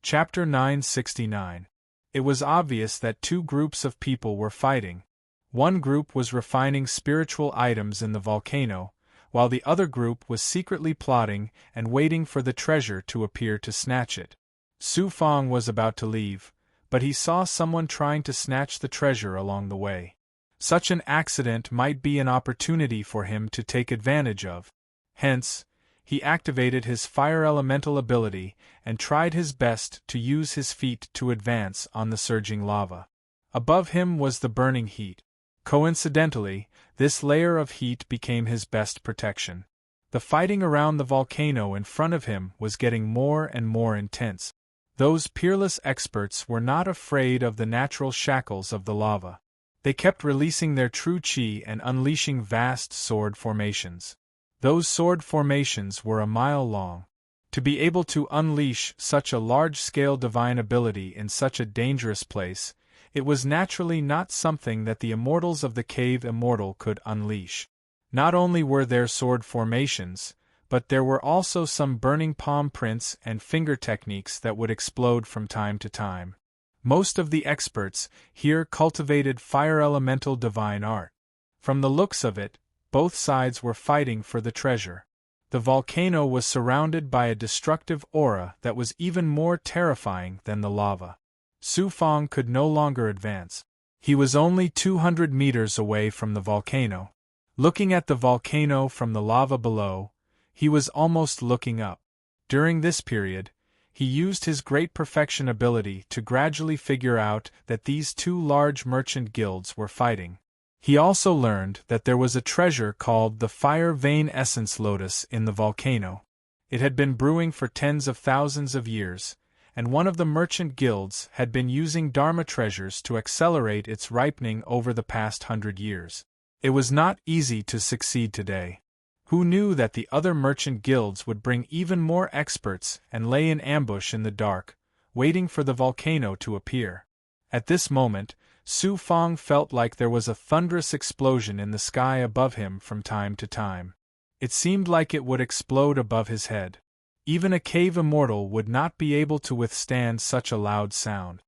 Chapter 969. It was obvious that two groups of people were fighting. One group was refining spiritual items in the volcano, while the other group was secretly plotting and waiting for the treasure to appear to snatch it. Su Fang was about to leave, but he saw someone trying to snatch the treasure along the way. Such an accident might be an opportunity for him to take advantage of. Hence, he activated his fire elemental ability and tried his best to use his feet to advance on the surging lava. Above him was the burning heat. Coincidentally, this layer of heat became his best protection. The fighting around the volcano in front of him was getting more and more intense. Those peerless experts were not afraid of the natural shackles of the lava. They kept releasing their true chi and unleashing vast sword formations. Those sword formations were a mile long. To be able to unleash such a large-scale divine ability in such a dangerous place, it was naturally not something that the immortals of the cave immortal could unleash. Not only were there sword formations, but there were also some burning palm prints and finger techniques that would explode from time to time. Most of the experts here cultivated fire elemental divine art. From the looks of it, both sides were fighting for the treasure. The volcano was surrounded by a destructive aura that was even more terrifying than the lava. Su Fang could no longer advance. He was only 200 meters away from the volcano. Looking at the volcano from the lava below, he was almost looking up. During this period, he used his great perfection ability to gradually figure out that these two large merchant guilds were fighting. He also learned that there was a treasure called the Fire Vein Essence Lotus in the volcano. It had been brewing for tens of thousands of years, and one of the merchant guilds had been using Dharma treasures to accelerate its ripening over the past 100 years. It was not easy to succeed today. Who knew that the other merchant guilds would bring even more experts and lay in ambush in the dark, waiting for the volcano to appear? At this moment, Su Fang felt like there was a thunderous explosion in the sky above him from time to time. It seemed like it would explode above his head. Even a cave immortal would not be able to withstand such a loud sound.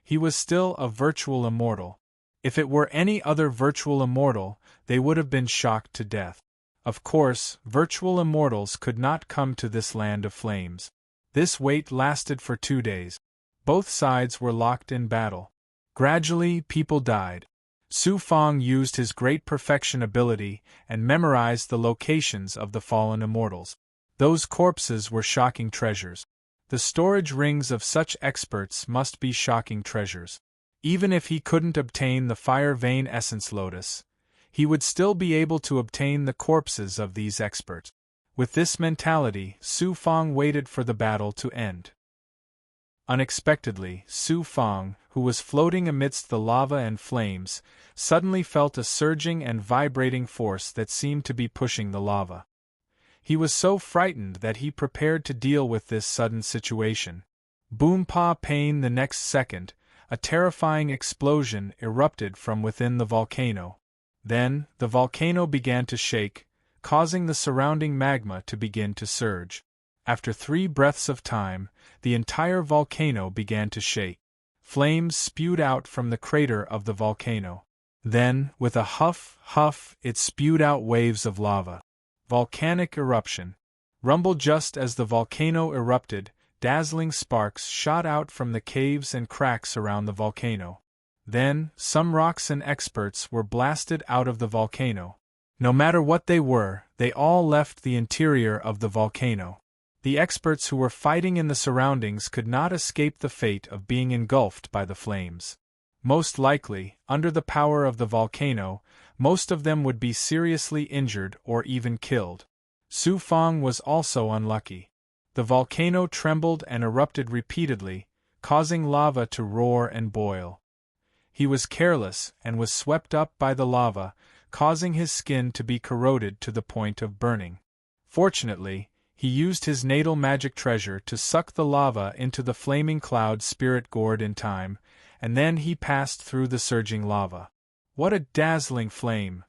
He was still a virtual immortal. If it were any other virtual immortal, they would have been shocked to death. Of course, virtual immortals could not come to this land of flames. This wait lasted for 2 days. Both sides were locked in battle. Gradually, people died. Su Fang used his great perfection ability and memorized the locations of the fallen immortals. Those corpses were shocking treasures. The storage rings of such experts must be shocking treasures. Even if he couldn't obtain the Fire Vein Essence Lotus, he would still be able to obtain the corpses of these experts. With this mentality, Su Fang waited for the battle to end. Unexpectedly, Su Fang, who was floating amidst the lava and flames, suddenly felt a surging and vibrating force that seemed to be pushing the lava. He was so frightened that he prepared to deal with this sudden situation. Boom pa pain the next second, a terrifying explosion erupted from within the volcano. Then, the volcano began to shake, causing the surrounding magma to begin to surge. After 3 breaths of time, the entire volcano began to shake. Flames spewed out from the crater of the volcano. Then, with a huff, it spewed out waves of lava. Volcanic eruption. Rumble. Just as the volcano erupted, dazzling sparks shot out from the caves and cracks around the volcano. Then, some rocks and experts were blasted out of the volcano. No matter what they were, they all left the interior of the volcano. The experts who were fighting in the surroundings could not escape the fate of being engulfed by the flames. Most likely, under the power of the volcano, most of them would be seriously injured or even killed. Su Fang was also unlucky. The volcano trembled and erupted repeatedly, causing lava to roar and boil. He was careless and was swept up by the lava, causing his skin to be corroded to the point of burning. Fortunately, he used his natal magic treasure to suck the lava into the flaming cloud spirit gourd in time, and then he passed through the surging lava. What a dazzling flame!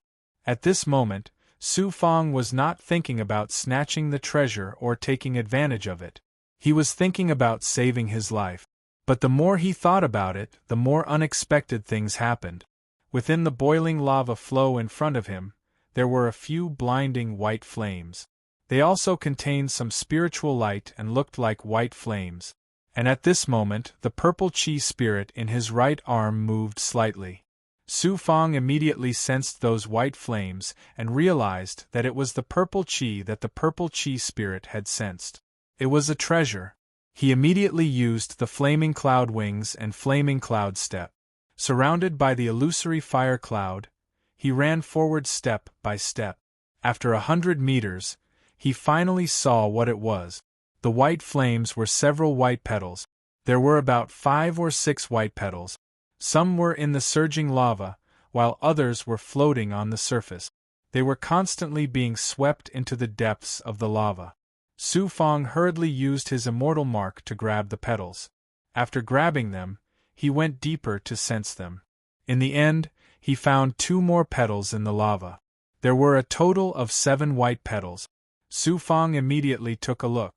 At this moment, Su Fang was not thinking about snatching the treasure or taking advantage of it. He was thinking about saving his life. But the more he thought about it, the more unexpected things happened. Within the boiling lava flow in front of him, there were a few blinding white flames. They also contained some spiritual light and looked like white flames. And at this moment, the purple chi spirit in his right arm moved slightly. Su Fang immediately sensed those white flames and realized that it was the purple chi that the purple chi spirit had sensed. It was a treasure. He immediately used the flaming cloud wings and flaming cloud step. Surrounded by the illusory fire cloud, he ran forward step by step. After 100 meters, he finally saw what it was. The white flames were several white petals. There were about 5 or 6 white petals. Some were in the surging lava, while others were floating on the surface. They were constantly being swept into the depths of the lava. Su Fang hurriedly used his immortal mark to grab the petals. After grabbing them, he went deeper to sense them. In the end, he found 2 more petals in the lava. There were a total of 7 white petals. Su Fang immediately took a look.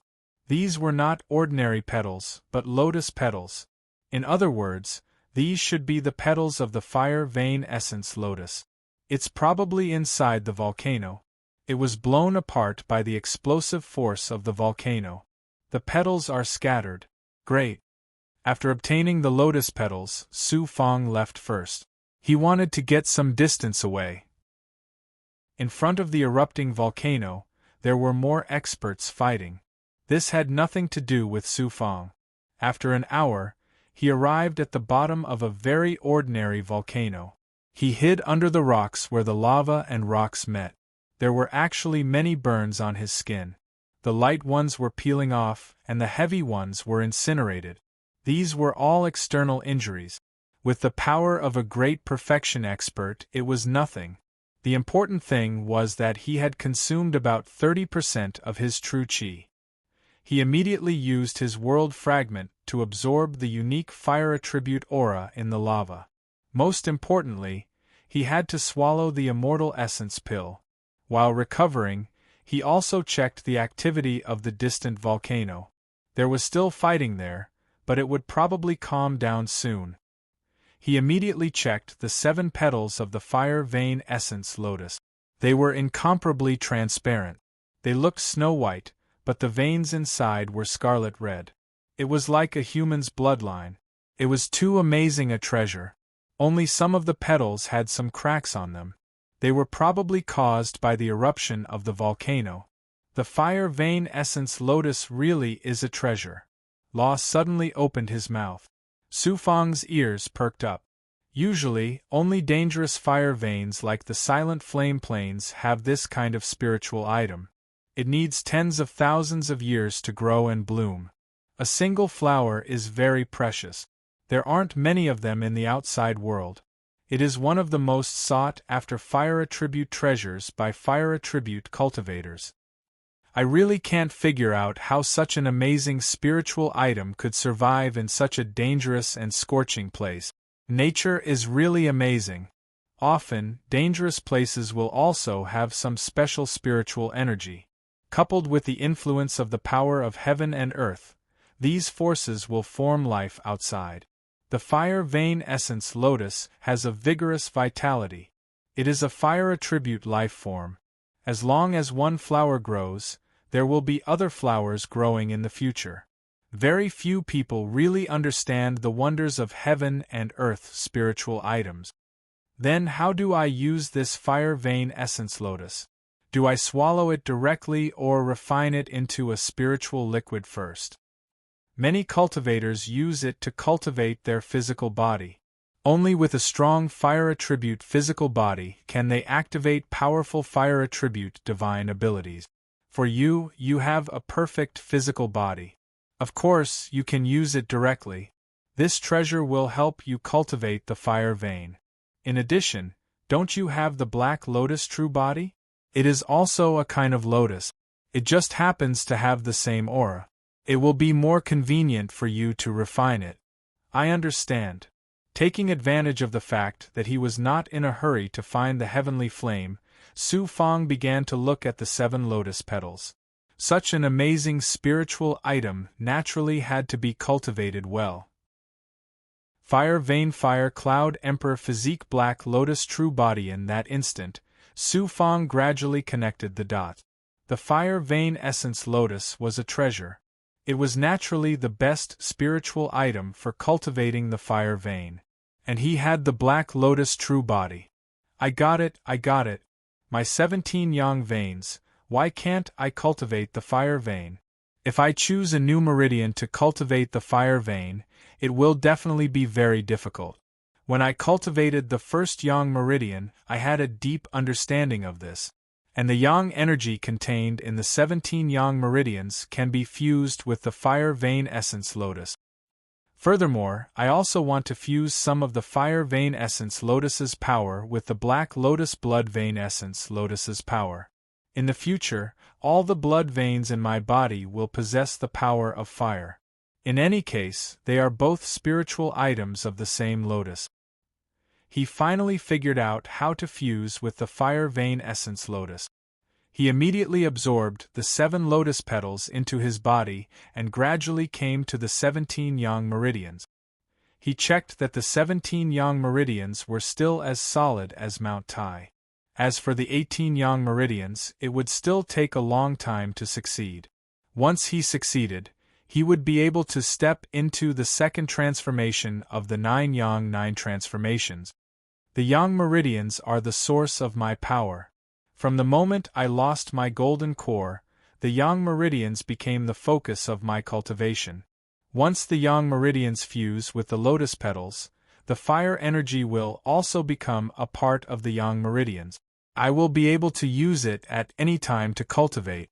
These were not ordinary petals, but lotus petals. In other words, these should be the petals of the fire vein essence lotus. It's probably inside the volcano. It was blown apart by the explosive force of the volcano. The petals are scattered. Great. After obtaining the lotus petals, Su Fang left first. He wanted to get some distance away. In front of the erupting volcano, there were more experts fighting. This had nothing to do with Su Fang. After an hour, he arrived at the bottom of a very ordinary volcano. He hid under the rocks where the lava and rocks met. There were actually many burns on his skin. The light ones were peeling off, and the heavy ones were incinerated. These were all external injuries. With the power of a great perfection expert, it was nothing. The important thing was that he had consumed about 30% of his true chi. He immediately used his world fragment to absorb the unique fire attribute aura in the lava. Most importantly, he had to swallow the immortal essence pill. While recovering, he also checked the activity of the distant volcano. There was still fighting there, but it would probably calm down soon. He immediately checked the 7 petals of the fire vein essence lotus. They were incomparably transparent. They looked snow-white, but the veins inside were scarlet red. It was like a human's bloodline. It was too amazing a treasure. Only some of the petals had some cracks on them. They were probably caused by the eruption of the volcano. The fire vein essence lotus really is a treasure. Law suddenly opened his mouth. Su Fang's ears perked up. Usually, only dangerous fire veins like the silent flame plains have this kind of spiritual item. It needs tens of thousands of years to grow and bloom. A single flower is very precious. There aren't many of them in the outside world. It is one of the most sought-after fire attribute treasures by fire attribute cultivators. I really can't figure out how such an amazing spiritual item could survive in such a dangerous and scorching place. Nature is really amazing. Often, dangerous places will also have some special spiritual energy. Coupled with the influence of the power of heaven and earth, these forces will form life outside. The fire vein essence lotus has a vigorous vitality. It is a fire attribute life form. As long as one flower grows, there will be other flowers growing in the future. Very few people really understand the wonders of heaven and earth spiritual items. Then how do I use this fire vein essence lotus? Do I swallow it directly or refine it into a spiritual liquid first? Many cultivators use it to cultivate their physical body. Only with a strong fire attribute physical body can they activate powerful fire attribute divine abilities. For you have a perfect physical body. Of course, you can use it directly. This treasure will help you cultivate the fire vein. In addition, don't you have the black lotus true body? It is also a kind of lotus. It just happens to have the same aura. It will be more convenient for you to refine it. I understand. Taking advantage of the fact that he was not in a hurry to find the heavenly flame, Su Fang began to look at the 7 lotus petals. Such an amazing spiritual item naturally had to be cultivated well. Fire vein fire cloud emperor physique black lotus true body. In that instant, Su Fong gradually connected the dots. The fire vein essence lotus was a treasure. It was naturally the best spiritual item for cultivating the fire vein. And he had the black lotus true body. I got it. My 17 yang veins, why can't I cultivate the fire vein? If I choose a new meridian to cultivate the fire vein, it will definitely be very difficult. When I cultivated the first yang meridian, I had a deep understanding of this. And the yang energy contained in the 17 yang meridians can be fused with the fire vein essence lotus. Furthermore, I also want to fuse some of the fire vein essence lotus's power with the black lotus blood vein essence lotus's power. In the future, all the blood veins in my body will possess the power of fire. In any case, they are both spiritual items of the same lotus. He finally figured out how to fuse with the fire vein essence lotus. He immediately absorbed the 7 lotus petals into his body and gradually came to the 17 yang meridians. He checked that the 17 yang meridians were still as solid as Mount Tai. As for the 18 yang meridians, it would still take a long time to succeed. Once he succeeded, he would be able to step into the second transformation of the 9 yang 9 transformations. The yang meridians are the source of my power. From the moment I lost my golden core, the yang meridians became the focus of my cultivation. Once the yang meridians fuse with the lotus petals, the fire energy will also become a part of the yang meridians. I will be able to use it at any time to cultivate.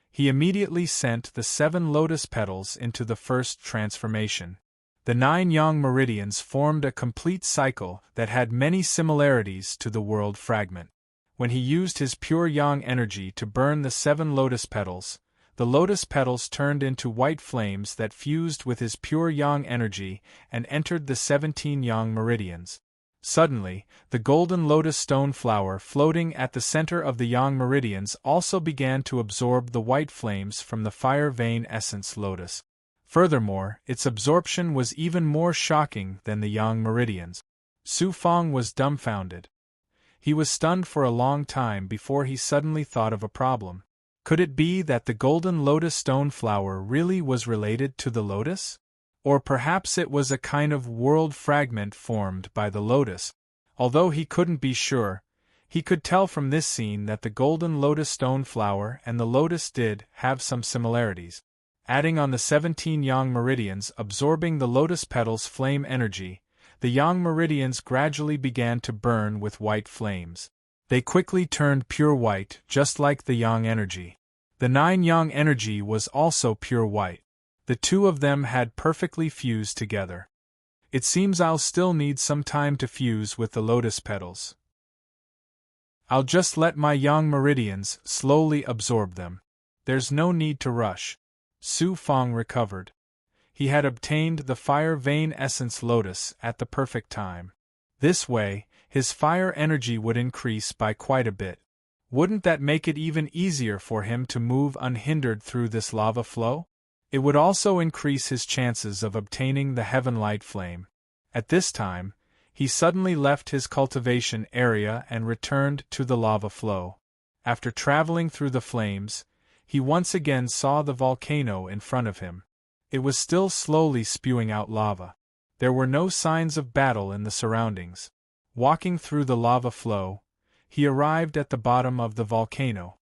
He immediately sent the 7 lotus petals into the first transformation. The 9 yang meridians formed a complete cycle that had many similarities to the world fragment. When he used his pure yang energy to burn the 7 lotus petals, the lotus petals turned into white flames that fused with his pure yang energy and entered the 17 yang meridians. Suddenly, the golden lotus stone flower floating at the center of the yang meridians also began to absorb the white flames from the fire vein essence lotus. Furthermore, its absorption was even more shocking than the yang meridians. Su Fong was dumbfounded. He was stunned for a long time before he suddenly thought of a problem. Could it be that the golden lotus stone flower really was related to the lotus? Or perhaps it was a kind of world fragment formed by the lotus. Although he couldn't be sure, he could tell from this scene that the golden lotus stone flower and the lotus did have some similarities. Adding on the 17 yang meridians absorbing the lotus petals' flame energy, the yang meridians gradually began to burn with white flames. They quickly turned pure white, just like the yang energy. The 9 yang energy was also pure white. The two of them had perfectly fused together. It seems I'll still need some time to fuse with the lotus petals. I'll just let my yang meridians slowly absorb them. There's no need to rush. Su Fong recovered. He had obtained the fire vein essence lotus at the perfect time. This way, his fire energy would increase by quite a bit. Wouldn't that make it even easier for him to move unhindered through this lava flow? It would also increase his chances of obtaining the heaven light flame. At this time, he suddenly left his cultivation area and returned to the lava flow. After traveling through the flames, he once again saw the volcano in front of him. It was still slowly spewing out lava. There were no signs of battle in the surroundings. Walking through the lava flow, he arrived at the bottom of the volcano.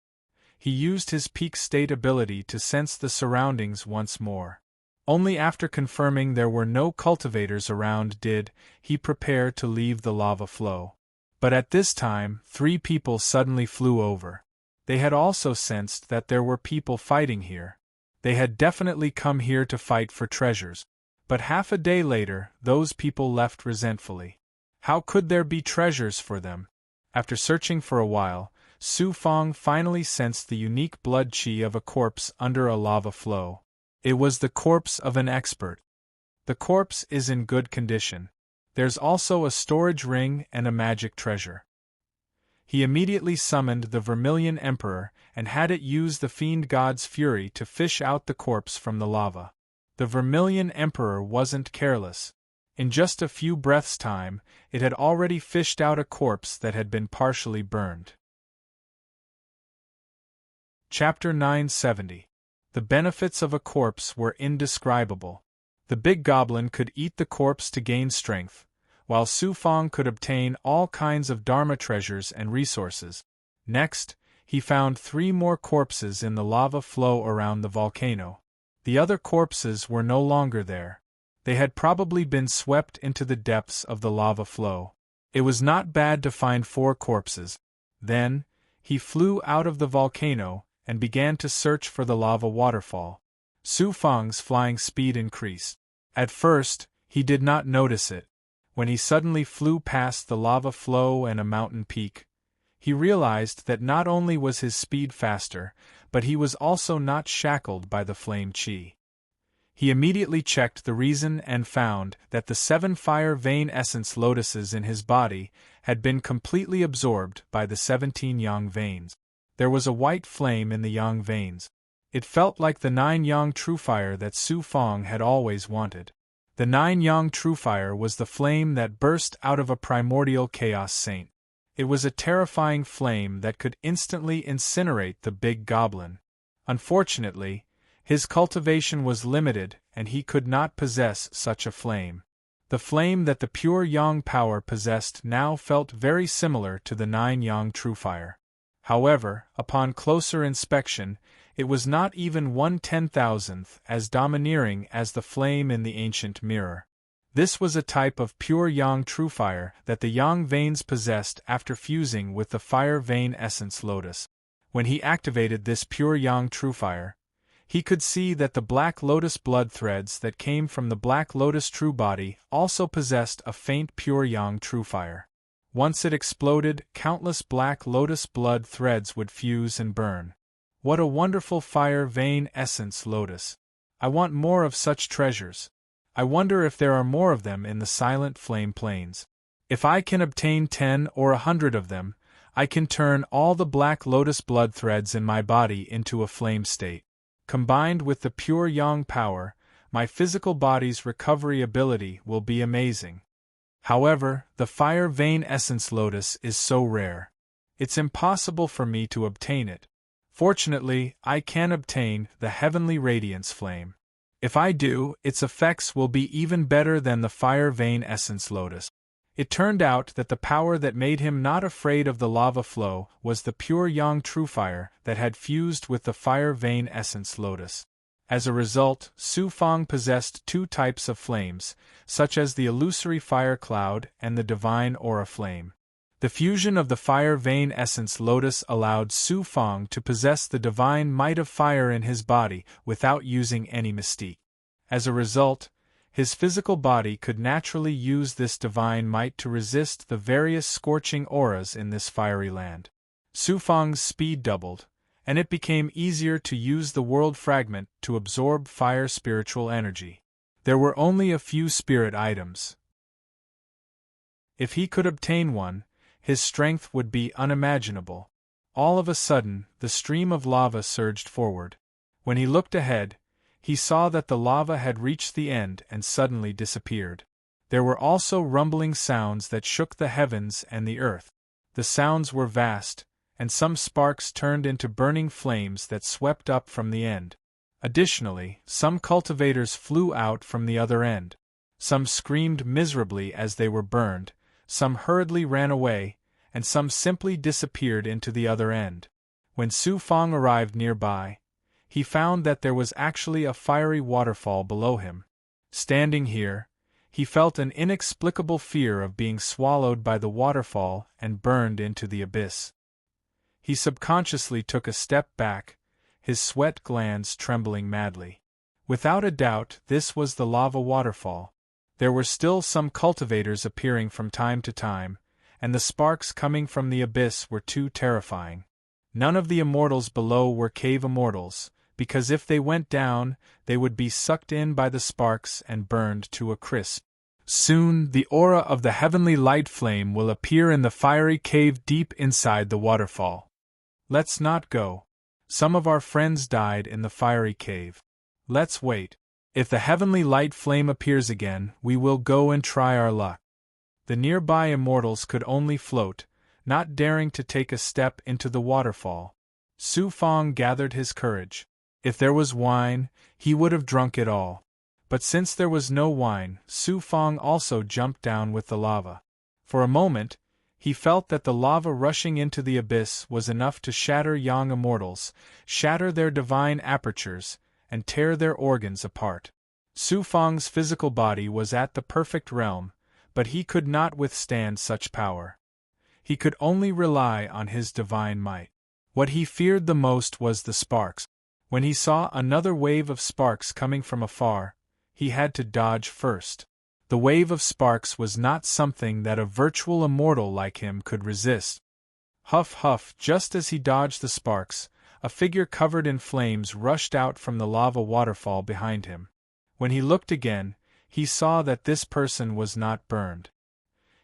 He used his peak state ability to sense the surroundings once more. Only after confirming there were no cultivators around did he prepare to leave the lava flow. But at this time, 3 people suddenly flew over. They had also sensed that there were people fighting here. They had definitely come here to fight for treasures. But half a day later, those people left resentfully. How could there be treasures for them? After searching for a while, Su Fong finally sensed the unique blood chi of a corpse under a lava flow. It was the corpse of an expert. The corpse is in good condition. There's also a storage ring and a magic treasure. He immediately summoned the Vermilion Emperor and had it use the fiend god's fury to fish out the corpse from the lava. The Vermilion Emperor wasn't careless. In just a few breaths' time, it had already fished out a corpse that had been partially burned. Chapter 970. The benefits of a corpse were indescribable. The big goblin could eat the corpse to gain strength, while Su Fong could obtain all kinds of Dharma treasures and resources. Next, he found 3 more corpses in the lava flow around the volcano. The other corpses were no longer there. They had probably been swept into the depths of the lava flow. It was not bad to find 4 corpses. Then, he flew out of the volcano and began to search for the lava waterfall. Su Fong's flying speed increased. At first, he did not notice it. When he suddenly flew past the lava flow and a mountain peak, he realized that not only was his speed faster, but he was also not shackled by the flame chi. He immediately checked the reason and found that the 7 fire vein essence lotuses in his body had been completely absorbed by the 17 yang veins. There was a white flame in the yang veins. It felt like the 9 yang true fire that Su Fong had always wanted. The 9 yang true fire was the flame that burst out of a primordial chaos saint. It was a terrifying flame that could instantly incinerate the big goblin. Unfortunately, his cultivation was limited and he could not possess such a flame. The flame that the pure yang power possessed now felt very similar to the 9 yang true fire. However, upon closer inspection, it was not even 1/10,000th as domineering as the flame in the ancient mirror. This was a type of pure yang true fire that the yang veins possessed after fusing with the fire vein essence lotus. When he activated this pure yang true fire, he could see that the black lotus blood threads that came from the black lotus true body also possessed a faint pure yang true fire. Once it exploded, countless black lotus blood threads would fuse and burn. What a wonderful fire vein essence lotus! I want more of such treasures. I wonder if there are more of them in the silent flame plains. If I can obtain 10 or 100 of them, I can turn all the black lotus blood threads in my body into a flame state. Combined with the pure yang power, my physical body's recovery ability will be amazing. However, the fire vein essence lotus is so rare. It's impossible for me to obtain it. Fortunately, I can obtain the heavenly radiance flame. If I do, its effects will be even better than the fire vein essence lotus. It turned out that the power that made him not afraid of the lava flow was the pure yang true fire that had fused with the fire vein essence lotus. As a result, Su Fong possessed 2 types of flames, such as the illusory fire cloud and the divine aura flame. The fusion of the fire vein essence lotus allowed Su Fong to possess the divine might of fire in his body without using any mystique. As a result, his physical body could naturally use this divine might to resist the various scorching auras in this fiery land. Su Fong's speed doubled, and it became easier to use the world fragment to absorb fire spiritual energy. There were only a few spirit items. If he could obtain one, his strength would be unimaginable. All of a sudden, the stream of lava surged forward. When he looked ahead, he saw that the lava had reached the end and suddenly disappeared. There were also rumbling sounds that shook the heavens and the earth. The sounds were vast, and some sparks turned into burning flames that swept up from the end. Additionally, some cultivators flew out from the other end. Some screamed miserably as they were burned, some hurriedly ran away, and some simply disappeared into the other end. When Su Fong arrived nearby, he found that there was actually a fiery waterfall below him. Standing here, he felt an inexplicable fear of being swallowed by the waterfall and burned into the abyss. He subconsciously took a step back, his sweat glands trembling madly. Without a doubt, this was the lava waterfall. There were still some cultivators appearing from time to time, and the sparks coming from the abyss were too terrifying. None of the immortals below were cave immortals, because if they went down, they would be sucked in by the sparks and burned to a crisp. Soon, the aura of the heavenly light flame will appear in the fiery cave deep inside the waterfall. Let's not go. Some of our friends died in the fiery cave. Let's wait. If the heavenly light flame appears again, we will go and try our luck. The nearby immortals could only float, not daring to take a step into the waterfall. Su Fong gathered his courage. If there was wine, he would have drunk it all. But since there was no wine, Su Fong also jumped down with the lava. For a moment, he felt that the lava rushing into the abyss was enough to shatter young immortals, shatter their divine apertures, and tear their organs apart. Su Fong's physical body was at the perfect realm, but he could not withstand such power. He could only rely on his divine might. What he feared the most was the sparks. When he saw another wave of sparks coming from afar, he had to dodge first. The wave of sparks was not something that a virtual immortal like him could resist. Huff huff, just as he dodged the sparks, a figure covered in flames rushed out from the lava waterfall behind him. When he looked again, he saw that this person was not burned.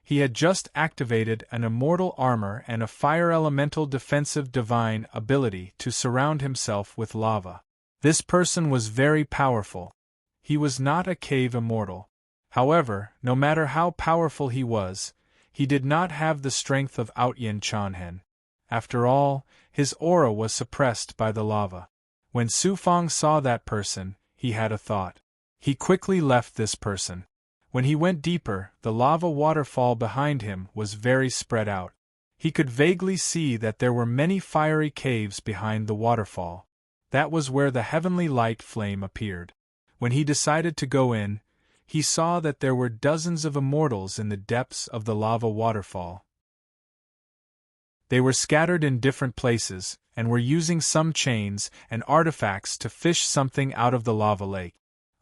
He had just activated an immortal armor and a fire elemental defensive divine ability to surround himself with lava. This person was very powerful. He was not a cave immortal. However, no matter how powerful he was, he did not have the strength of Outyin Chonhen. After all, his aura was suppressed by the lava. When Su Fong saw that person, he had a thought. He quickly left this person. When he went deeper, the lava waterfall behind him was very spread out. He could vaguely see that there were many fiery caves behind the waterfall. That was where the heavenly light flame appeared. When he decided to go in, he saw that there were dozens of immortals in the depths of the lava waterfall. They were scattered in different places, and were using some chains and artifacts to fish something out of the lava lake.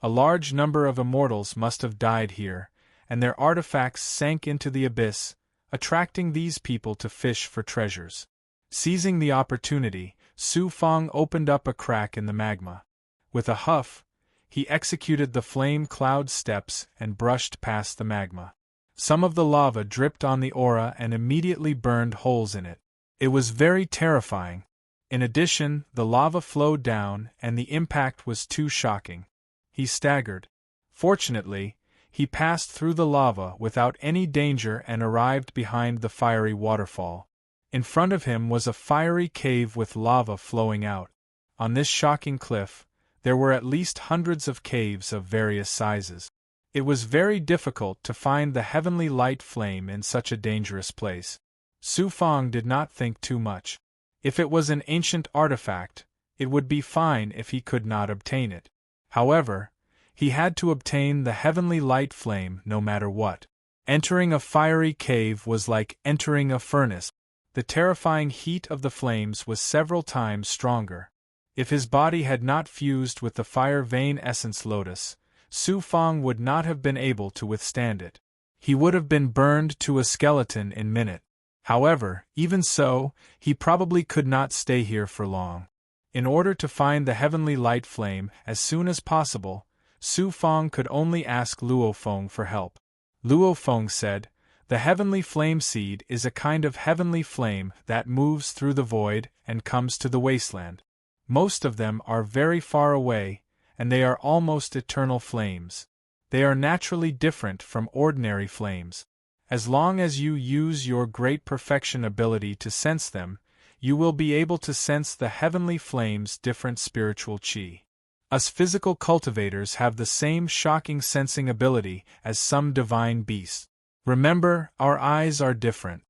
A large number of immortals must have died here, and their artifacts sank into the abyss, attracting these people to fish for treasures. Seizing the opportunity, Su Fong opened up a crack in the magma. With a huff, he executed the flame cloud steps and brushed past the magma. Some of the lava dripped on the aura and immediately burned holes in it. It was very terrifying. In addition, the lava flowed down and the impact was too shocking. He staggered. Fortunately, he passed through the lava without any danger and arrived behind the fiery waterfall. In front of him was a fiery cave with lava flowing out. On this shocking cliff, there were at least hundreds of caves of various sizes. It was very difficult to find the heavenly light flame in such a dangerous place. Su Fong did not think too much. If it was an ancient artifact, it would be fine if he could not obtain it. However, he had to obtain the heavenly light flame no matter what. Entering a fiery cave was like entering a furnace. The terrifying heat of the flames was several times stronger. If his body had not fused with the fire vein essence lotus, Su Fong would not have been able to withstand it. He would have been burned to a skeleton in minute. However, even so, he probably could not stay here for long. In order to find the heavenly light flame as soon as possible, Su Fong could only ask Luo Feng for help. Luo Feng said, "The heavenly flame seed is a kind of heavenly flame that moves through the void and comes to the wasteland. Most of them are very far away, and they are almost eternal flames. They are naturally different from ordinary flames. As long as you use your great perfection ability to sense them, you will be able to sense the heavenly flame's different spiritual chi. Us physical cultivators have the same shocking sensing ability as some divine beasts. Remember, our eyes are different."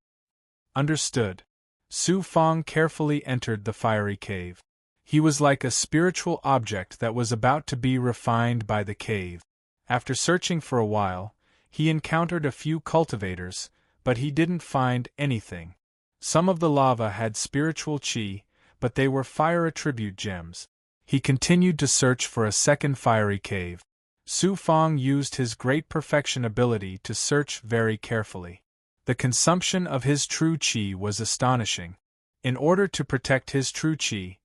Understood. Su Fong carefully entered the fiery cave. He was like a spiritual object that was about to be refined by the cave. After searching for a while, he encountered a few cultivators, but he didn't find anything. Some of the lava had spiritual chi, but they were fire attribute gems. He continued to search for a second fiery cave. Su Fong used his great perfection ability to search very carefully. The consumption of his true chi was astonishing. In order to protect his true chi,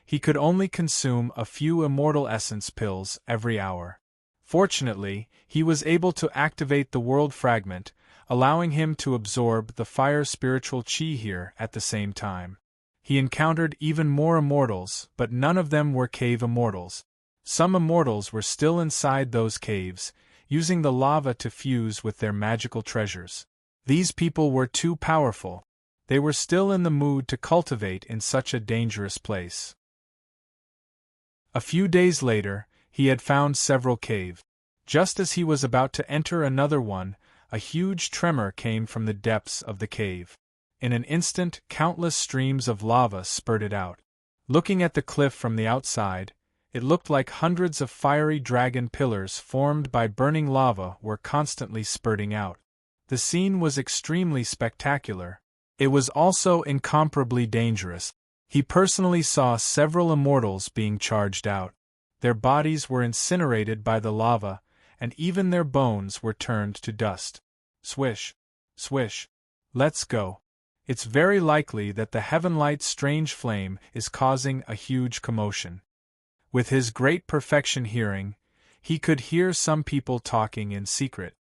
he could only consume a few immortal essence pills every hour. Fortunately, he was able to activate the world fragment, allowing him to absorb the fire spiritual chi here at the same time. He encountered even more immortals, but none of them were cave immortals. Some immortals were still inside those caves, using the lava to fuse with their magical treasures. These people were too powerful. They were still in the mood to cultivate in such a dangerous place. A few days later, he had found several caves. Just as he was about to enter another one, a huge tremor came from the depths of the cave. In an instant, countless streams of lava spurted out. Looking at the cliff from the outside, it looked like hundreds of fiery dragon pillars formed by burning lava were constantly spurting out. The scene was extremely spectacular. It was also incomparably dangerous. He personally saw several immortals being charged out. Their bodies were incinerated by the lava, and even their bones were turned to dust. Swish! Swish! Let's go. It's very likely that the Heavenlight's strange flame is causing a huge commotion. With his great perfection hearing, he could hear some people talking in secret.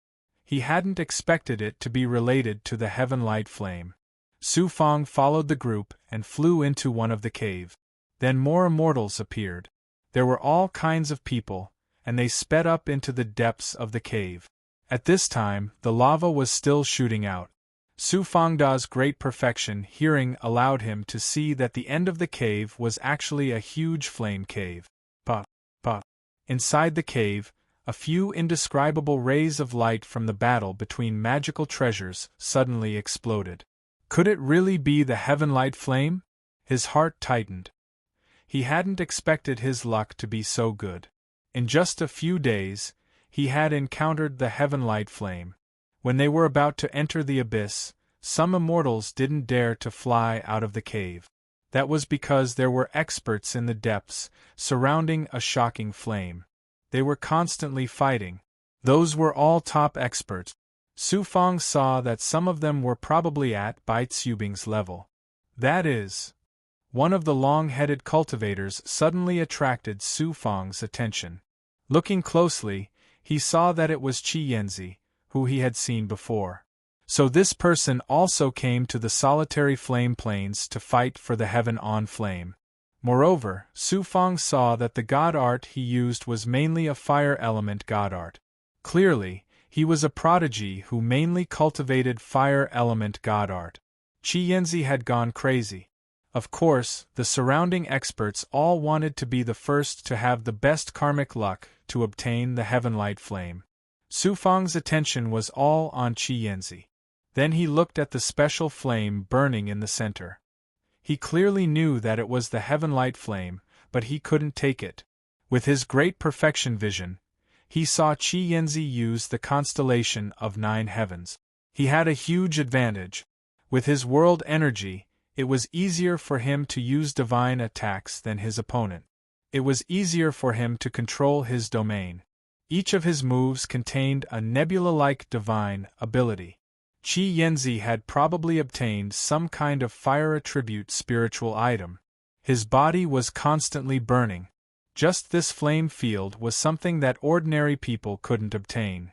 He hadn't expected it to be related to the Heavenlight flame. Su Fang followed the group and flew into one of the caves. Then more immortals appeared. There were all kinds of people, and they sped up into the depths of the cave. At this time, the lava was still shooting out. Su Fangda's great perfection hearing allowed him to see that the end of the cave was actually a huge flame cave. Pa! Inside the cave, a few indescribable rays of light from the battle between magical treasures suddenly exploded. Could it really be the Heavenlight flame? His heart tightened. He hadn't expected his luck to be so good. In just a few days, he had encountered the Heavenlight flame. When they were about to enter the abyss, some immortals didn't dare to fly out of the cave. That was because there were experts in the depths, surrounding a shocking flame. They were constantly fighting. Those were all top experts. Su Fang saw that some of them were probably at Bai Tsubing's level. That is, one of the long-headed cultivators suddenly attracted Su Fang's attention. Looking closely, he saw that it was Qi Yanzi, who he had seen before. So this person also came to the solitary flame plains to fight for the heaven-on flame. Moreover, Su Fang saw that the god art he used was mainly a fire element god art. Clearly, he was a prodigy who mainly cultivated fire element god art. Qi Yanzi had gone crazy. Of course, the surrounding experts all wanted to be the first to have the best karmic luck to obtain the Heavenlight flame. Su Fang's attention was all on Qi Yanzi. Then he looked at the special flame burning in the center. He clearly knew that it was the Heavenlight flame, but he couldn't take it. With his great perfection vision, he saw Qi Yanzi use the constellation of 9 heavens. He had a huge advantage. With his world energy, it was easier for him to use divine attacks than his opponent. It was easier for him to control his domain. Each of his moves contained a nebula-like divine ability. Qi Yanzi had probably obtained some kind of fire attribute spiritual item. His body was constantly burning. Just this flame field was something that ordinary people couldn't obtain.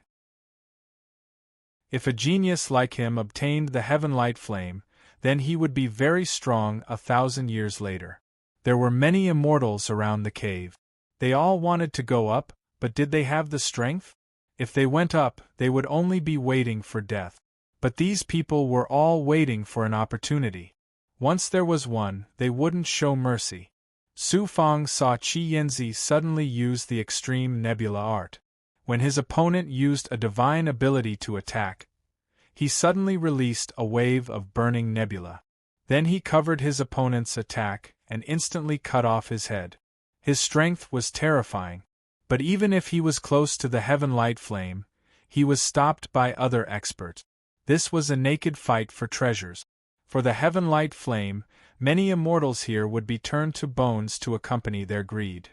If a genius like him obtained the Heavenlight flame, then he would be very strong 1,000 years later. There were many immortals around the cave. They all wanted to go up, but did they have the strength? If they went up, they would only be waiting for death. But these people were all waiting for an opportunity. Once there was one, they wouldn't show mercy. Su Fang saw Qi Yanzi suddenly use the extreme nebula art. When his opponent used a divine ability to attack, he suddenly released a wave of burning nebula. Then he covered his opponent's attack and instantly cut off his head. His strength was terrifying. But even if he was close to the Heavenlight flame, he was stopped by other experts. This was a naked fight for treasures. For the Heavenlight flame, many immortals here would be turned to bones to accompany their greed.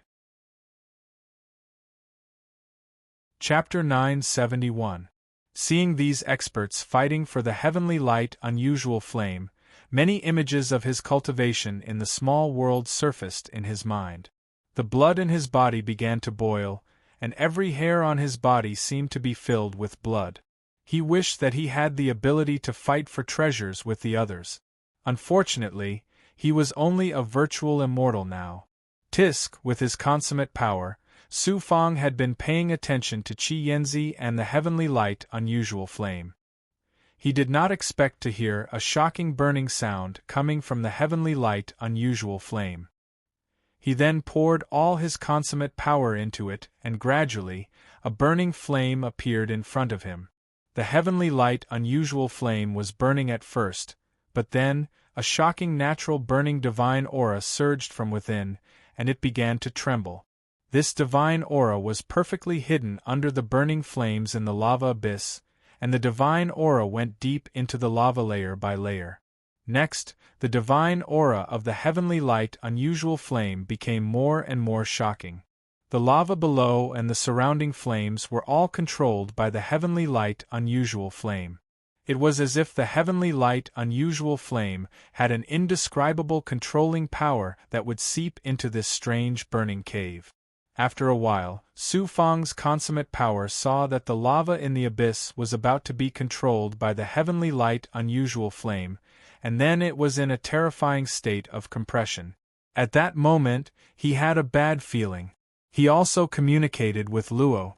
Chapter 971. Seeing these experts fighting for the heavenly light unusual flame, many images of his cultivation in the small world surfaced in his mind. The blood in his body began to boil, and every hair on his body seemed to be filled with blood. He wished that he had the ability to fight for treasures with the others. Unfortunately, he was only a virtual immortal now. Tisk, with his consummate power, Su Fang had been paying attention to Qi Yanzi and the heavenly light unusual flame. He did not expect to hear a shocking burning sound coming from the heavenly light unusual flame. He then poured all his consummate power into it, and gradually, a burning flame appeared in front of him. The heavenly light unusual flame was burning at first, but then, a shocking natural burning divine aura surged from within, and it began to tremble. This divine aura was perfectly hidden under the burning flames in the lava abyss, and the divine aura went deep into the lava layer by layer. Next, the divine aura of the heavenly light unusual flame became more and more shocking. The lava below and the surrounding flames were all controlled by the heavenly light unusual flame. It was as if the heavenly light unusual flame had an indescribable controlling power that would seep into this strange burning cave. After a while, Su Fang's consummate power saw that the lava in the abyss was about to be controlled by the heavenly light unusual flame, and then it was in a terrifying state of compression. At that moment, he had a bad feeling. He also communicated with Luo.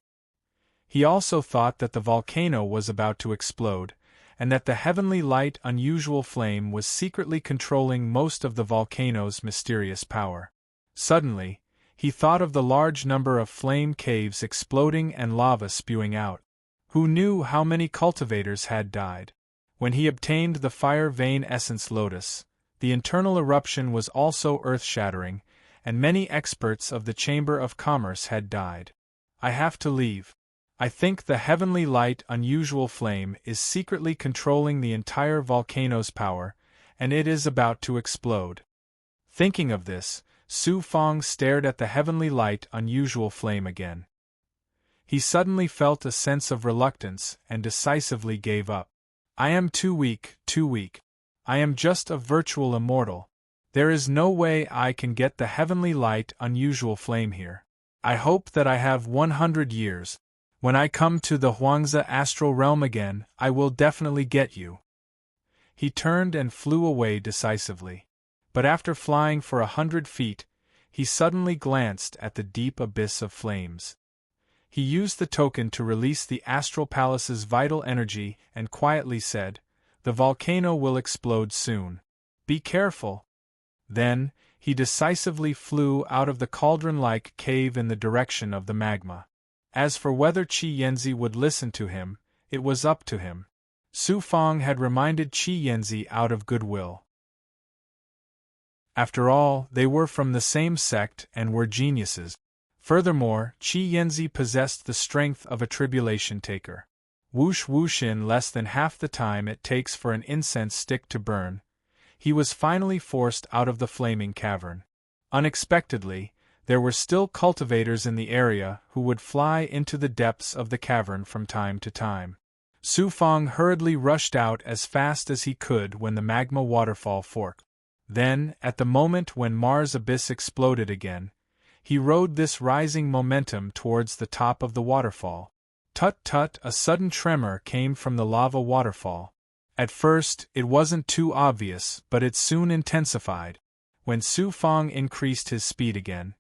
He also thought that the volcano was about to explode, and that the heavenly light unusual flame was secretly controlling most of the volcano's mysterious power. Suddenly, he thought of the large number of flame caves exploding and lava spewing out. Who knew how many cultivators had died? When he obtained the fire vein essence lotus, the internal eruption was also earth-shattering, and many experts of the Chamber of Commerce had died. I have to leave. I think the heavenly light unusual flame is secretly controlling the entire volcano's power, and it is about to explode. Thinking of this, Su Fang stared at the heavenly light unusual flame again. He suddenly felt a sense of reluctance and decisively gave up. I am too weak, too weak. I am just a virtual immortal. There is no way I can get the heavenly light unusual flame here. I hope that I have 100 years. When I come to the Huangzi astral realm again, I will definitely get you. He turned and flew away decisively. But after flying for 100 feet, he suddenly glanced at the deep abyss of flames. He used the token to release the astral palace's vital energy and quietly said, "The volcano will explode soon. Be careful." Then, he decisively flew out of the cauldron-like cave in the direction of the magma. As for whether Qi Yanzi would listen to him, it was up to him. Su Fang had reminded Qi Yanzi out of goodwill. After all, they were from the same sect and were geniuses. Furthermore, Qi Yanzi possessed the strength of a tribulation taker. Whoosh whoosh, in less than half the time it takes for an incense stick to burn, he was finally forced out of the flaming cavern. Unexpectedly, there were still cultivators in the area who would fly into the depths of the cavern from time to time. Su Fang hurriedly rushed out as fast as he could when the magma waterfall forked. Then, at the moment when Mars Abyss exploded again, he rode this rising momentum towards the top of the waterfall. Tut-tut, a sudden tremor came from the lava waterfall. At first, it wasn't too obvious, but it soon intensified. When Su Fang increased his speed again,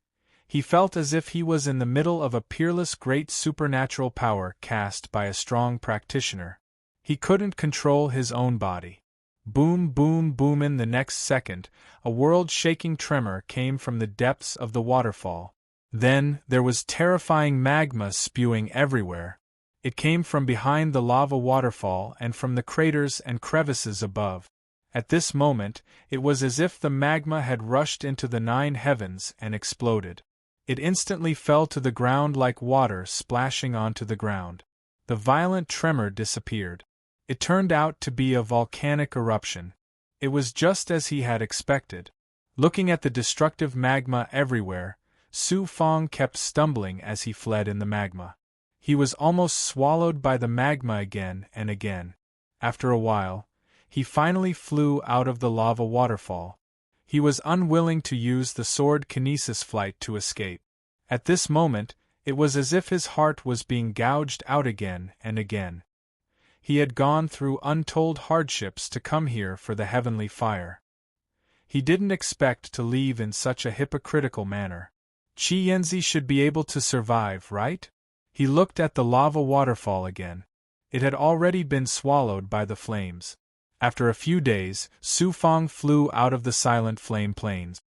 he felt as if he was in the middle of a peerless great supernatural power cast by a strong practitioner. He couldn't control his own body. Boom, boom, boom. In the next second, a world-shaking tremor came from the depths of the waterfall. Then, there was terrifying magma spewing everywhere. It came from behind the lava waterfall and from the craters and crevices above. At this moment, it was as if the magma had rushed into the 9 heavens and exploded. It instantly fell to the ground like water splashing onto the ground. The violent tremor disappeared. It turned out to be a volcanic eruption. It was just as he had expected. Looking at the destructive magma everywhere, Su Fang kept stumbling as he fled in the magma. He was almost swallowed by the magma again and again. After a while, he finally flew out of the lava waterfall. He was unwilling to use the sword kinesis flight to escape. At this moment, It was as if his heart was being gouged out again and again. He had gone through untold hardships to come here for the heavenly fire. He didn't expect to leave in such a hypocritical manner. Qi Yanzi should be able to survive, right? He looked at the lava waterfall again. It had already been swallowed by the flames. After a few days, Su Fang flew out of the silent flame plains.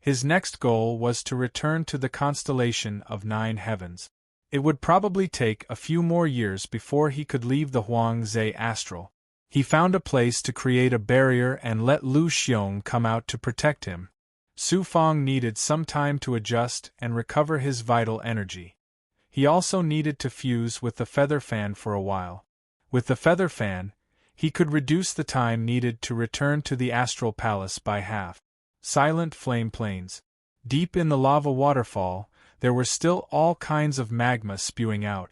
His next goal was to return to the constellation of 9 heavens. It would probably take a few more years before he could leave the Huangze astral. He found a place to create a barrier and let Lu Xiong come out to protect him. Su Fang needed some time to adjust and recover his vital energy. He also needed to fuse with the feather fan for a while. With the feather fan, he could reduce the time needed to return to the astral palace by half. Silent flame plains. Deep in the lava waterfall, there were still all kinds of magma spewing out.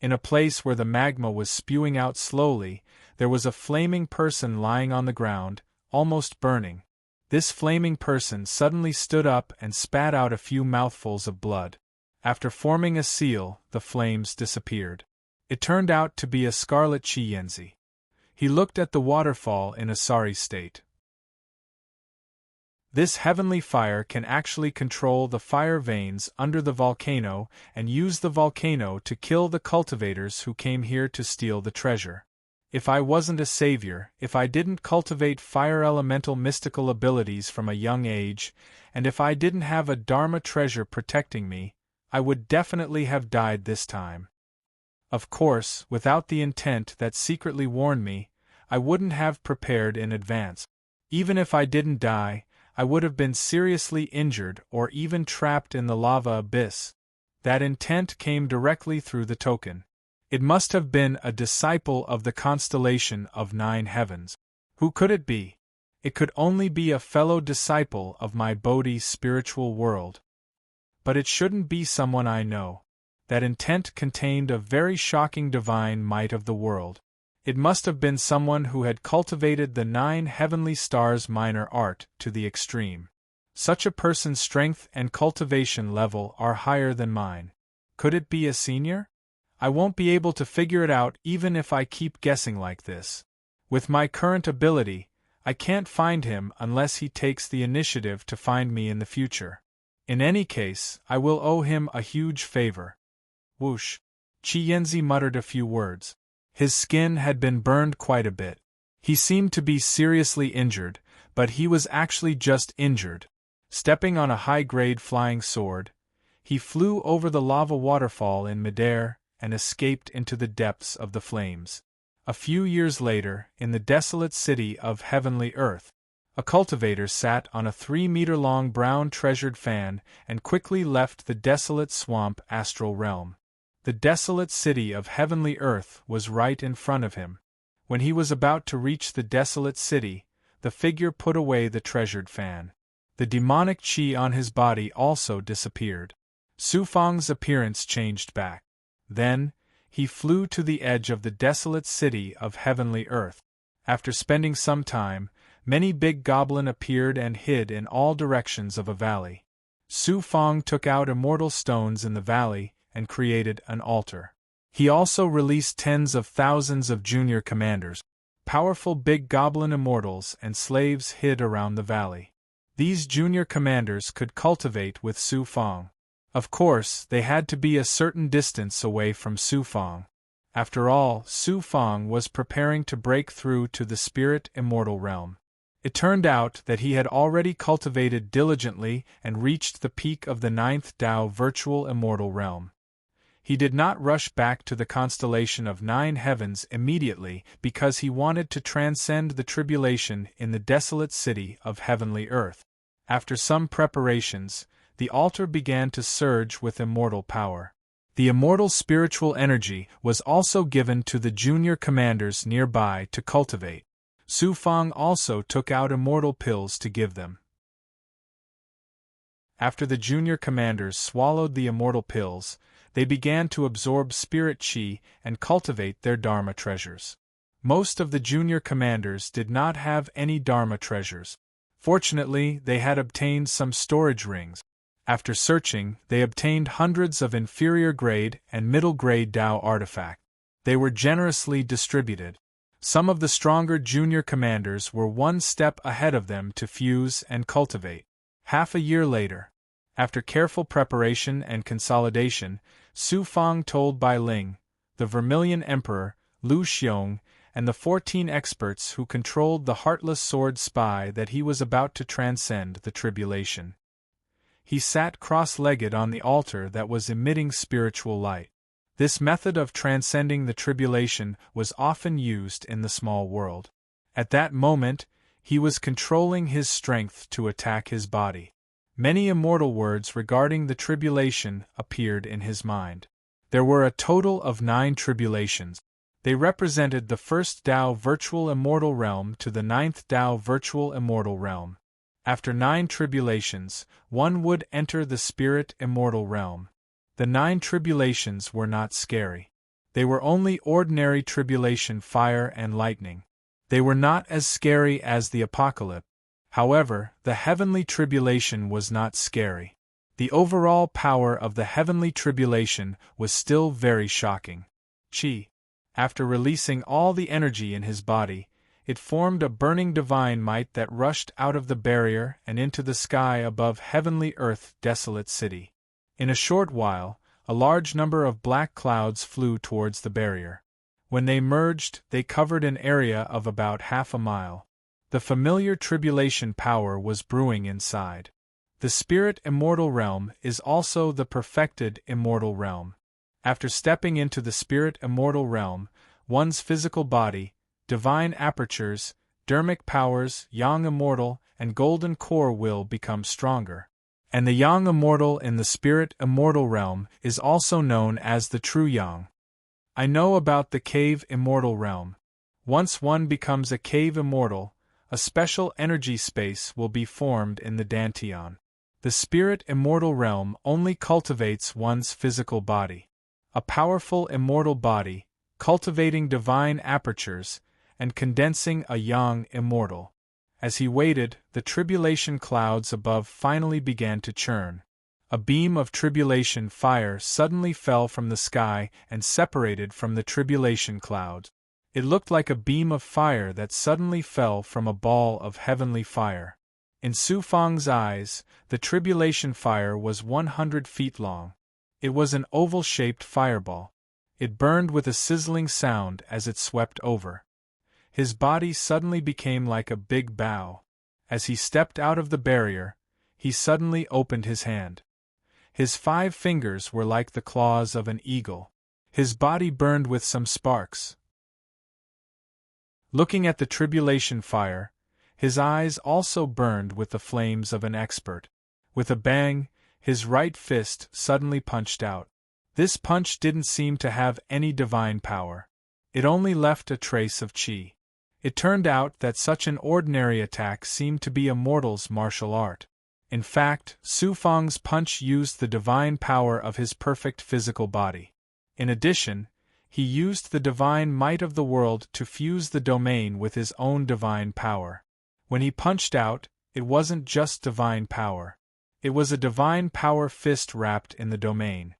In a place where the magma was spewing out slowly, there was a flaming person lying on the ground, almost burning. This flaming person suddenly stood up and spat out a few mouthfuls of blood. After forming a seal, the flames disappeared. It turned out to be a scarlet Qi Yanzi. He looked at the waterfall in a sorry state. This heavenly fire can actually control the fire veins under the volcano and use the volcano to kill the cultivators who came here to steal the treasure. If I wasn't a savior, if I didn't cultivate fire elemental mystical abilities from a young age, and if I didn't have a Dharma treasure protecting me, I would definitely have died this time. Of course, without the intent that secretly warned me, I wouldn't have prepared in advance. Even if I didn't die, I would have been seriously injured or even trapped in the lava abyss. That intent came directly through the token. It must have been a disciple of the constellation of 9 heavens. Who could it be? It could only be a fellow disciple of my Bodhi spiritual world. But it shouldn't be someone I know. That intent contained a very shocking divine might of the world. It must have been someone who had cultivated the 9 heavenly stars minor art to the extreme. Such a person's strength and cultivation level are higher than mine. Could it be a senior? I won't be able to figure it out even if I keep guessing like this. With my current ability, I can't find him unless he takes the initiative to find me in the future. In any case, I will owe him a huge favor. Whoosh! Qi Yanzi muttered a few words. His skin had been burned quite a bit. He seemed to be seriously injured, but he was actually just injured. Stepping on a high-grade flying sword, he flew over the lava waterfall in midair and escaped into the depths of the flames. A few years later, in the desolate city of heavenly earth, a cultivator sat on a 3-meter-long brown treasured fan and quickly left the desolate swamp astral realm. The desolate city of heavenly earth was right in front of him. When he was about to reach the desolate city, the figure put away the treasured fan. The demonic qi on his body also disappeared. Su Fang's appearance changed back. Then, he flew to the edge of the desolate city of heavenly earth. After spending some time, many big goblins appeared and hid in all directions of a valley. Su Fang took out immortal stones in the valley and created an altar. He also released tens of thousands of junior commanders. Powerful big goblin immortals and slaves hid around the valley. These junior commanders could cultivate with Su Fang. Of course, they had to be a certain distance away from Su Fang. After all, Su Fang was preparing to break through to the spirit immortal realm. It turned out that he had already cultivated diligently and reached the peak of the 9th Tao virtual immortal realm. He did not rush back to the constellation of 9 heavens immediately because he wanted to transcend the tribulation in the desolate city of heavenly earth. After some preparations, the altar began to surge with immortal power. The immortal spiritual energy was also given to the junior commanders nearby to cultivate. Su Fang also took out immortal pills to give them. After the junior commanders swallowed the immortal pills, they began to absorb spirit qi and cultivate their Dharma treasures. Most of the junior commanders did not have any Dharma treasures. Fortunately, they had obtained some storage rings. After searching, they obtained hundreds of inferior-grade and middle-grade Dao artifacts. They were generously distributed. Some of the stronger junior commanders were one step ahead of them to fuse and cultivate. Half a year later, after careful preparation and consolidation, Su Fang told Bai Ling, the Vermilion Emperor, Lu Xiong, and the 14 experts who controlled the heartless sword spy that he was about to transcend the tribulation. He sat cross-legged on the altar that was emitting spiritual light. This method of transcending the tribulation was often used in the small world. At that moment, he was controlling his strength to attack his body. Many immortal words regarding the tribulation appeared in his mind. There were a total of 9 tribulations. They represented the first Dao virtual immortal realm to the 9th Dao virtual immortal realm. After 9 tribulations, one would enter the spirit immortal realm. The 9 tribulations were not scary. They were only ordinary tribulation, fire and lightning. They were not as scary as the apocalypse. However, the heavenly tribulation was not scary. The overall power of the heavenly tribulation was still very shocking. Qi. After releasing all the energy in his body, it formed a burning divine might that rushed out of the barrier and into the sky above heavenly earth, desolate city. In a short while, a large number of black clouds flew towards the barrier. When they merged, they covered an area of about half a mile. The familiar tribulation power was brewing inside. The spirit immortal realm is also the perfected immortal realm. After stepping into the spirit immortal realm, one's physical body, divine apertures, dermic powers, yang immortal, and golden core will become stronger. And the yang immortal in the spirit immortal realm is also known as the true yang. I know about the cave immortal realm. Once one becomes a cave immortal, a special energy space will be formed in the dantian. The spirit immortal realm only cultivates one's physical body. A powerful immortal body, cultivating divine apertures, and condensing a yang immortal. As he waited, the tribulation clouds above finally began to churn. A beam of tribulation fire suddenly fell from the sky and separated from the tribulation clouds. It looked like a beam of fire that suddenly fell from a ball of heavenly fire. In Su Fang's eyes, the tribulation fire was 100 feet long. It was an oval-shaped fireball. It burned with a sizzling sound as it swept over. His body suddenly became like a big bow. As he stepped out of the barrier, he suddenly opened his hand. His 5 fingers were like the claws of an eagle. His body burned with some sparks. Looking at the tribulation fire, his eyes also burned with the flames of an expert. With a bang, his right fist suddenly punched out. This punch didn't seem to have any divine power. It only left a trace of qi. It turned out that such an ordinary attack seemed to be a mortal's martial art. In fact, Su Fang's punch used the divine power of his perfect physical body. In addition, he used the divine might of the world to fuse the domain with his own divine power. When he punched out, it wasn't just divine power. It was a divine power fist wrapped in the domain.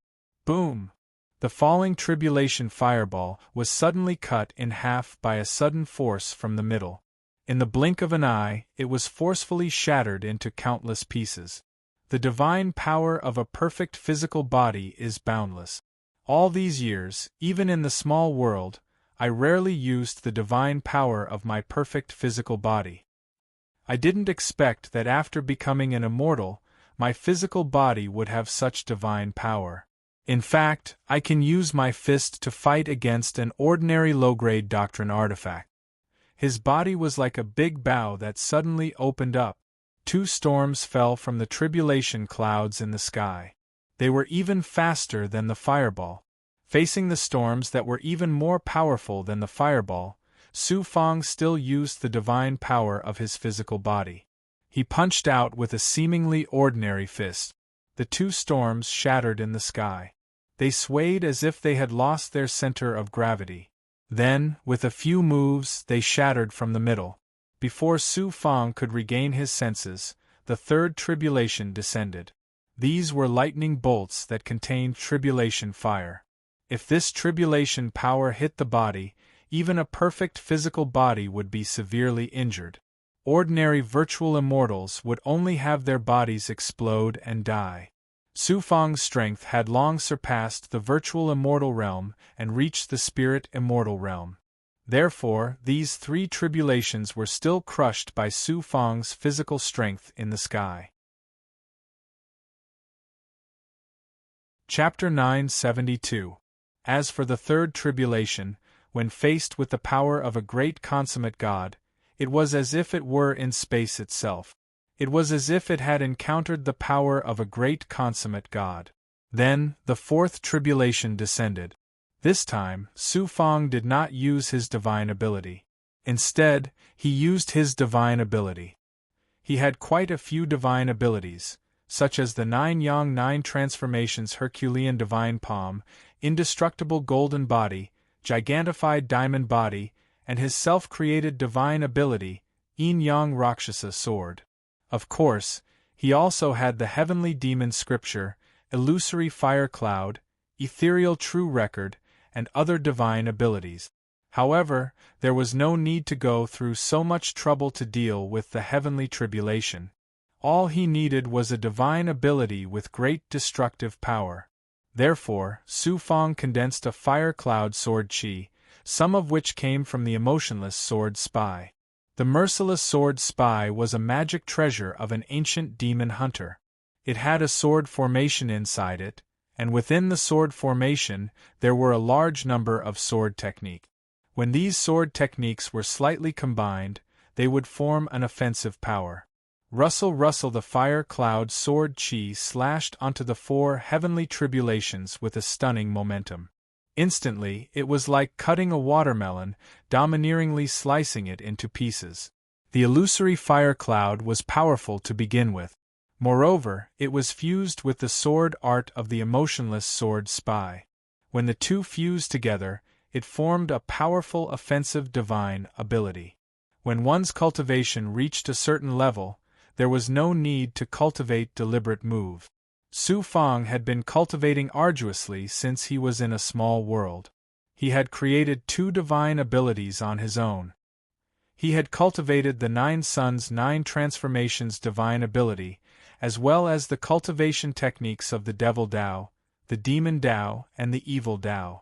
Boom! The falling tribulation fireball was suddenly cut in half by a sudden force from the middle. In the blink of an eye, it was forcefully shattered into countless pieces. The divine power of a perfect physical body is boundless. All these years, even in the small world, I rarely used the divine power of my perfect physical body. I didn't expect that after becoming an immortal, my physical body would have such divine power. In fact, I can use my fist to fight against an ordinary low-grade doctrine artifact. His body was like a big bow that suddenly opened up. 2 storms fell from the tribulation clouds in the sky. They were even faster than the fireball. Facing the storms that were even more powerful than the fireball, Su Fang still used the divine power of his physical body. He punched out with a seemingly ordinary fist. The 2 storms shattered in the sky. They swayed as if they had lost their center of gravity. Then, with a few moves, they shattered from the middle. Before Su Fang could regain his senses, the 3rd tribulation descended. These were lightning bolts that contained tribulation fire. If this tribulation power hit the body, even a perfect physical body would be severely injured. Ordinary virtual immortals would only have their bodies explode and die. Su Fang's strength had long surpassed the virtual immortal realm and reached the spirit immortal realm. Therefore, these three tribulations were still crushed by Su Fang's physical strength in the sky. Chapter 972. As for the third tribulation, when faced with the power of a great consummate god, it was as if it were in space itself. It was as if it had encountered the power of a great consummate god. Then, the fourth tribulation descended. This time, Su Fang did not use his divine ability. Instead, he used his divine ability. He had quite a few divine abilities, such as the 9 Yang 9 transformations Herculean divine palm, indestructible golden body, gigantified diamond body, and his self-created divine ability, Yin Yang Rakshasa sword. Of course, he also had the heavenly demon scripture, illusory fire cloud, ethereal true record, and other divine abilities. However, there was no need to go through so much trouble to deal with the heavenly tribulation. All he needed was a divine ability with great destructive power. Therefore, Su Fang condensed a fire cloud sword chi, some of which came from the emotionless sword spy. The merciless sword spy was a magic treasure of an ancient demon hunter. It had a sword formation inside it, and within the sword formation there were a large number of sword techniques. When these sword techniques were slightly combined, they would form an offensive power. Rustle the fire cloud sword chi slashed onto the 4 heavenly tribulations with a stunning momentum. Instantly, it was like cutting a watermelon, domineeringly slicing it into pieces. The illusory fire cloud was powerful to begin with. Moreover, it was fused with the sword art of the emotionless sword spy. When the two fused together, it formed a powerful offensive divine ability. When one's cultivation reached a certain level, there was no need to cultivate deliberate move. Su Fang had been cultivating arduously since he was in a small world. He had created 2 divine abilities on his own. He had cultivated the 9 Suns 9 transformations divine ability, as well as the cultivation techniques of the Devil Dao, the Demon Dao, and the Evil Dao.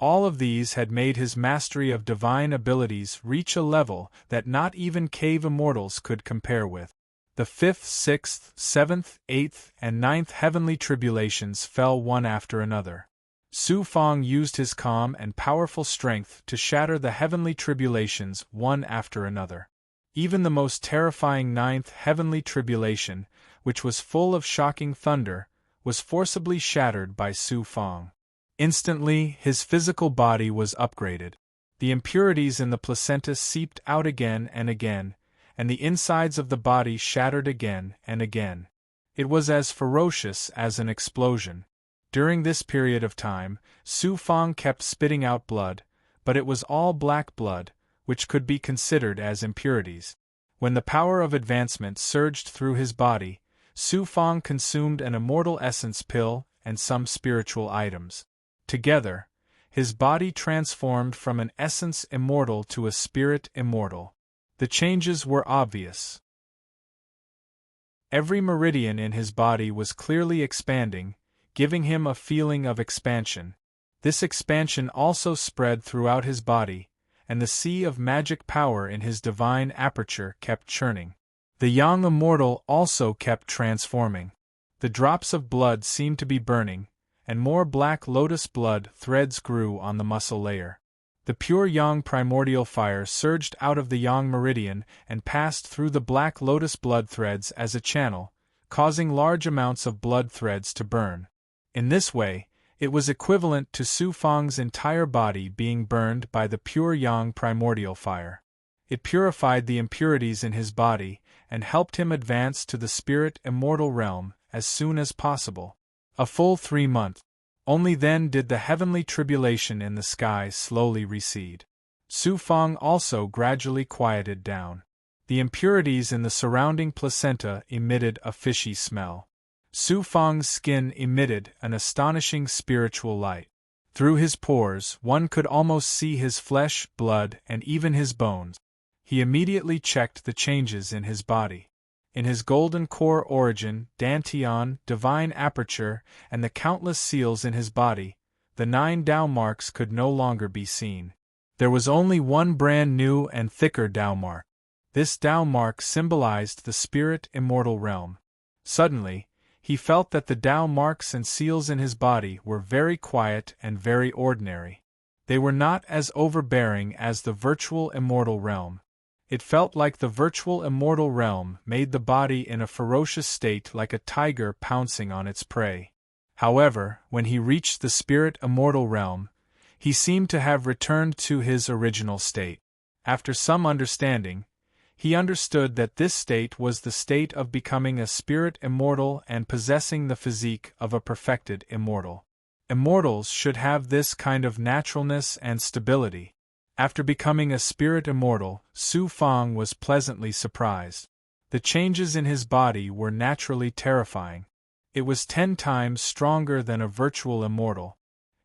All of these had made his mastery of divine abilities reach a level that not even cave immortals could compare with. The 5th, 6th, 7th, 8th, and 9th heavenly tribulations fell one after another. Su Fang used his calm and powerful strength to shatter the heavenly tribulations one after another. Even the most terrifying 9th heavenly tribulation, which was full of shocking thunder, was forcibly shattered by Su Fang. Instantly, his physical body was upgraded. The impurities in the placenta seeped out again and again, and the insides of the body shattered again and again. It was as ferocious as an explosion. During this period of time, Su Fang kept spitting out blood, but it was all black blood, which could be considered as impurities. When the power of advancement surged through his body, Su Fang consumed an immortal essence pill and some spiritual items. Together, his body transformed from an essence immortal to a spirit immortal. The changes were obvious. Every meridian in his body was clearly expanding, giving him a feeling of expansion. This expansion also spread throughout his body, and the sea of magic power in his divine aperture kept churning. The young immortal also kept transforming. The drops of blood seemed to be burning, and more black lotus blood threads grew on the muscle layer. The pure yang primordial fire surged out of the yang meridian and passed through the black lotus blood threads as a channel, causing large amounts of blood threads to burn. In this way, it was equivalent to Su Fang's entire body being burned by the pure yang primordial fire. It purified the impurities in his body and helped him advance to the spirit immortal realm as soon as possible. A full 3 months. Only then did the heavenly tribulation in the sky slowly recede. Su Fang also gradually quieted down. The impurities in the surrounding placenta emitted a fishy smell. Su Fang's skin emitted an astonishing spiritual light. Through his pores, one could almost see his flesh, blood, and even his bones. He immediately checked the changes in his body. In his golden core origin, dantian, divine aperture, and the countless seals in his body, the 9 Tao marks could no longer be seen. There was only one brand new and thicker Tao mark. This Tao mark symbolized the spirit immortal realm. Suddenly, he felt that the Tao marks and seals in his body were very quiet and very ordinary. They were not as overbearing as the virtual immortal realm. It felt like the virtual immortal realm made the body in a ferocious state like a tiger pouncing on its prey. However, when he reached the spirit immortal realm, he seemed to have returned to his original state. After some understanding, he understood that this state was the state of becoming a spirit immortal and possessing the physique of a perfected immortal. Immortals should have this kind of naturalness and stability. After becoming a spirit immortal, Su Fang was pleasantly surprised. The changes in his body were naturally terrifying. It was 10 times stronger than a virtual immortal.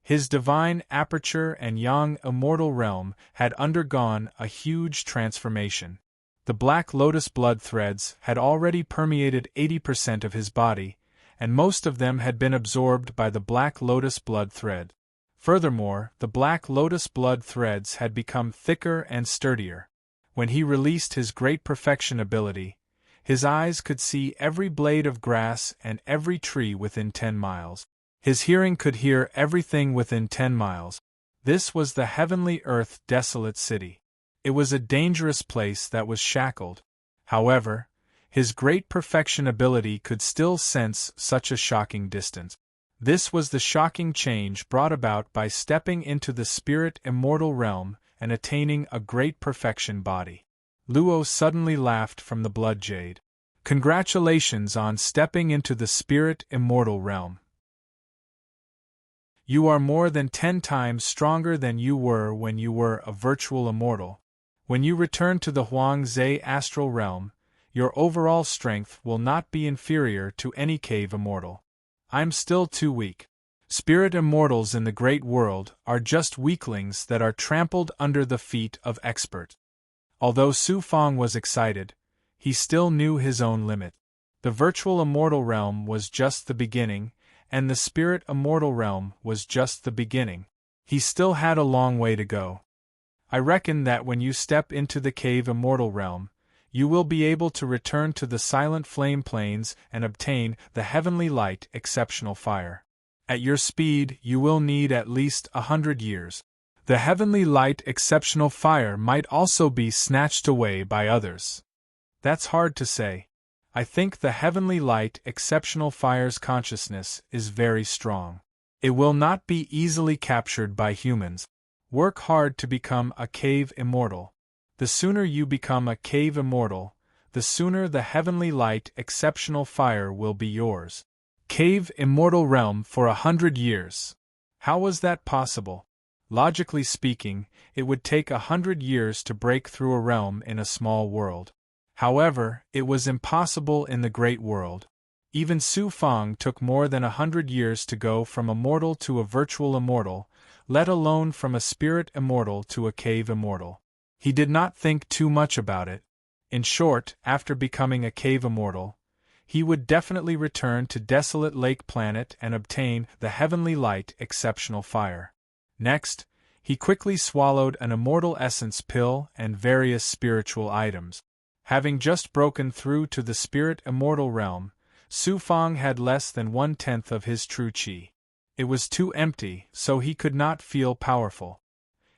His divine aperture and yang immortal realm had undergone a huge transformation. The black lotus blood threads had already permeated 80% of his body, and most of them had been absorbed by the black lotus blood thread. Furthermore, the black lotus blood threads had become thicker and sturdier. When he released his great perfection ability, his eyes could see every blade of grass and every tree within 10 miles. His hearing could hear everything within 10 miles. This was the heavenly earth desolate city. It was a dangerous place that was shackled. However, his great perfection ability could still sense such a shocking distance. This was the shocking change brought about by stepping into the spirit immortal realm and attaining a great perfection body. Luo suddenly laughed from the blood jade. Congratulations on stepping into the spirit immortal realm. You are more than 10 times stronger than you were when you were a virtual immortal. When you return to the Huangze astral realm, your overall strength will not be inferior to any cave immortal. I'm still too weak. Spirit immortals in the great world are just weaklings that are trampled under the feet of experts. Although Su Fang was excited, he still knew his own limit. The virtual immortal realm was just the beginning, and the spirit immortal realm was just the beginning. He still had a long way to go. I reckon that when you step into the cave immortal realm, you will be able to return to the silent flame plains and obtain the heavenly light exceptional fire. At your speed, you will need at least 100 years. The heavenly light exceptional fire might also be snatched away by others. That's hard to say. I think the heavenly light exceptional fire's consciousness is very strong. It will not be easily captured by humans. Work hard to become a cave immortal. The sooner you become a cave immortal, the sooner the heavenly light exceptional fire will be yours. Cave immortal realm for 100 years. How was that possible? Logically speaking, it would take 100 years to break through a realm in a small world. However, it was impossible in the great world. Even Su Fang took more than 100 years to go from a mortal to a virtual immortal, let alone from a spirit immortal to a cave immortal. He did not think too much about it. In short, after becoming a cave immortal, he would definitely return to Desolate Lake Planet and obtain the heavenly light exceptional fire. Next, he quickly swallowed an immortal essence pill and various spiritual items. Having just broken through to the spirit immortal realm, Su Fang had less than 1/10 of his true qi. It was too empty, so he could not feel powerful.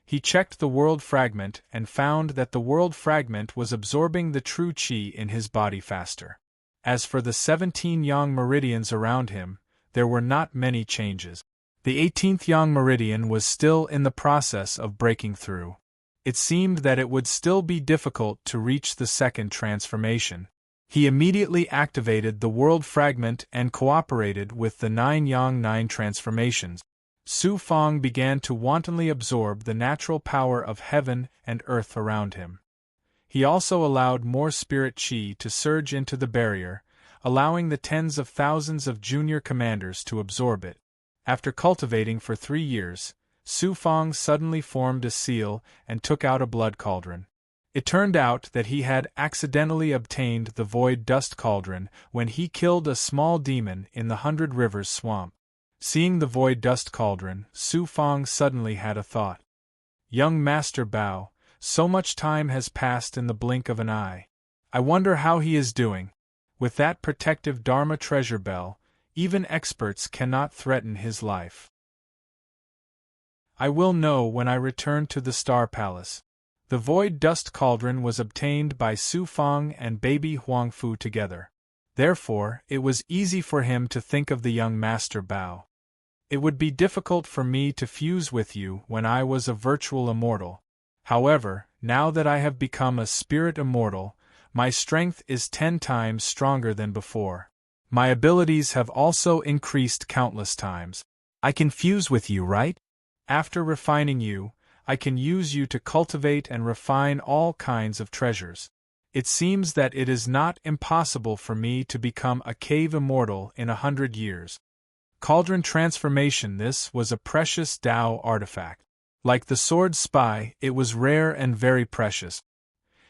He checked the world fragment and found that the world fragment was absorbing the true qi in his body faster. As for the 17 yang meridians around him, there were not many changes. The 18th yang meridian was still in the process of breaking through. It seemed that it would still be difficult to reach the second transformation. He immediately activated the world fragment and cooperated with the 9 yang 9 transformations. Su Fang began to wantonly absorb the natural power of heaven and earth around him. He also allowed more spirit qi to surge into the barrier, allowing the tens of thousands of junior commanders to absorb it. After cultivating for 3 years, Su Fong suddenly formed a seal and took out a blood cauldron. It turned out that he had accidentally obtained the void dust cauldron when he killed a small demon in the 100 Rivers swamp. Seeing the void dust cauldron, Su Fong suddenly had a thought. Young Master Bao, so much time has passed in the blink of an eye. I wonder how he is doing. With that protective Dharma treasure bell, even experts cannot threaten his life. I will know when I return to the Star Palace. The void dust cauldron was obtained by Su Fong and baby Huangfu together. Therefore, it was easy for him to think of the young Master Bao. It would be difficult for me to fuse with you when I was a virtual immortal. However, now that I have become a spirit immortal, my strength is 10 times stronger than before. My abilities have also increased countless times. I can fuse with you, right? After refining you, I can use you to cultivate and refine all kinds of treasures. It seems that it is not impossible for me to become a cave immortal in 100 years. Cauldron transformation. This was a precious Tao artifact. Like the sword spy, it was rare and very precious.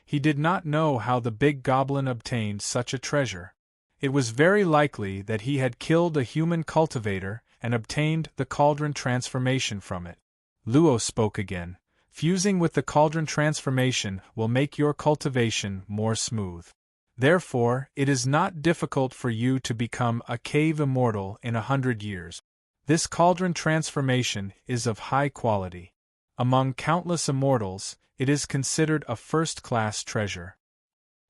He did not know how the big goblin obtained such a treasure. It was very likely that he had killed a human cultivator and obtained the cauldron transformation from it. Luo spoke again. Fusing with the cauldron transformation will make your cultivation more smooth. Therefore, it is not difficult for you to become a cave immortal in 100 years. This cauldron transformation is of high quality. Among countless immortals, it is considered a first-class treasure.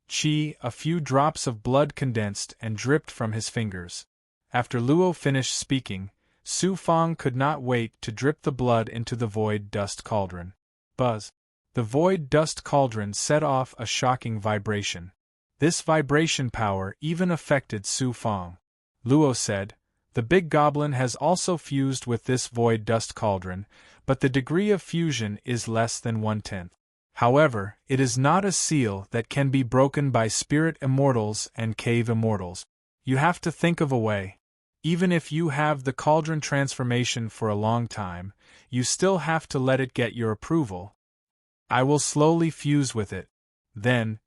Qi, a few drops of blood condensed and dripped from his fingers. After Luo finished speaking, Su Fong could not wait to drip the blood into the void dust cauldron. Buzz! The void dust cauldron set off a shocking vibration. This vibration power even affected Su Fong. Luo said, "The big goblin has also fused with this void dust cauldron, but the degree of fusion is less than 1/10. However, it is not a seal that can be broken by spirit immortals and cave immortals. You have to think of a way. Even if you have the cauldron transformation for a long time, you still have to let it get your approval. I will slowly fuse with it." Then,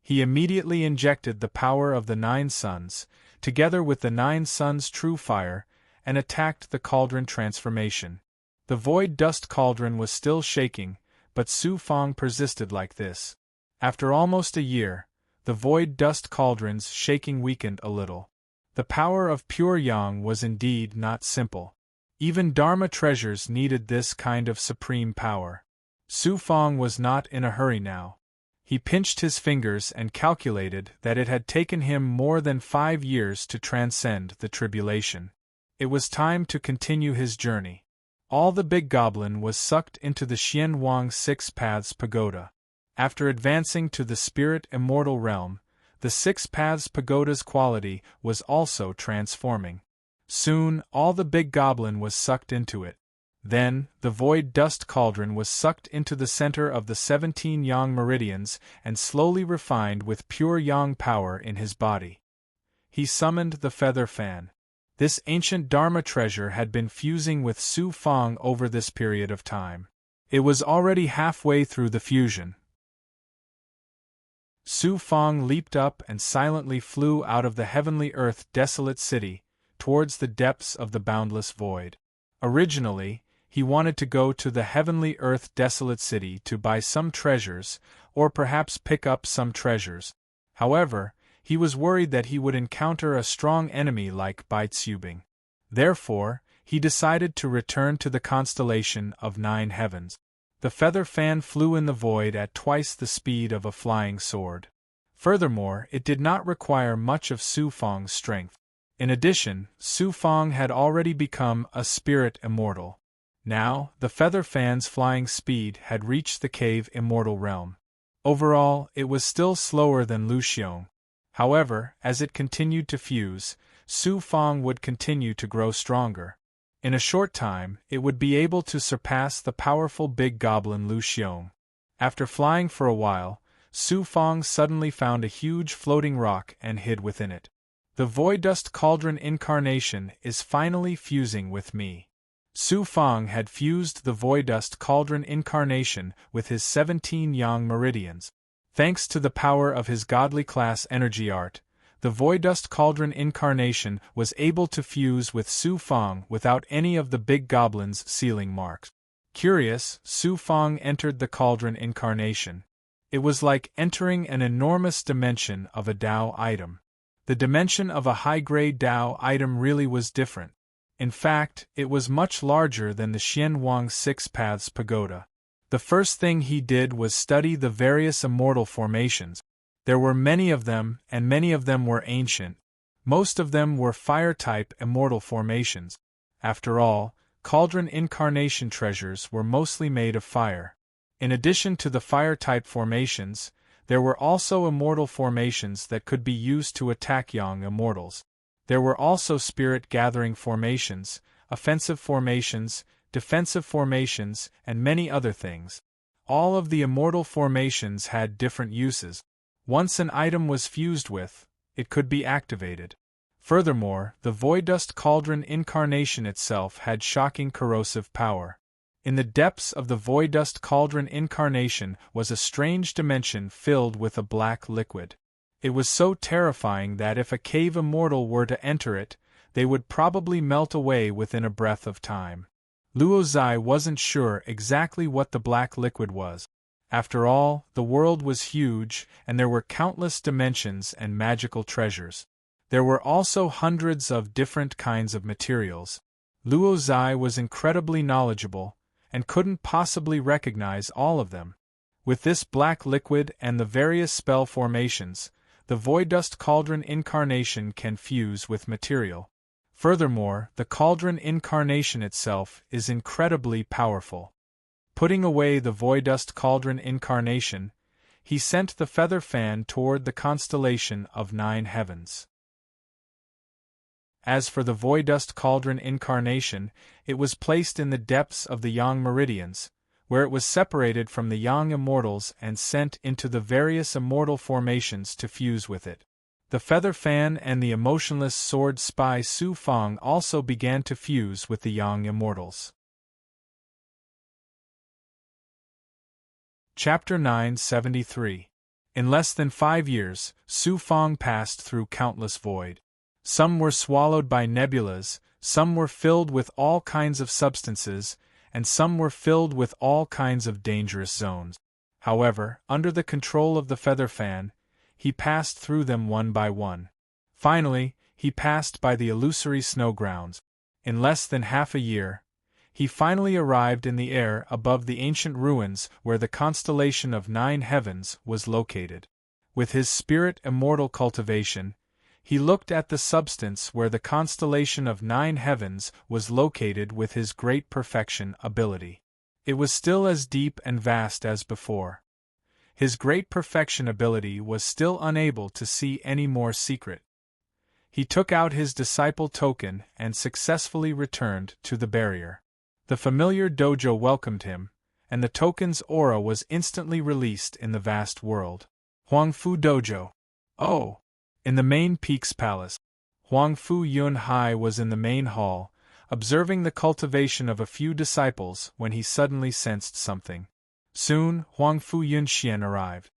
he immediately injected the power of the 9 suns, together with the 9 suns' true fire, and attacked the cauldron transformation. The void dust cauldron was still shaking, but Su Fong persisted like this. After almost a year, the void dust cauldron's shaking weakened a little. The power of pure yang was indeed not simple. Even Dharma treasures needed this kind of supreme power. Su Fong was not in a hurry now. He pinched his fingers and calculated that it had taken him more than 5 years to transcend the tribulation. It was time to continue his journey. All the big goblin was sucked into the Xian Wang 6 Paths Pagoda. After advancing to the spirit immortal realm, the 6 Paths Pagoda's quality was also transforming. Soon, all the big goblin was sucked into it. Then, the void dust cauldron was sucked into the center of the 17 yang meridians and slowly refined with pure yang power in his body. He summoned the feather fan. This ancient Dharma treasure had been fusing with Su Fong over this period of time. It was already halfway through the fusion. Su Fong leaped up and silently flew out of the heavenly earth desolate city, towards the depths of the boundless void. Originally, he wanted to go to the heavenly earth desolate city to buy some treasures, or perhaps pick up some treasures. However, he was worried that he would encounter a strong enemy like Bai Tsubing. Therefore, he decided to return to the constellation of 9 heavens. The feather fan flew in the void at twice the speed of a flying sword. Furthermore, it did not require much of Su Fong's strength. In addition, Su Fong had already become a spirit immortal. Now, the feather fan's flying speed had reached the cave immortal realm. Overall, it was still slower than Lu Xiong. However, as it continued to fuse, Su Fong would continue to grow stronger. In a short time, it would be able to surpass the powerful big goblin Lu Xiong. After flying for a while, Su Fong suddenly found a huge floating rock and hid within it. The Void Dust Cauldron incarnation is finally fusing with me. Su Fang had fused the Void Dust Cauldron incarnation with his 17 yang meridians. Thanks to the power of his godly class energy art, the Void Dust Cauldron incarnation was able to fuse with Su Fang without any of the big goblin's sealing marks. Curious, Su Fang entered the Cauldron incarnation. It was like entering an enormous dimension of a Dao item. The dimension of a high-grade Dao item really was different. In fact, it was much larger than the Xian Wang Six Paths Pagoda. The first thing he did was study the various immortal formations. There were many of them, and many of them were ancient. Most of them were fire-type immortal formations. After all, Cauldron incarnation treasures were mostly made of fire. In addition to the fire-type formations, there were also immortal formations that could be used to attack young immortals. There were also spirit-gathering formations, offensive formations, defensive formations, and many other things. All of the immortal formations had different uses. Once an item was fused with, it could be activated. Furthermore, the Void Dust Cauldron incarnation itself had shocking corrosive power. In the depths of the Void Dust Cauldron incarnation was a strange dimension filled with a black liquid. It was so terrifying that if a cave immortal were to enter it, they would probably melt away within a breath of time. Luo Zai wasn't sure exactly what the black liquid was. After all, the world was huge, and there were countless dimensions and magical treasures. There were also hundreds of different kinds of materials. Luo Zai was incredibly knowledgeable, and couldn't possibly recognize all of them. With this black liquid and the various spell formations, the Void Dust Cauldron incarnation can fuse with material. Furthermore, the Cauldron incarnation itself is incredibly powerful. Putting away the Void Dust Cauldron incarnation, he sent the feather fan toward the constellation of 9 heavens. As for the Void Dust Cauldron incarnation, it was placed in the depths of the Yang meridians, where it was separated from the Yang immortals and sent into the various immortal formations to fuse with it. The feather fan and the emotionless sword spy Su Fang also began to fuse with the Yang immortals. Chapter 973. In less than 5 years, Su Fang passed through countless void. Some were swallowed by nebulas, some were filled with all kinds of substances, and some were filled with all kinds of dangerous zones. However, under the control of the feather fan, he passed through them one by one. Finally, he passed by the illusory snow grounds. In less than half a year, he finally arrived in the air above the ancient ruins where the constellation of 9 heavens was located. With his spirit immortal cultivation, he looked at the substance where the constellation of 9 heavens was located with his great perfection ability. It was still as deep and vast as before. His great perfection ability was still unable to see any more secret. He took out his disciple token and successfully returned to the barrier. The familiar dojo welcomed him, and the token's aura was instantly released in the vast world. Huangfu Dojo. Oh! In the main Peak's palace, Huangfu Yunhai was in the main hall, observing the cultivation of a few disciples when he suddenly sensed something. Soon, Huangfu Yunxian arrived.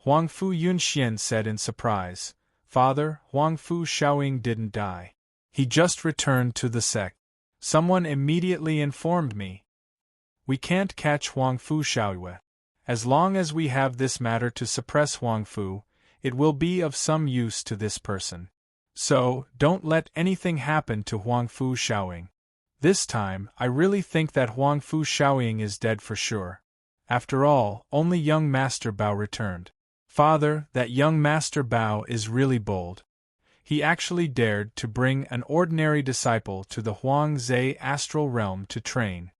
Huangfu Yunxian said in surprise, "Father, Huangfu Shaoying didn't die. He just returned to the sect. Someone immediately informed me. We can't catch Huangfu Shaoyue. As long as we have this matter to suppress Huangfu, it will be of some use to this person. So, don't let anything happen to Huangfu Shaoying. This time, I really think that Huangfu Shaoying is dead for sure. After all, only young Master Bao returned. Father, that young Master Bao is really bold. He actually dared to bring an ordinary disciple to the Huangze astral realm to train.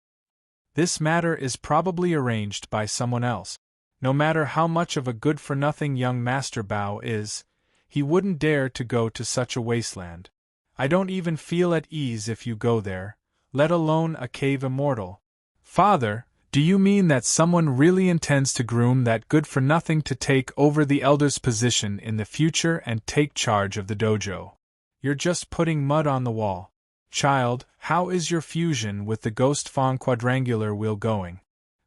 This matter is probably arranged by someone else. No matter how much of a good-for-nothing young Master Bao is, he wouldn't dare to go to such a wasteland. I don't even feel at ease if you go there, let alone a cave immortal. Father, do you mean that someone really intends to groom that good-for-nothing to take over the elder's position in the future and take charge of the dojo? You're just putting mud on the wall. Child, how is your fusion with the Ghost Fong quadrangular wheel going?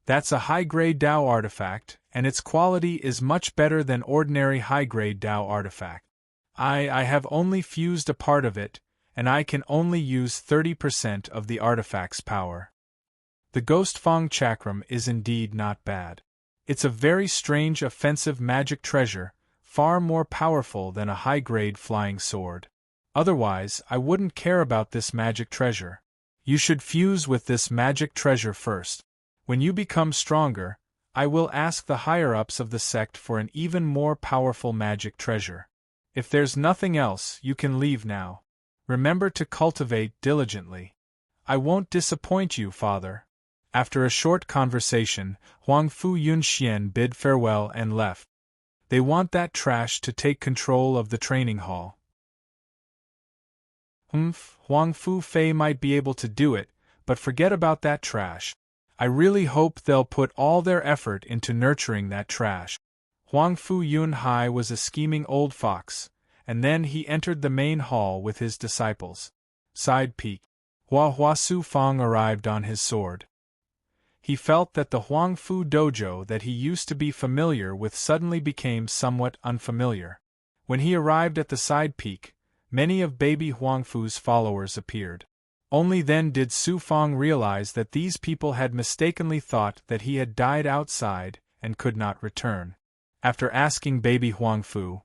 That's a high-grade Dao artifact, and its quality is much better than ordinary high-grade Dao artifact. I have only fused a part of it, and I can only use 30% of the artifact's power. The Ghost Fong chakram is indeed not bad. It's a very strange offensive magic treasure, far more powerful than a high-grade flying sword. Otherwise, I wouldn't care about this magic treasure. You should fuse with this magic treasure first. When you become stronger, I will ask the higher-ups of the sect for an even more powerful magic treasure. If there's nothing else, you can leave now. Remember to cultivate diligently. I won't disappoint you, father. After a short conversation, Huang Fu Yunxian bid farewell and left. They want that trash to take control of the training hall. Huang Fu Fei might be able to do it, but forget about that trash. I really hope they'll put all their effort into nurturing that trash. Huang Fu Yun Hai was a scheming old fox, and then he entered the main hall with his disciples. Side peek. Hua Su Fong arrived on his sword. He felt that the Huang Fu dojo that he used to be familiar with suddenly became somewhat unfamiliar. When he arrived at the side peak, many of baby Huang Fu's followers appeared. Only then did Su Fong realize that these people had mistakenly thought that he had died outside and could not return. After asking baby Huang Fu,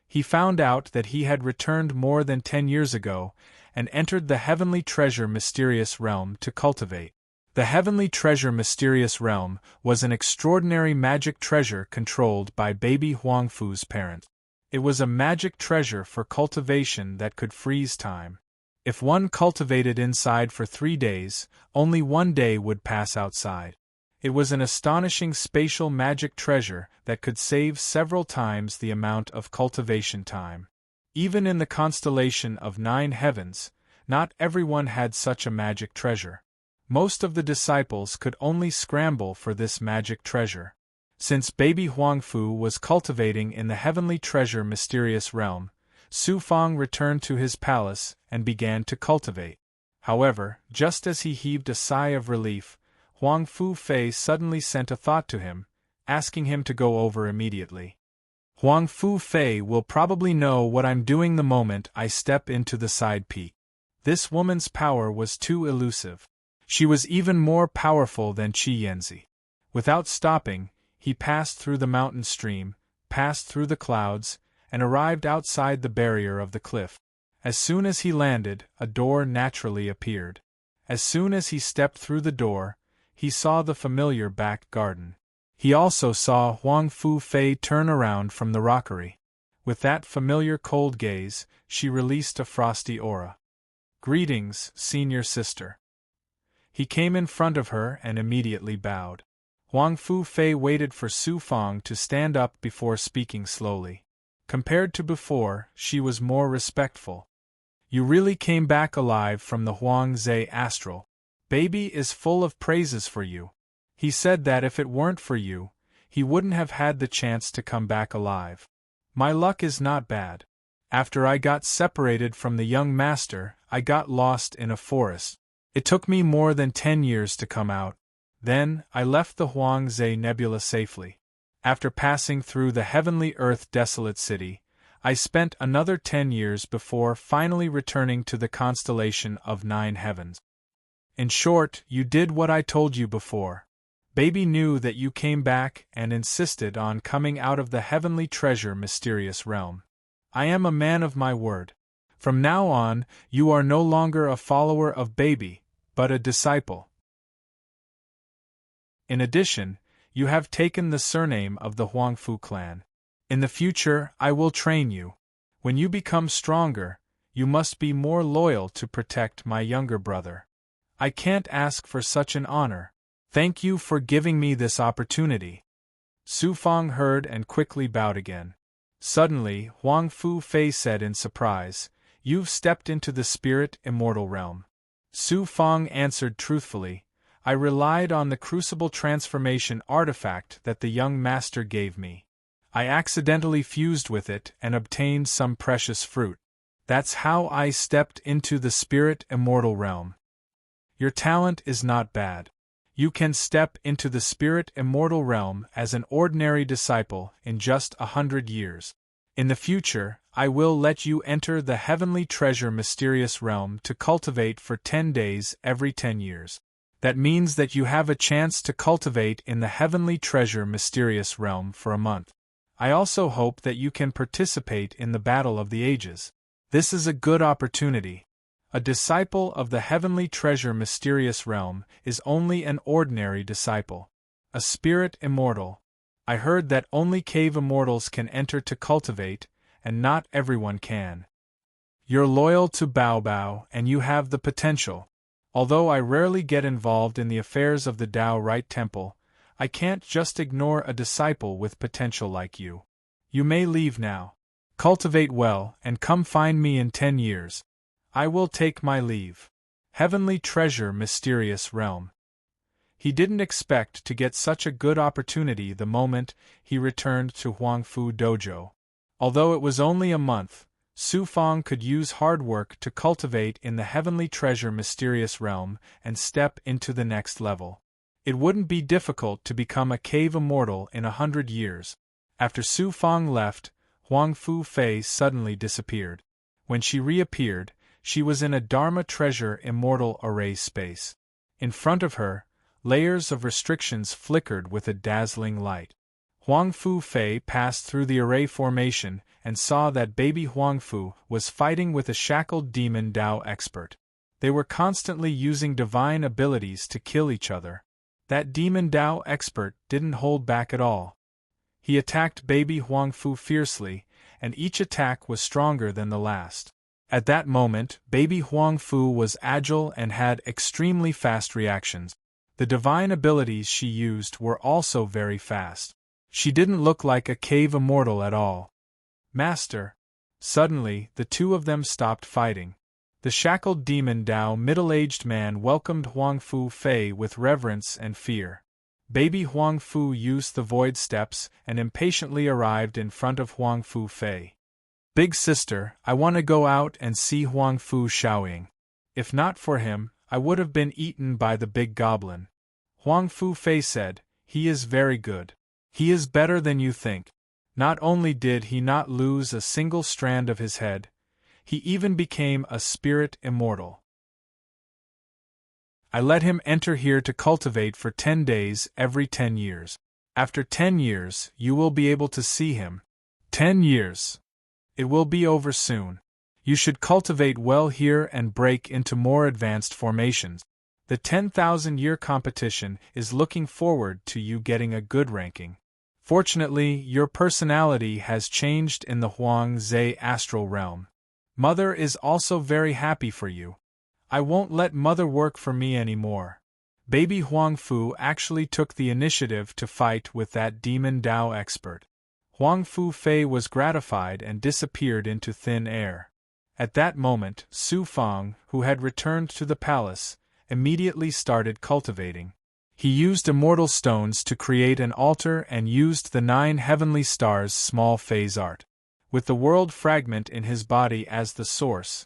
he found out that he had returned more than 10 years ago and entered the Heavenly Treasure Mysterious Realm to cultivate. The Heavenly Treasure Mysterious Realm was an extraordinary magic treasure controlled by baby Huang Fu's parent. It was a magic treasure for cultivation that could freeze time. If one cultivated inside for 3 days, only 1 day would pass outside. It was an astonishing spatial magic treasure that could save several times the amount of cultivation time. Even in the constellation of 9 heavens, not everyone had such a magic treasure. Most of the disciples could only scramble for this magic treasure. Since baby Huang Fu was cultivating in the Heavenly Treasure Mysterious Realm, Su Fong returned to his palace and began to cultivate. However, just as he heaved a sigh of relief, Huang Fu Fei suddenly sent a thought to him, asking him to go over immediately. Huang Fu Fei will probably know what I'm doing the moment I step into the side peak. This woman's power was too elusive. She was even more powerful than Qi Yanzi. Without stopping, he passed through the mountain stream, passed through the clouds, and arrived outside the barrier of the cliff. As soon as he landed, a door naturally appeared. As soon as he stepped through the door, he saw the familiar back garden. He also saw Huang Fu Fei turn around from the rockery. With that familiar cold gaze, she released a frosty aura. "Greetings, senior sister." He came in front of her and immediately bowed. Huang Fu Fei waited for Su Fong to stand up before speaking slowly. Compared to before, she was more respectful. "You really came back alive from the Huang Zhe astral. Baby is full of praises for you. He said that if it weren't for you, he wouldn't have had the chance to come back alive. My luck is not bad. After I got separated from the young master, I got lost in a forest. It took me more than 10 years to come out. Then, I left the Huang Zhe Nebula safely. After passing through the heavenly earth desolate city, I spent another 10 years before finally returning to the constellation of 9 heavens. In short, you did what I told you before. Baby knew that you came back and insisted on coming out of the Heavenly Treasure Mysterious Realm. I am a man of my word. From now on, you are no longer a follower of Baby, but a disciple. In addition, you have taken the surname of the Huangfu clan. In the future, I will train you. When you become stronger, you must be more loyal to protect my younger brother. I can't ask for such an honor. Thank you for giving me this opportunity." Su Fong heard and quickly bowed again. Suddenly, Huang Fu Fei said in surprise, "You've stepped into the spirit immortal realm." Su Fong answered truthfully, "I relied on the crucible transformation artifact that the young master gave me. I accidentally fused with it and obtained some precious fruit. That's how I stepped into the spirit immortal realm. Your talent is not bad. You can step into the spirit immortal realm as an ordinary disciple in just 100 years. In the future, I will let you enter the heavenly treasure mysterious realm to cultivate for 10 days every 10 years. That means that you have a chance to cultivate in the heavenly treasure mysterious realm for a month. I also hope that you can participate in the Battle of the Ages. This is a good opportunity. A disciple of the heavenly treasure mysterious realm is only an ordinary disciple. A spirit immortal. I heard that only cave immortals can enter to cultivate, and not everyone can. You're loyal to Bao Bao and you have the potential. Although I rarely get involved in the affairs of the Tao Right Temple, I can't just ignore a disciple with potential like you. You may leave now. Cultivate well and come find me in 10 years. I will take my leave. Heavenly treasure mysterious realm. He didn't expect to get such a good opportunity the moment he returned to Huangfu Dojo. Although it was only a month, Su Fang could use hard work to cultivate in the heavenly treasure mysterious realm and step into the next level. It wouldn't be difficult to become a cave immortal in 100 years. After Su Fang left, Huangfu Fei suddenly disappeared. When she reappeared, she was in a Dharma treasure immortal array space. In front of her, layers of restrictions flickered with a dazzling light. Huangfu Fei passed through the array formation and saw that baby Huangfu was fighting with a shackled demon Dao expert. They were constantly using divine abilities to kill each other. That demon Dao expert didn't hold back at all. He attacked baby Huangfu fiercely, and each attack was stronger than the last. At that moment, baby Huangfu was agile and had extremely fast reactions. The divine abilities she used were also very fast. She didn't look like a cave immortal at all. Master. Suddenly, the two of them stopped fighting. The shackled demon Dao middle-aged man welcomed Huangfu Fei with reverence and fear. Baby Huangfu used the void steps and impatiently arrived in front of Huangfu Fei. Big sister, I want to go out and see Huangfu Shaoying. If not for him, I would have been eaten by the big goblin. Huangfu Fei said, he is very good. He is better than you think. Not only did he not lose a single strand of his head, he even became a spirit immortal. I let him enter here to cultivate for 10 days every 10 years. After 10 years, you will be able to see him. 10 years. It will be over soon. You should cultivate well here and break into more advanced formations. The 10,000-year competition is looking forward to you getting a good ranking. Fortunately, your personality has changed in the Huang Zhe astral realm. Mother is also very happy for you. I won't let Mother work for me anymore. Baby Huangfu actually took the initiative to fight with that demon Dao expert. Huangfu Fei was gratified and disappeared into thin air. At that moment, Su Fang, who had returned to the palace, immediately started cultivating. He used immortal stones to create an altar and used the 9 heavenly stars' small phase art. With the world fragment in his body as the source,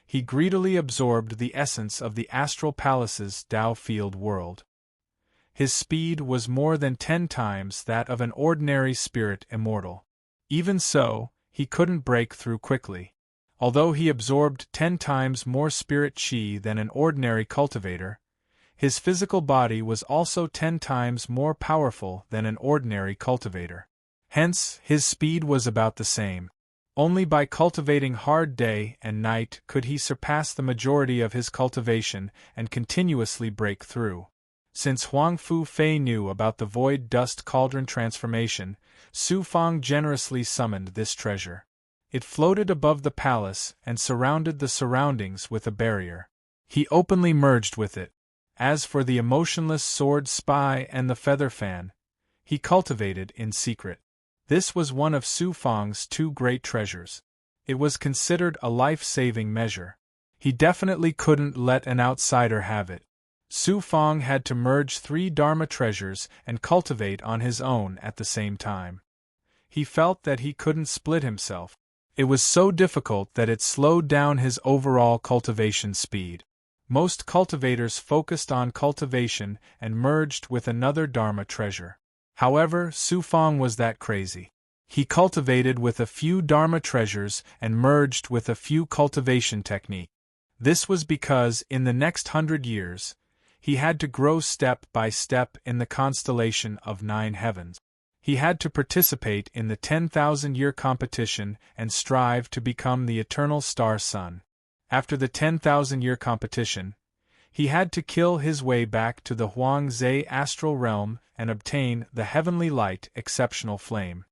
he greedily absorbed the essence of the astral palace's Tao field world. His speed was more than 10 times that of an ordinary spirit immortal. Even so, he couldn't break through quickly. Although he absorbed 10 times more spirit chi than an ordinary cultivator, his physical body was also 10 times more powerful than an ordinary cultivator. Hence, his speed was about the same. Only by cultivating hard day and night could he surpass the majority of his cultivation and continuously break through. Since Huangfu Fei knew about the void dust cauldron transformation, Su Fang generously summoned this treasure. It floated above the palace and surrounded the surroundings with a barrier. He openly merged with it. As for the emotionless sword spy and the feather fan, he cultivated in secret. This was one of Su Fang's 2 great treasures. It was considered a life-saving measure. He definitely couldn't let an outsider have it. Su Fang had to merge 3 Dharma treasures and cultivate on his own at the same time. He felt that he couldn't split himself. It was so difficult that it slowed down his overall cultivation speed. Most cultivators focused on cultivation and merged with another Dharma treasure. However, Su Fang was that crazy. He cultivated with a few Dharma treasures and merged with a few cultivation techniques. This was because, in the next 100 years, he had to grow step by step in the constellation of 9 heavens. He had to participate in the 10,000-year competition and strive to become the eternal star sun. After the 10,000-year competition, he had to kill his way back to the Huangzi astral realm and obtain the heavenly light exceptional flame.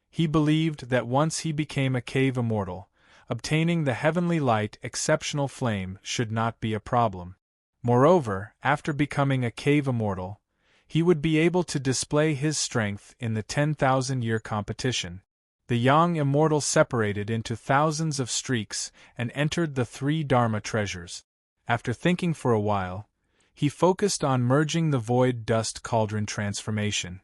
He believed that once he became a cave immortal, obtaining the heavenly light exceptional flame should not be a problem. Moreover, after becoming a cave immortal, he would be able to display his strength in the 10,000-year competition. The young immortal separated into thousands of streaks and entered the 3 Dharma treasures. After thinking for a while, he focused on merging the void dust cauldron transformation.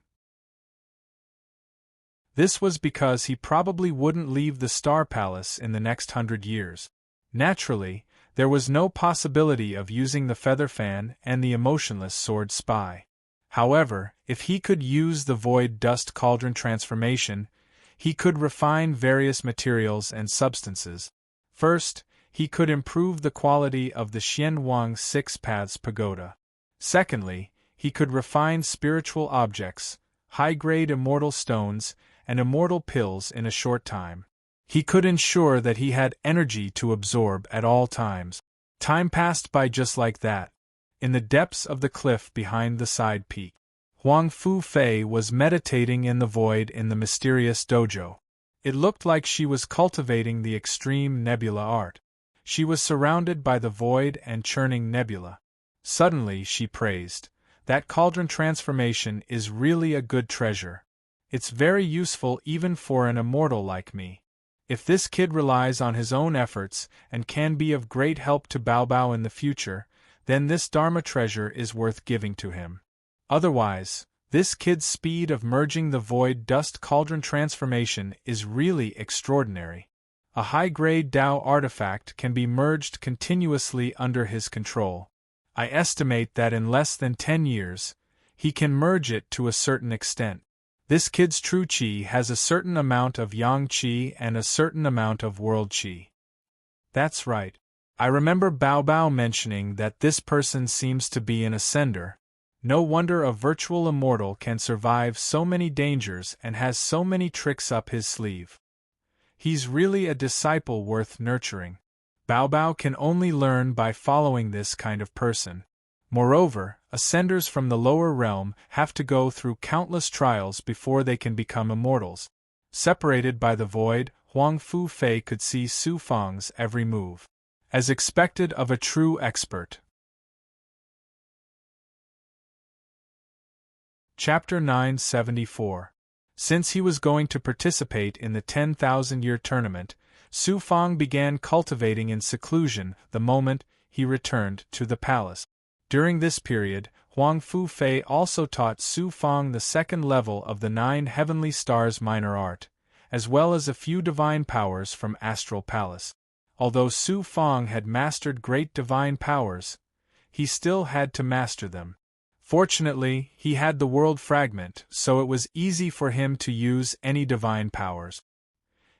This was because he probably wouldn't leave the Star Palace in the next 100 years. Naturally, there was no possibility of using the feather fan and the emotionless sword spy. However, if he could use the void dust cauldron transformation, he could refine various materials and substances. First, he could improve the quality of the Xianwang 6 Paths Pagoda. Secondly, he could refine spiritual objects, high-grade immortal stones, and immortal pills in a short time. He could ensure that he had energy to absorb at all times. Time passed by just like that. In the depths of the cliff behind the side peak, Huang Fu Fei was meditating in the void in the mysterious dojo. It looked like she was cultivating the extreme nebula art. She was surrounded by the void and churning nebula. Suddenly she praised, "That cauldron transformation is really a good treasure. It's very useful even for an immortal like me. If this kid relies on his own efforts and can be of great help to Bao Bao in the future, then this Dharma treasure is worth giving to him. Otherwise, this kid's speed of merging the void dust cauldron transformation is really extraordinary. A high-grade Tao artifact can be merged continuously under his control. I estimate that in less than 10 years, he can merge it to a certain extent. This kid's true qi has a certain amount of yang qi and a certain amount of world qi." That's right. I remember Bao Bao mentioning that this person seems to be an ascender. No wonder a virtual immortal can survive so many dangers and has so many tricks up his sleeve. He's really a disciple worth nurturing. Bao Bao can only learn by following this kind of person. Moreover, ascenders from the lower realm have to go through countless trials before they can become immortals. Separated by the void, Huang Fu Fei could see Su Fang's every move. As expected of a true expert. Chapter 974. Since he was going to participate in the 10,000-year tournament, Su Fang began cultivating in seclusion the moment he returned to the palace. During this period, Huang Fu Fei also taught Su Fang the second level of the 9 heavenly stars minor art, as well as a few divine powers from Astral Palace. Although Su Fang had mastered great divine powers, he still had to master them. Fortunately, he had the world fragment, so it was easy for him to use any divine powers.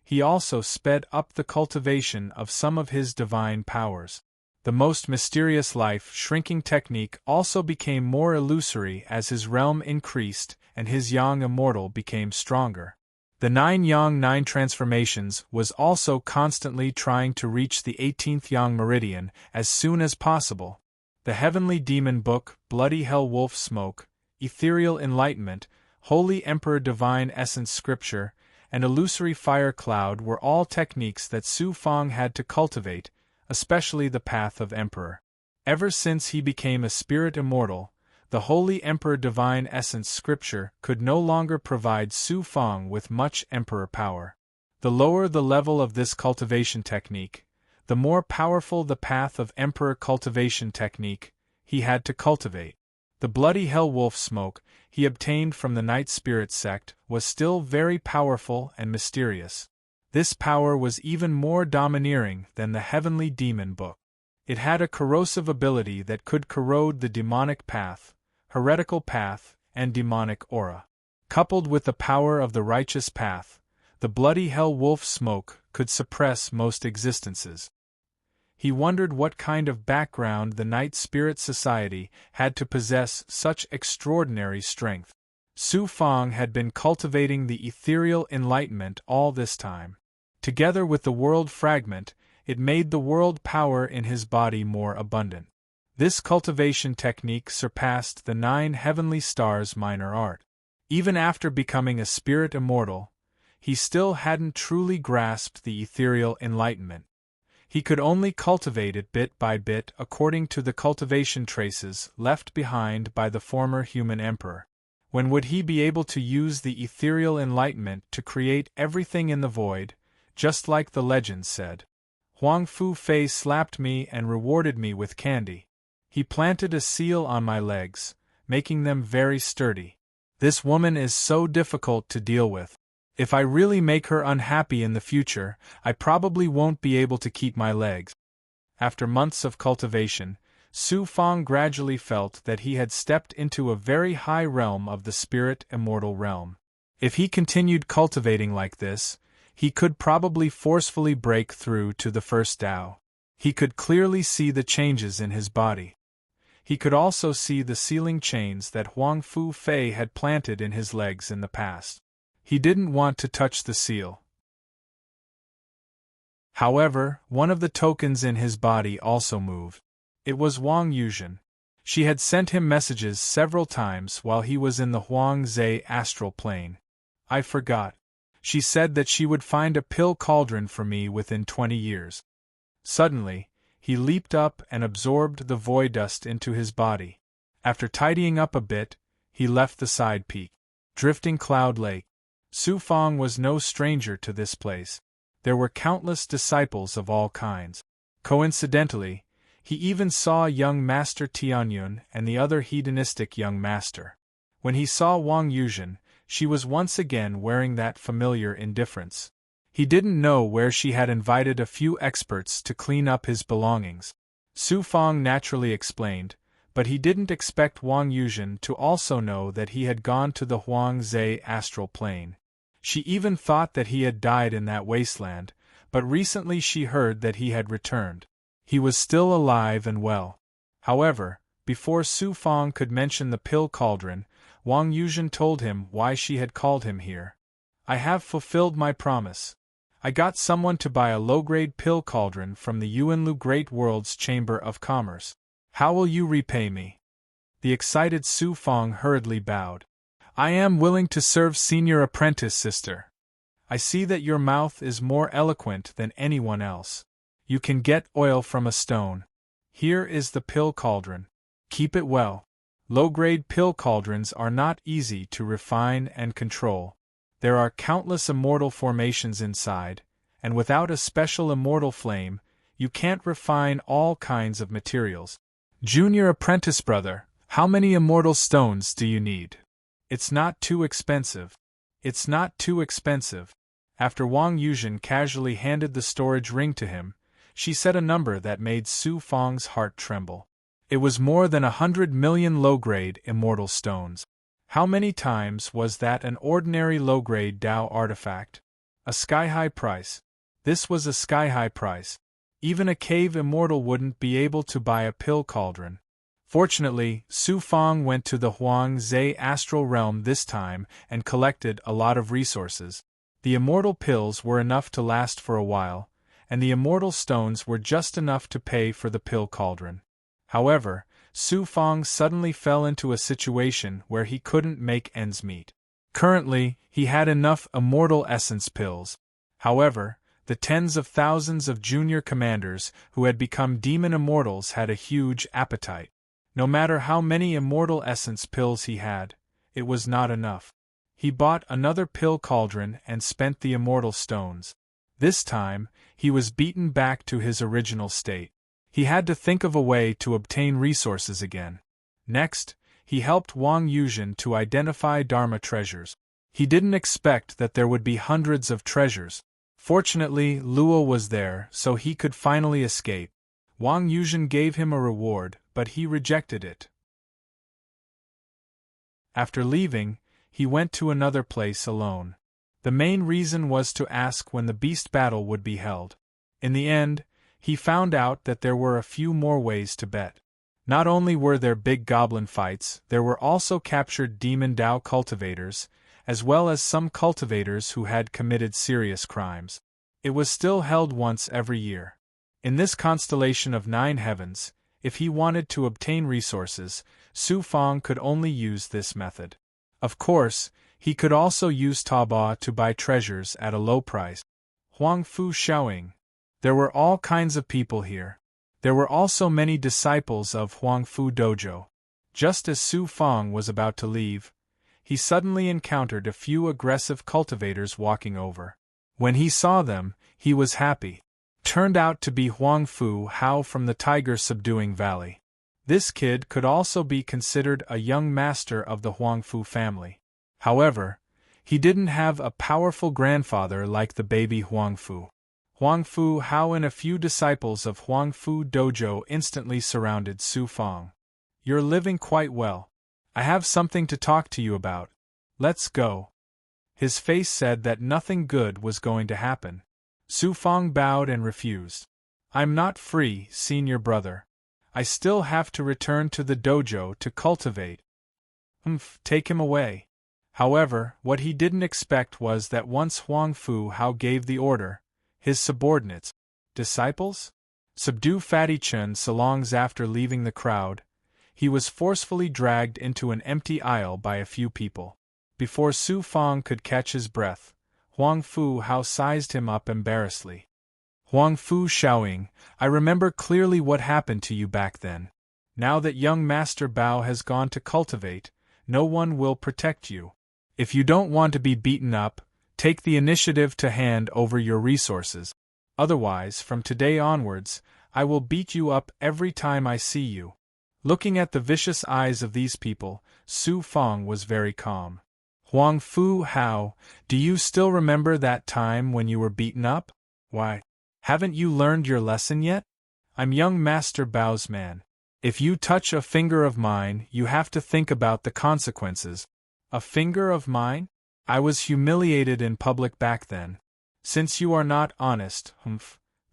He also sped up the cultivation of some of his divine powers. The most mysterious life-shrinking technique also became more illusory as his realm increased and his yang immortal became stronger. The 9 Yang 9 transformations was also constantly trying to reach the 18th Yang meridian as soon as possible. The Heavenly Demon Book, Bloody Hell Wolf Smoke, Ethereal Enlightenment, Holy Emperor Divine Essence Scripture, and Illusory Fire Cloud were all techniques that Su Fang had to cultivate, especially the Path of Emperor. Ever since he became a spirit immortal, the Holy Emperor Divine Essence Scripture could no longer provide Su Fang with much Emperor power. The lower the level of this cultivation technique, the more powerful the Path of Emperor cultivation technique he had to cultivate. The Bloody Hell Wolf Smoke he obtained from the Night Spirit sect was still very powerful and mysterious. This power was even more domineering than the heavenly demon book. It had a corrosive ability that could corrode the demonic path, heretical path, and demonic aura. Coupled with the power of the righteous path, the bloody hell wolf smoke could suppress most existences. He wondered what kind of background the Night Spirit Society had to possess such extraordinary strength. Su Fang had been cultivating the ethereal enlightenment all this time. Together with the world fragment, it made the world power in his body more abundant. This cultivation technique surpassed the 9 heavenly stars' minor art. Even after becoming a spirit immortal, he still hadn't truly grasped the ethereal enlightenment. He could only cultivate it bit by bit according to the cultivation traces left behind by the former human emperor. When would he be able to use the ethereal enlightenment to create everything in the void, just like the legend said? Huang Fu Fei slapped me and rewarded me with candy. He planted a seal on my legs, making them very sturdy. This woman is so difficult to deal with. If I really make her unhappy in the future, I probably won't be able to keep my legs. After months of cultivation, Su Fang gradually felt that he had stepped into a very high realm of the spirit immortal realm. If he continued cultivating like this, he could probably forcefully break through to the first Tao. He could clearly see the changes in his body. He could also see the sealing chains that Huang Fu Fei had planted in his legs in the past. He didn't want to touch the seal. However, one of the tokens in his body also moved. It was Wang Yuzhen. She had sent him messages several times while he was in the Huangze astral plane. I forgot. She said that she would find a pill cauldron for me within 20 years. Suddenly, he leaped up and absorbed the void dust into his body. After tidying up a bit, he left the side peak. Drifting Cloud Lake. Su Fang was no stranger to this place. There were countless disciples of all kinds. Coincidentally, he even saw young Master Tianyun and the other hedonistic young master. When he saw Wang Yuzhen, she was once again wearing that familiar indifference. He didn't know where she had invited a few experts to clean up his belongings. Su Fang naturally explained, but he didn't expect Wang Yuzhen to also know that he had gone to the Huangze astral plane. She even thought that he had died in that wasteland, but recently she heard that he had returned. He was still alive and well. However, before Su Fang could mention the pill cauldron, Wang Yuzhen told him why she had called him here. I have fulfilled my promise. I got someone to buy a low-grade pill cauldron from the Yuanlu Great World's Chamber of Commerce. How will you repay me? The excited Su Fang hurriedly bowed. I am willing to serve senior apprentice, sister. I see that your mouth is more eloquent than anyone else. You can get oil from a stone. Here is the pill cauldron. Keep it well. Low-grade pill cauldrons are not easy to refine and control. There are countless immortal formations inside, and without a special immortal flame, you can't refine all kinds of materials. Junior apprentice brother, how many immortal stones do you need? It's not too expensive. It's not too expensive. After Wang Yuzhen casually handed the storage ring to him, she said a number that made Su Fang's heart tremble. It was more than 100 million low-grade immortal stones. How many times was that an ordinary low-grade Tao artifact? A sky-high price. This was a sky-high price. Even a cave immortal wouldn't be able to buy a pill cauldron. Fortunately, Su Fang went to the Huangze astral realm this time and collected a lot of resources. The immortal pills were enough to last for a while, and the immortal stones were just enough to pay for the pill cauldron. However, Su Fang suddenly fell into a situation where he couldn't make ends meet. Currently, he had enough immortal essence pills. However, the tens of thousands of junior commanders who had become demon immortals had a huge appetite. No matter how many immortal essence pills he had, it was not enough. He bought another pill cauldron and spent the immortal stones. This time, he was beaten back to his original state. He had to think of a way to obtain resources again. Next, he helped Wang Yuzhen to identify Dharma treasures. He didn't expect that there would be hundreds of treasures. Fortunately, Luo was there, so he could finally escape. Wang Yuzhen gave him a reward, but he rejected it. After leaving, he went to another place alone. The main reason was to ask when the beast battle would be held. In the end, he found out that there were a few more ways to bet. Not only were there big goblin fights, there were also captured demon Dao cultivators, as well as some cultivators who had committed serious crimes. It was still held once every year. In this constellation of 9 heavens, if he wanted to obtain resources, Su Fang could only use this method. Of course, he could also use Taobao to buy treasures at a low price. Huang Fu Shaoying. There were all kinds of people here. There were also many disciples of Huang Fu Dojo. Just as Su Fang was about to leave, he suddenly encountered a few aggressive cultivators walking over. When he saw them, he was happy. Turned out to be Huang Fu Hao from the Tiger Subduing Valley. This kid could also be considered a young master of the Huang Fu family. However, he didn't have a powerful grandfather like the baby Huang Fu. Huang Fu Hao and a few disciples of Huang Fu Dojo instantly surrounded Su Fang. "You're living quite well. I have something to talk to you about. Let's go." His face said that nothing good was going to happen. Su Fang bowed and refused. "I'm not free, senior brother. I still have to return to the dojo to cultivate." Take him away." However, what he didn't expect was that once Huang Fu Hao gave the order, his subordinates, disciples, subdue Fatty Chun so long after leaving the crowd, he was forcefully dragged into an empty aisle by a few people. Before Su Fang could catch his breath, Huang Fu Hao sized him up embarrassedly. "Huang Fu Shaoying, I remember clearly what happened to you back then. Now that young Master Bao has gone to cultivate, no one will protect you. If you don't want to be beaten up, take the initiative to hand over your resources. Otherwise, from today onwards, I will beat you up every time I see you." Looking at the vicious eyes of these people, Su Fang was very calm. "Huang Fu Hao, do you still remember that time when you were beaten up? Why, haven't you learned your lesson yet? I'm young Master Bao's man. If you touch a finger of mine, you have to think about the consequences." "A finger of mine? I was humiliated in public back then. Since you are not honest,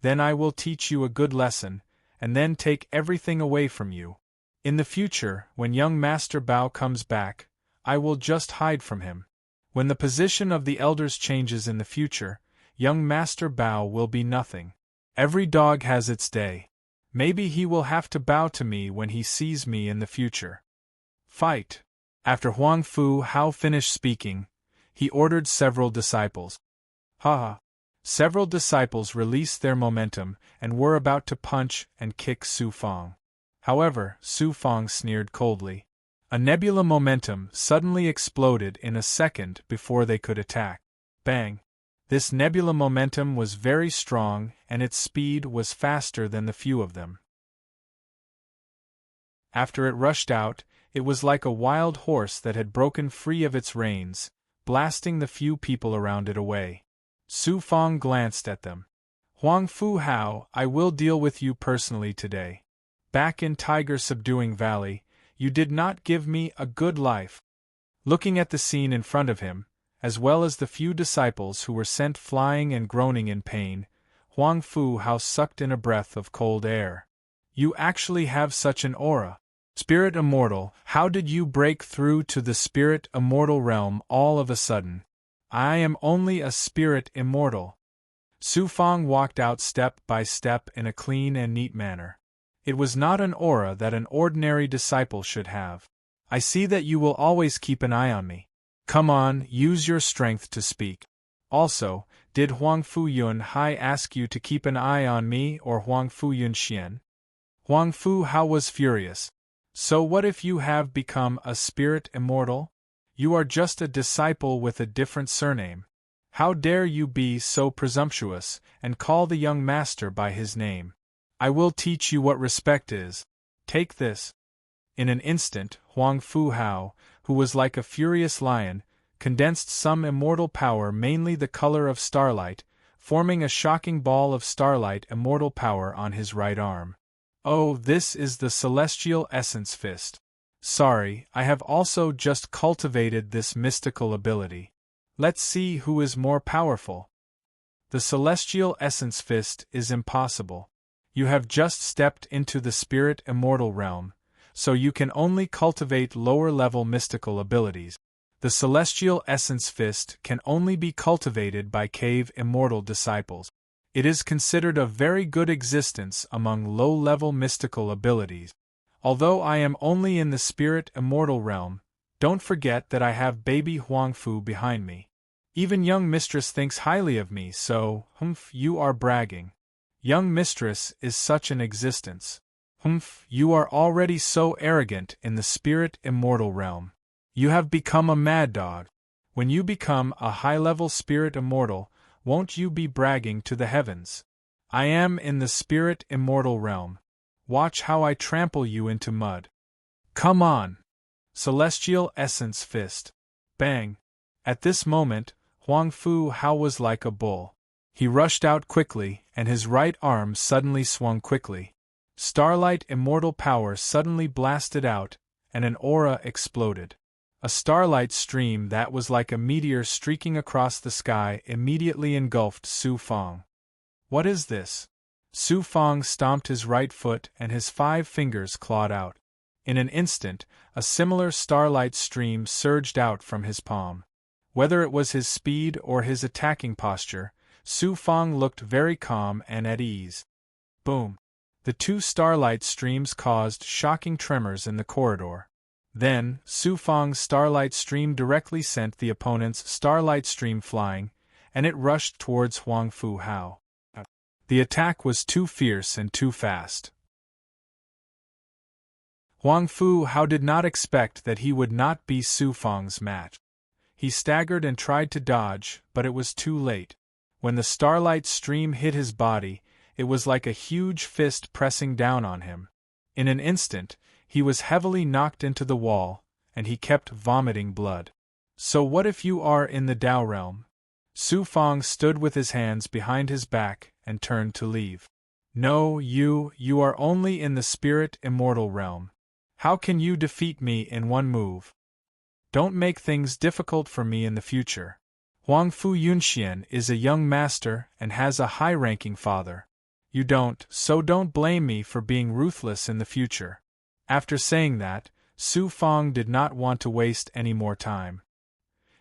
then I will teach you a good lesson, and then take everything away from you. In the future, when young Master Bao comes back, I will just hide from him. When the position of the elders changes in the future, young Master Bao will be nothing. Every dog has its day. Maybe he will have to bow to me when he sees me in the future." Fight. After Huang Fu Hao finished speaking, he ordered several disciples. Several disciples released their momentum and were about to punch and kick Su Fang. However, Su Fang sneered coldly. A nebula momentum suddenly exploded in a second before they could attack. Bang! This nebula momentum was very strong and its speed was faster than the few of them. After it rushed out, it was like a wild horse that had broken free of its reins, blasting the few people around it away. Su Fang glanced at them. "Huang Fu Hao, I will deal with you personally today. Back in Tiger Subduing Valley, you did not give me a good life." Looking at the scene in front of him, as well as the few disciples who were sent flying and groaning in pain, Huang Fu Hao sucked in a breath of cold air. "You actually have such an aura. Spirit Immortal, how did you break through to the Spirit Immortal realm all of a sudden?" "I am only a Spirit Immortal." Su Fang walked out step by step in a clean and neat manner. It was not an aura that an ordinary disciple should have. "I see that you will always keep an eye on me. Come on, use your strength to speak. Also, did Huang Fu Yun Hai ask you to keep an eye on me or Huang Fu Yun Xian?" Huang Fu Hao was furious. "So what if you have become a Spirit Immortal? You are just a disciple with a different surname. How dare you be so presumptuous and call the young master by his name? I will teach you what respect is. Take this." In an instant, Huang Fu Hao, who was like a furious lion, condensed some immortal power, mainly the color of starlight, forming a shocking ball of starlight immortal power on his right arm. Oh, this is the celestial essence fist. Sorry, I have also just cultivated this mystical ability. Let's see who is more powerful. The celestial essence fist is impossible. You have just stepped into the spirit immortal realm, so you can only cultivate lower-level mystical abilities. The celestial essence fist can only be cultivated by cave immortal disciples. It is considered a very good existence among low-level mystical abilities. Although I am only in the spirit immortal realm, don't forget that I have baby Huangfu behind me. Even young mistress thinks highly of me, so, you are bragging. Young mistress is such an existence. You are already so arrogant in the spirit immortal realm. You have become a mad dog. When you become a high-level spirit immortal, won't you be bragging to the heavens? I am in the spirit immortal realm. Watch how I trample you into mud. Come on! Celestial essence fist. Bang! At this moment, Huangfu Hao was like a bull. He rushed out quickly, and his right arm suddenly swung quickly. Starlight immortal power suddenly blasted out, and an aura exploded. A starlight stream that was like a meteor streaking across the sky immediately engulfed Su Fang. What is this? Su Fang stomped his right foot and his 5 fingers clawed out. In an instant, a similar starlight stream surged out from his palm. Whether it was his speed or his attacking posture, Su Fang looked very calm and at ease. Boom! The 2 starlight streams caused shocking tremors in the corridor. Then, Su Fang's starlight stream directly sent the opponent's starlight stream flying, and it rushed towards Huangfu Hao. The attack was too fierce and too fast. Huangfu Hao did not expect that he would not be Su Fang's match. He staggered and tried to dodge, but it was too late. When the starlight stream hit his body, it was like a huge fist pressing down on him. In an instant, he was heavily knocked into the wall, and he kept vomiting blood. So what if you are in the Tao realm? Su Fang stood with his hands behind his back and turned to leave. No, you are only in the spirit immortal realm. How can you defeat me in one move? Don't make things difficult for me in the future. Huangfu Yunxian is a young master and has a high-ranking father. You don't, so don't blame me for being ruthless in the future. After saying that, Su Fang did not want to waste any more time.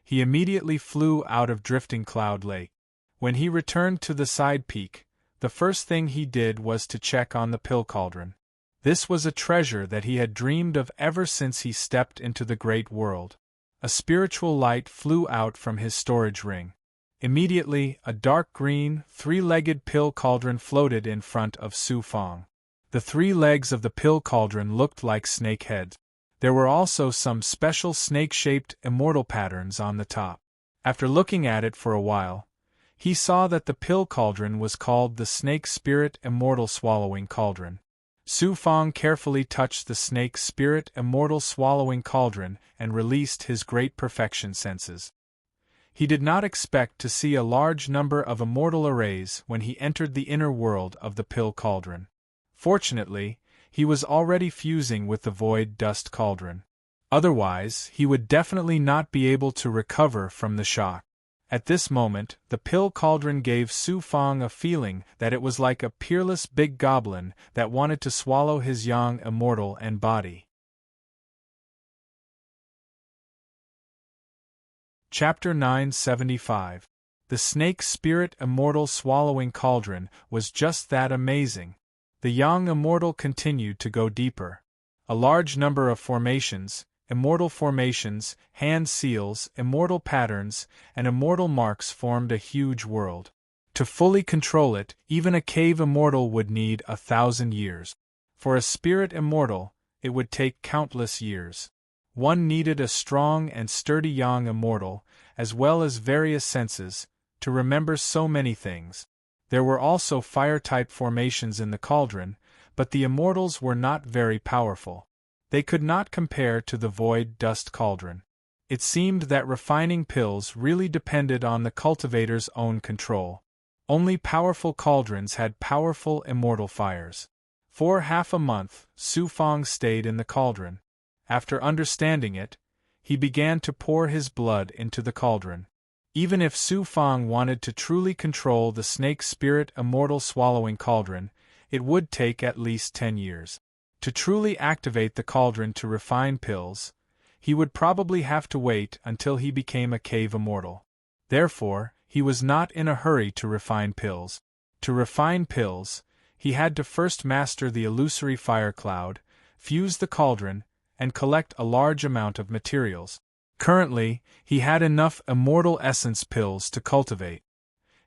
He immediately flew out of Drifting Cloud Lake. When he returned to the side peak, the first thing he did was to check on the pill cauldron. This was a treasure that he had dreamed of ever since he stepped into the great world. A spiritual light flew out from his storage ring. Immediately, a dark green, 3-legged pill cauldron floated in front of Su Fang. The 3 legs of the pill cauldron looked like snake heads. There were also some special snake-shaped immortal patterns on the top. After looking at it for a while, he saw that the pill cauldron was called the Snake Spirit Immortal Swallowing Cauldron. Su Fang carefully touched the Snake Spirit Immortal Swallowing Cauldron and released his great perfection senses. He did not expect to see a large number of immortal arrays when he entered the inner world of the pill cauldron. Fortunately, he was already fusing with the void dust cauldron. Otherwise, he would definitely not be able to recover from the shock. At this moment, the pill cauldron gave Su Fang a feeling that it was like a peerless big goblin that wanted to swallow his young immortal and body. Chapter 975. The Snake Spirit Immortal Swallowing Cauldron was just that amazing. The young immortal continued to go deeper. A large number of formations, immortal formations, hand seals, immortal patterns, and immortal marks formed a huge world. To fully control it, even a cave immortal would need 1,000 years. For a spirit immortal, it would take countless years. One needed a strong and sturdy young immortal, as well as various senses, to remember so many things. There were also fire-type formations in the cauldron, but the immortals were not very powerful. They could not compare to the void dust cauldron. It seemed that refining pills really depended on the cultivator's own control. Only powerful cauldrons had powerful immortal fires. For half a month, Su Fang stayed in the cauldron. After understanding it, he began to pour his blood into the cauldron. Even if Su Fang wanted to truly control the snake spirit immortal swallowing cauldron, it would take at least 10 years. To truly activate the cauldron to refine pills, he would probably have to wait until he became a cave immortal. Therefore, he was not in a hurry to refine pills. To refine pills, he had to first master the illusory fire cloud, fuse the cauldron, and collect a large amount of materials. Currently, he had enough immortal essence pills to cultivate.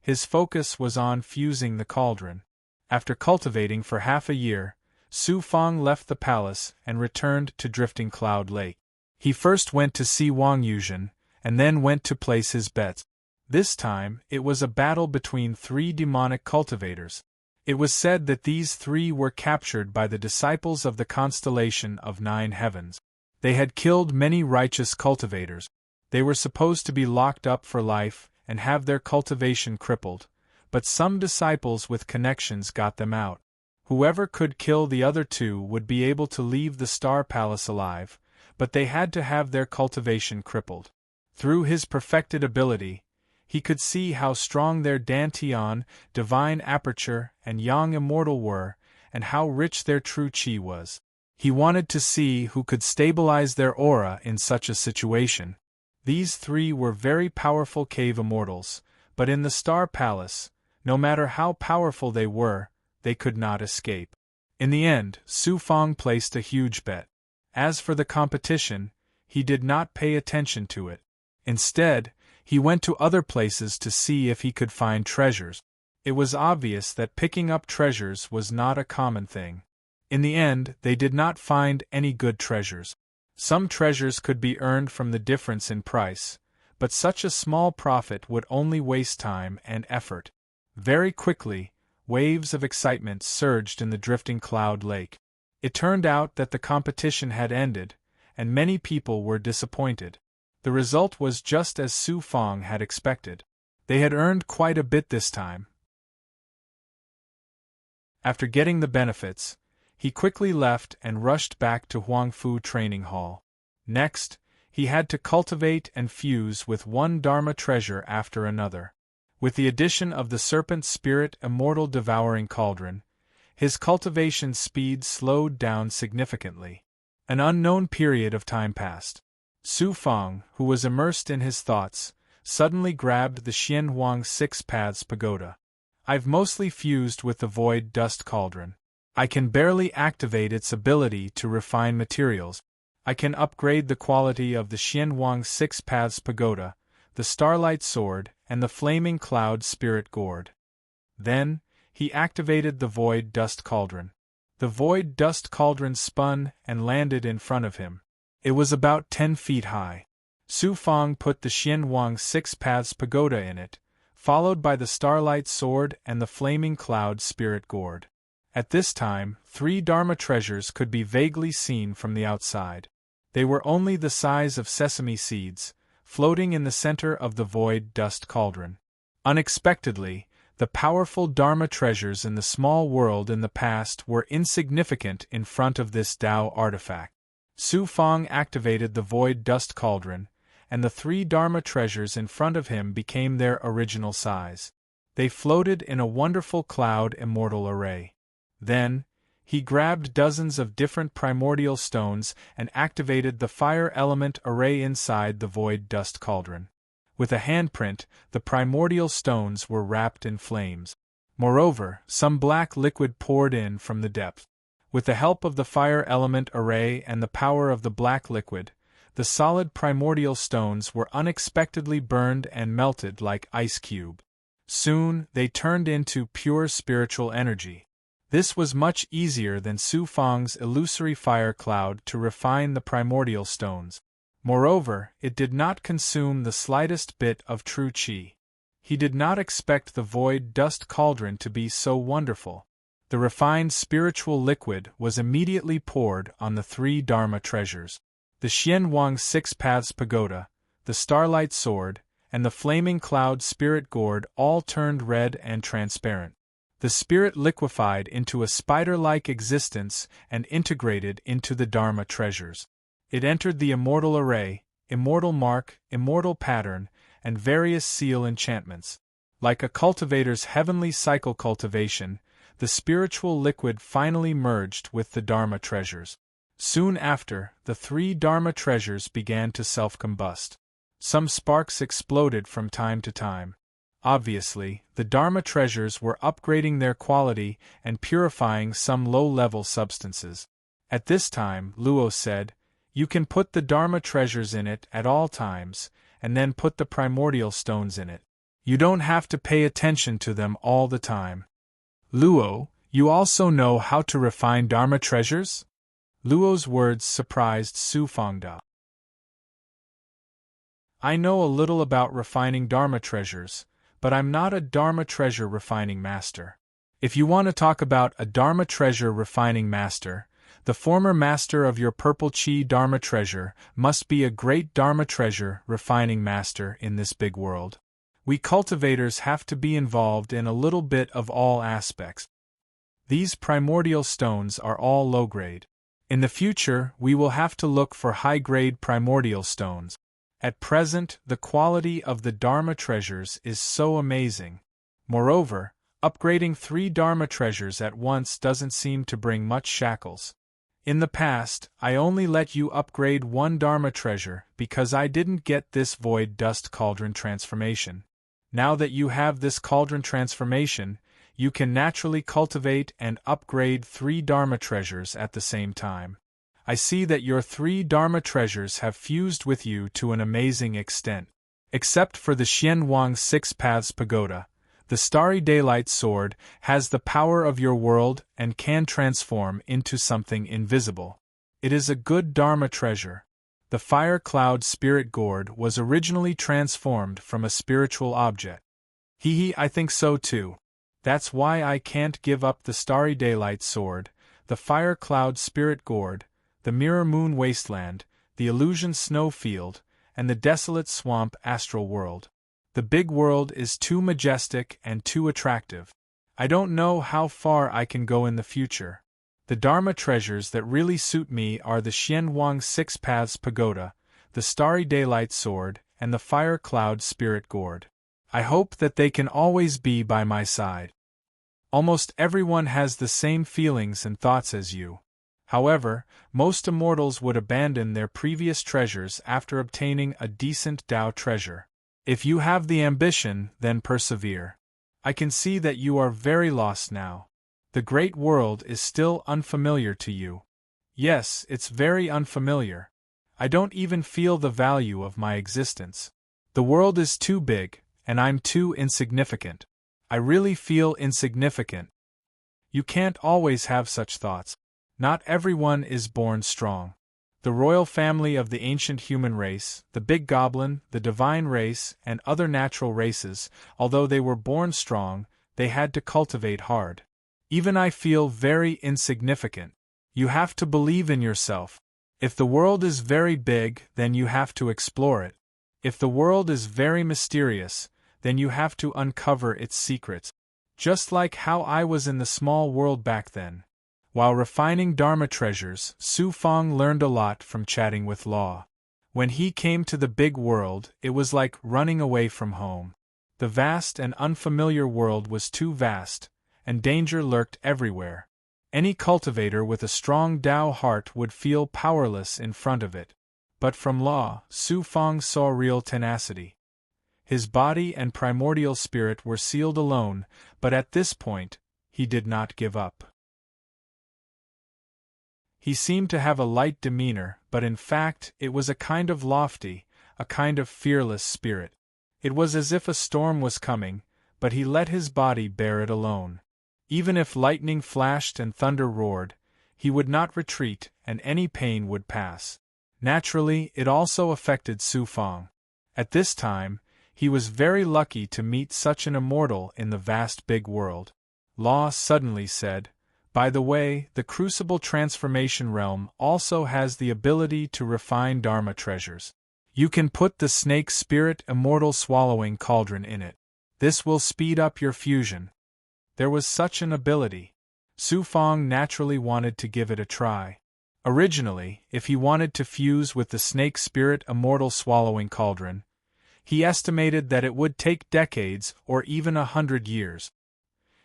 His focus was on fusing the cauldron. After cultivating for half a year, Su Fang left the palace and returned to Drifting Cloud Lake. He first went to see Wang Yuzhen, and then went to place his bets. This time, it was a battle between 3 demonic cultivators. It was said that these 3 were captured by the disciples of the constellation of 9 heavens. They had killed many righteous cultivators. They were supposed to be locked up for life and have their cultivation crippled, but some disciples with connections got them out. Whoever could kill the other 2 would be able to leave the Star Palace alive, but they had to have their cultivation crippled. Through his perfected ability, he could see how strong their Dantian, divine aperture, and Yang immortal were, and how rich their true Qi was. He wanted to see who could stabilize their aura in such a situation. These 3 were very powerful cave immortals, but in the Star Palace, no matter how powerful they were, they could not escape. In the end, Su Fang placed a huge bet. As for the competition, he did not pay attention to it. Instead, he went to other places to see if he could find treasures. It was obvious that picking up treasures was not a common thing. In the end, they did not find any good treasures. Some treasures could be earned from the difference in price, but such a small profit would only waste time and effort. Very quickly, waves of excitement surged in the Drifting Cloud Lake. It turned out that the competition had ended, and many people were disappointed. The result was just as Su Fang had expected. They had earned quite a bit this time. After getting the benefits, he quickly left and rushed back to Huangfu Training Hall. Next, he had to cultivate and fuse with one Dharma treasure after another. With the addition of the Serpent Spirit Immortal Devouring Cauldron, his cultivation speed slowed down significantly. An unknown period of time passed. Su Fang, who was immersed in his thoughts, suddenly grabbed the Xianhuang 6 Paths Pagoda. I've mostly fused with the Void Dust Cauldron. I can barely activate its ability to refine materials. I can upgrade the quality of the Xianhuang 6 Paths Pagoda, the Starlight Sword, and the Flaming Cloud Spirit Gourd. Then, he activated the Void Dust Cauldron. The Void Dust Cauldron spun and landed in front of him. It was about 10 feet high. Su Fang put the Xianhuang 6 Paths Pagoda in it, followed by the Starlight Sword and the Flaming Cloud Spirit Gourd. At this time, 3 Dharma treasures could be vaguely seen from the outside. They were only the size of sesame seeds, floating in the center of the Void Dust Cauldron. Unexpectedly, the powerful Dharma treasures in the small world in the past were insignificant in front of this Tao artifact. Su Fang activated the Void Dust Cauldron, and the 3 Dharma treasures in front of him became their original size. They floated in a wonderful cloud immortal array. Then, he grabbed dozens of different primordial stones and activated the fire element array inside the Void Dust Cauldron. With a handprint, the primordial stones were wrapped in flames. Moreover, some black liquid poured in from the depth. With the help of the fire element array and the power of the black liquid, the solid primordial stones were unexpectedly burned and melted like ice cube. Soon, they turned into pure spiritual energy. This was much easier than Su Fang's illusory fire cloud to refine the primordial stones. Moreover, it did not consume the slightest bit of true qi. He did not expect the Void Dust Cauldron to be so wonderful. The refined spiritual liquid was immediately poured on the 3 Dharma treasures. The Xianhuang 6 Paths Pagoda, the Starlight Sword, and the flaming cloud spirit gourd all turned red and transparent. The spirit liquefied into a spider-like existence and integrated into the Dharma treasures. It entered the immortal array, immortal mark, immortal pattern, and various seal enchantments. Like a cultivator's heavenly cycle cultivation, the spiritual liquid finally merged with the Dharma treasures. Soon after, the 3 Dharma treasures began to self-combust. Some sparks exploded from time to time. Obviously, the Dharma treasures were upgrading their quality and purifying some low-level substances. At this time, Luo said, "You can put the Dharma treasures in it at all times, and then put the primordial stones in it. You don't have to pay attention to them all the time." "Luo, you also know how to refine Dharma treasures?" Luo's words surprised Su Fangda. "I know a little about refining Dharma treasures, but I'm not a Dharma treasure refining master. If you want to talk about a Dharma treasure refining master, the former master of your purple chi Dharma treasure must be a great Dharma treasure refining master in this big world. We cultivators have to be involved in a little bit of all aspects. These primordial stones are all low-grade. In the future, we will have to look for high-grade primordial stones. At present, the quality of the Dharma treasures is so amazing. Moreover, upgrading 3 Dharma treasures at once doesn't seem to bring much shackles. In the past, I only let you upgrade 1 Dharma treasure because I didn't get this void dust cauldron transformation. Now that you have this cauldron transformation, you can naturally cultivate and upgrade 3 Dharma treasures at the same time. I see that your 3 Dharma treasures have fused with you to an amazing extent. Except for the Xianwang 6 Paths Pagoda, the Starry Daylight Sword has the power of your world and can transform into something invisible. It is a good Dharma treasure. The Fire Cloud Spirit Gourd was originally transformed from a spiritual object. I think so too. That's why I can't give up the Starry Daylight Sword, the Fire Cloud Spirit Gourd, the Mirror Moon Wasteland, the Illusion Snow Field, and the Desolate Swamp Astral World. The big world is too majestic and too attractive. I don't know how far I can go in the future. The Dharma treasures that really suit me are the Xianwang 6 Paths Pagoda, the Starry Daylight Sword, and the Fire Cloud Spirit Gourd. I hope that they can always be by my side. Almost everyone has the same feelings and thoughts as you. However, most immortals would abandon their previous treasures after obtaining a decent Tao treasure. If you have the ambition, then persevere. I can see that you are very lost now. The great world is still unfamiliar to you. Yes, it's very unfamiliar. I don't even feel the value of my existence. The world is too big, and I'm too insignificant. I really feel insignificant. You can't always have such thoughts. Not everyone is born strong. The royal family of the ancient human race, the big goblin, the divine race, and other natural races, although they were born strong, they had to cultivate hard. Even I feel very insignificant. You have to believe in yourself. If the world is very big, then you have to explore it. If the world is very mysterious, then you have to uncover its secrets. Just like how I was in the small world back then. While refining Dharma treasures, Su Fang learned a lot from chatting with Law. When he came to the big world, it was like running away from home. The vast and unfamiliar world was too vast, and danger lurked everywhere. Any cultivator with a strong Tao heart would feel powerless in front of it. But from Law, Su Fang saw real tenacity. His body and primordial spirit were sealed alone, but at this point, he did not give up. He seemed to have a light demeanor, but in fact, it was a kind of lofty, a kind of fearless spirit. It was as if a storm was coming, but he let his body bear it alone. Even if lightning flashed and thunder roared, he would not retreat, and any pain would pass. Naturally, it also affected Su Fang. At this time, he was very lucky to meet such an immortal in the vast big world. Law suddenly said, "By the way, the Crucible Transformation Realm also has the ability to refine Dharma treasures. You can put the snake spirit immortal swallowing cauldron in it. This will speed up your fusion. There was such an ability. Su Fong naturally wanted to give it a try. Originally, if he wanted to fuse with the snake spirit immortal swallowing cauldron, he estimated that it would take decades or even 100 years.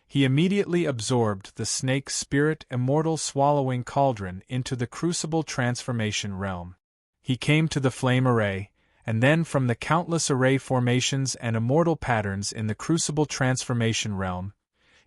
He immediately absorbed the snake spirit immortal swallowing cauldron into the crucible transformation realm. He came to the flame array, and then from the countless array formations and immortal patterns in the crucible transformation realm,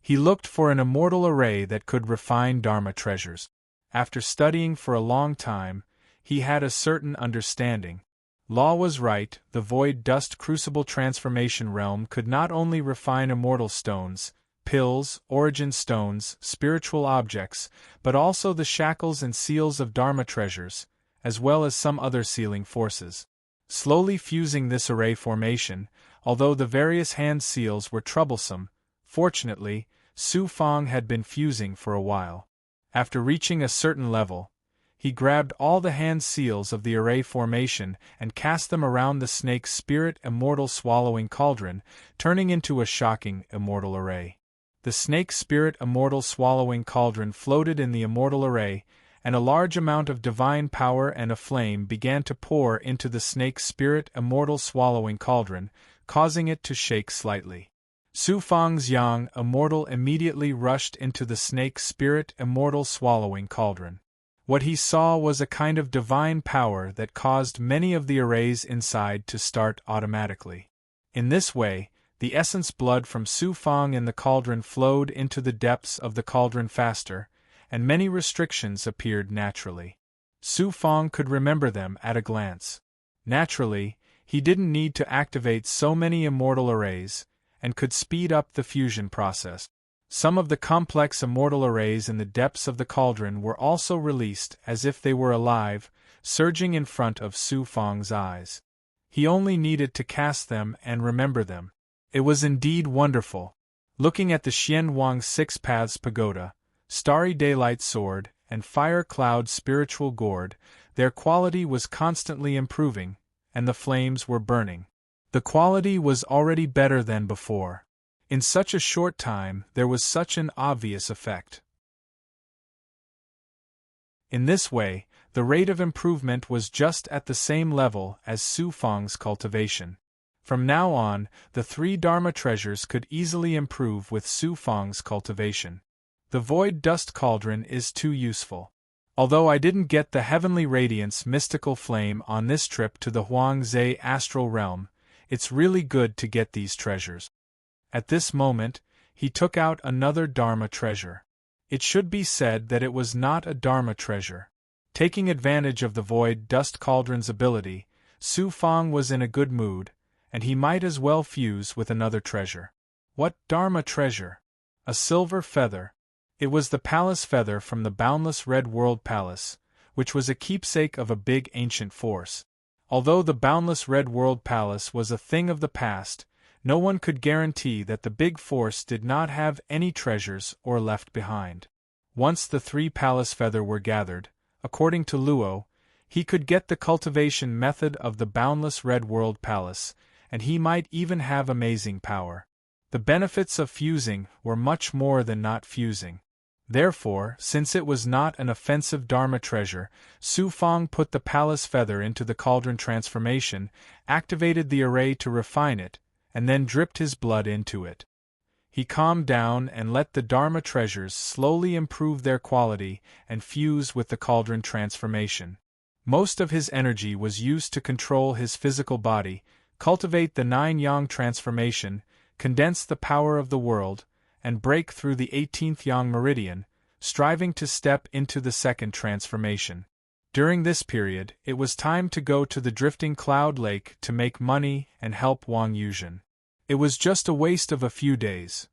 he looked for an immortal array that could refine Dharma treasures. After studying for a long time, he had a certain understanding. Law was right, the void dust crucible transformation realm could not only refine immortal stones, pills, origin stones, spiritual objects, but also the shackles and seals of Dharma treasures, as well as some other sealing forces. Slowly fusing this array formation, although the various hand seals were troublesome, fortunately, Su Fong had been fusing for a while. After reaching a certain level, he grabbed all the hand seals of the array formation and cast them around the snake spirit immortal swallowing cauldron, turning into a shocking immortal array. The snake spirit immortal swallowing cauldron floated in the immortal array, and a large amount of divine power and a flame began to pour into the snake spirit immortal swallowing cauldron, causing it to shake slightly. Su Fong's yang immortal immediately rushed into the snake spirit immortal swallowing cauldron. What he saw was a kind of divine power that caused many of the arrays inside to start automatically. In this way, the essence blood from Su Fong in the cauldron flowed into the depths of the cauldron faster, and many restrictions appeared naturally. Su Fong could remember them at a glance. Naturally, he didn't need to activate so many immortal arrays, and could speed up the fusion process. Some of the complex immortal arrays in the depths of the cauldron were also released as if they were alive, surging in front of Su Fong's eyes. He only needed to cast them and remember them. It was indeed wonderful. Looking at the Xian Wang Six Paths Pagoda, Starry Daylight Sword, and Fire Cloud Spiritual Gourd, their quality was constantly improving, and the flames were burning. The quality was already better than before. In such a short time, there was such an obvious effect. In this way, the rate of improvement was just at the same level as Su Fong's cultivation. From now on, the 3 Dharma treasures could easily improve with Su Fong's cultivation. The void dust cauldron is too useful. Although I didn't get the heavenly radiance mystical flame on this trip to the Huangze astral realm, it's really good to get these treasures. At this moment, he took out another Dharma treasure. It should be said that it was not a Dharma treasure. Taking advantage of the void dust cauldron's ability, Su Fong was in a good mood, and he might as well fuse with another treasure. What Dharma treasure? A silver feather. It was the palace feather from the boundless Red World Palace, which was a keepsake of a big ancient force. Although the boundless Red World Palace was a thing of the past, no one could guarantee that the big force did not have any treasures or left behind. Once the 3 palace feather were gathered, according to Luo, he could get the cultivation method of the boundless Red World Palace, and he might even have amazing power. The benefits of fusing were much more than not fusing. Therefore, since it was not an offensive Dharma treasure, Su Fong put the palace feather into the cauldron transformation, activated the array to refine it, and then dripped his blood into it. He calmed down and let the Dharma treasures slowly improve their quality and fuse with the cauldron transformation. Most of his energy was used to control his physical body, cultivate the 9 yang transformation, condense the power of the world, and break through the 18th yang meridian, striving to step into the 2nd transformation. During this period, it was time to go to the drifting cloud lake to make money and help Wang Yuzhen. It was just a waste of a few days.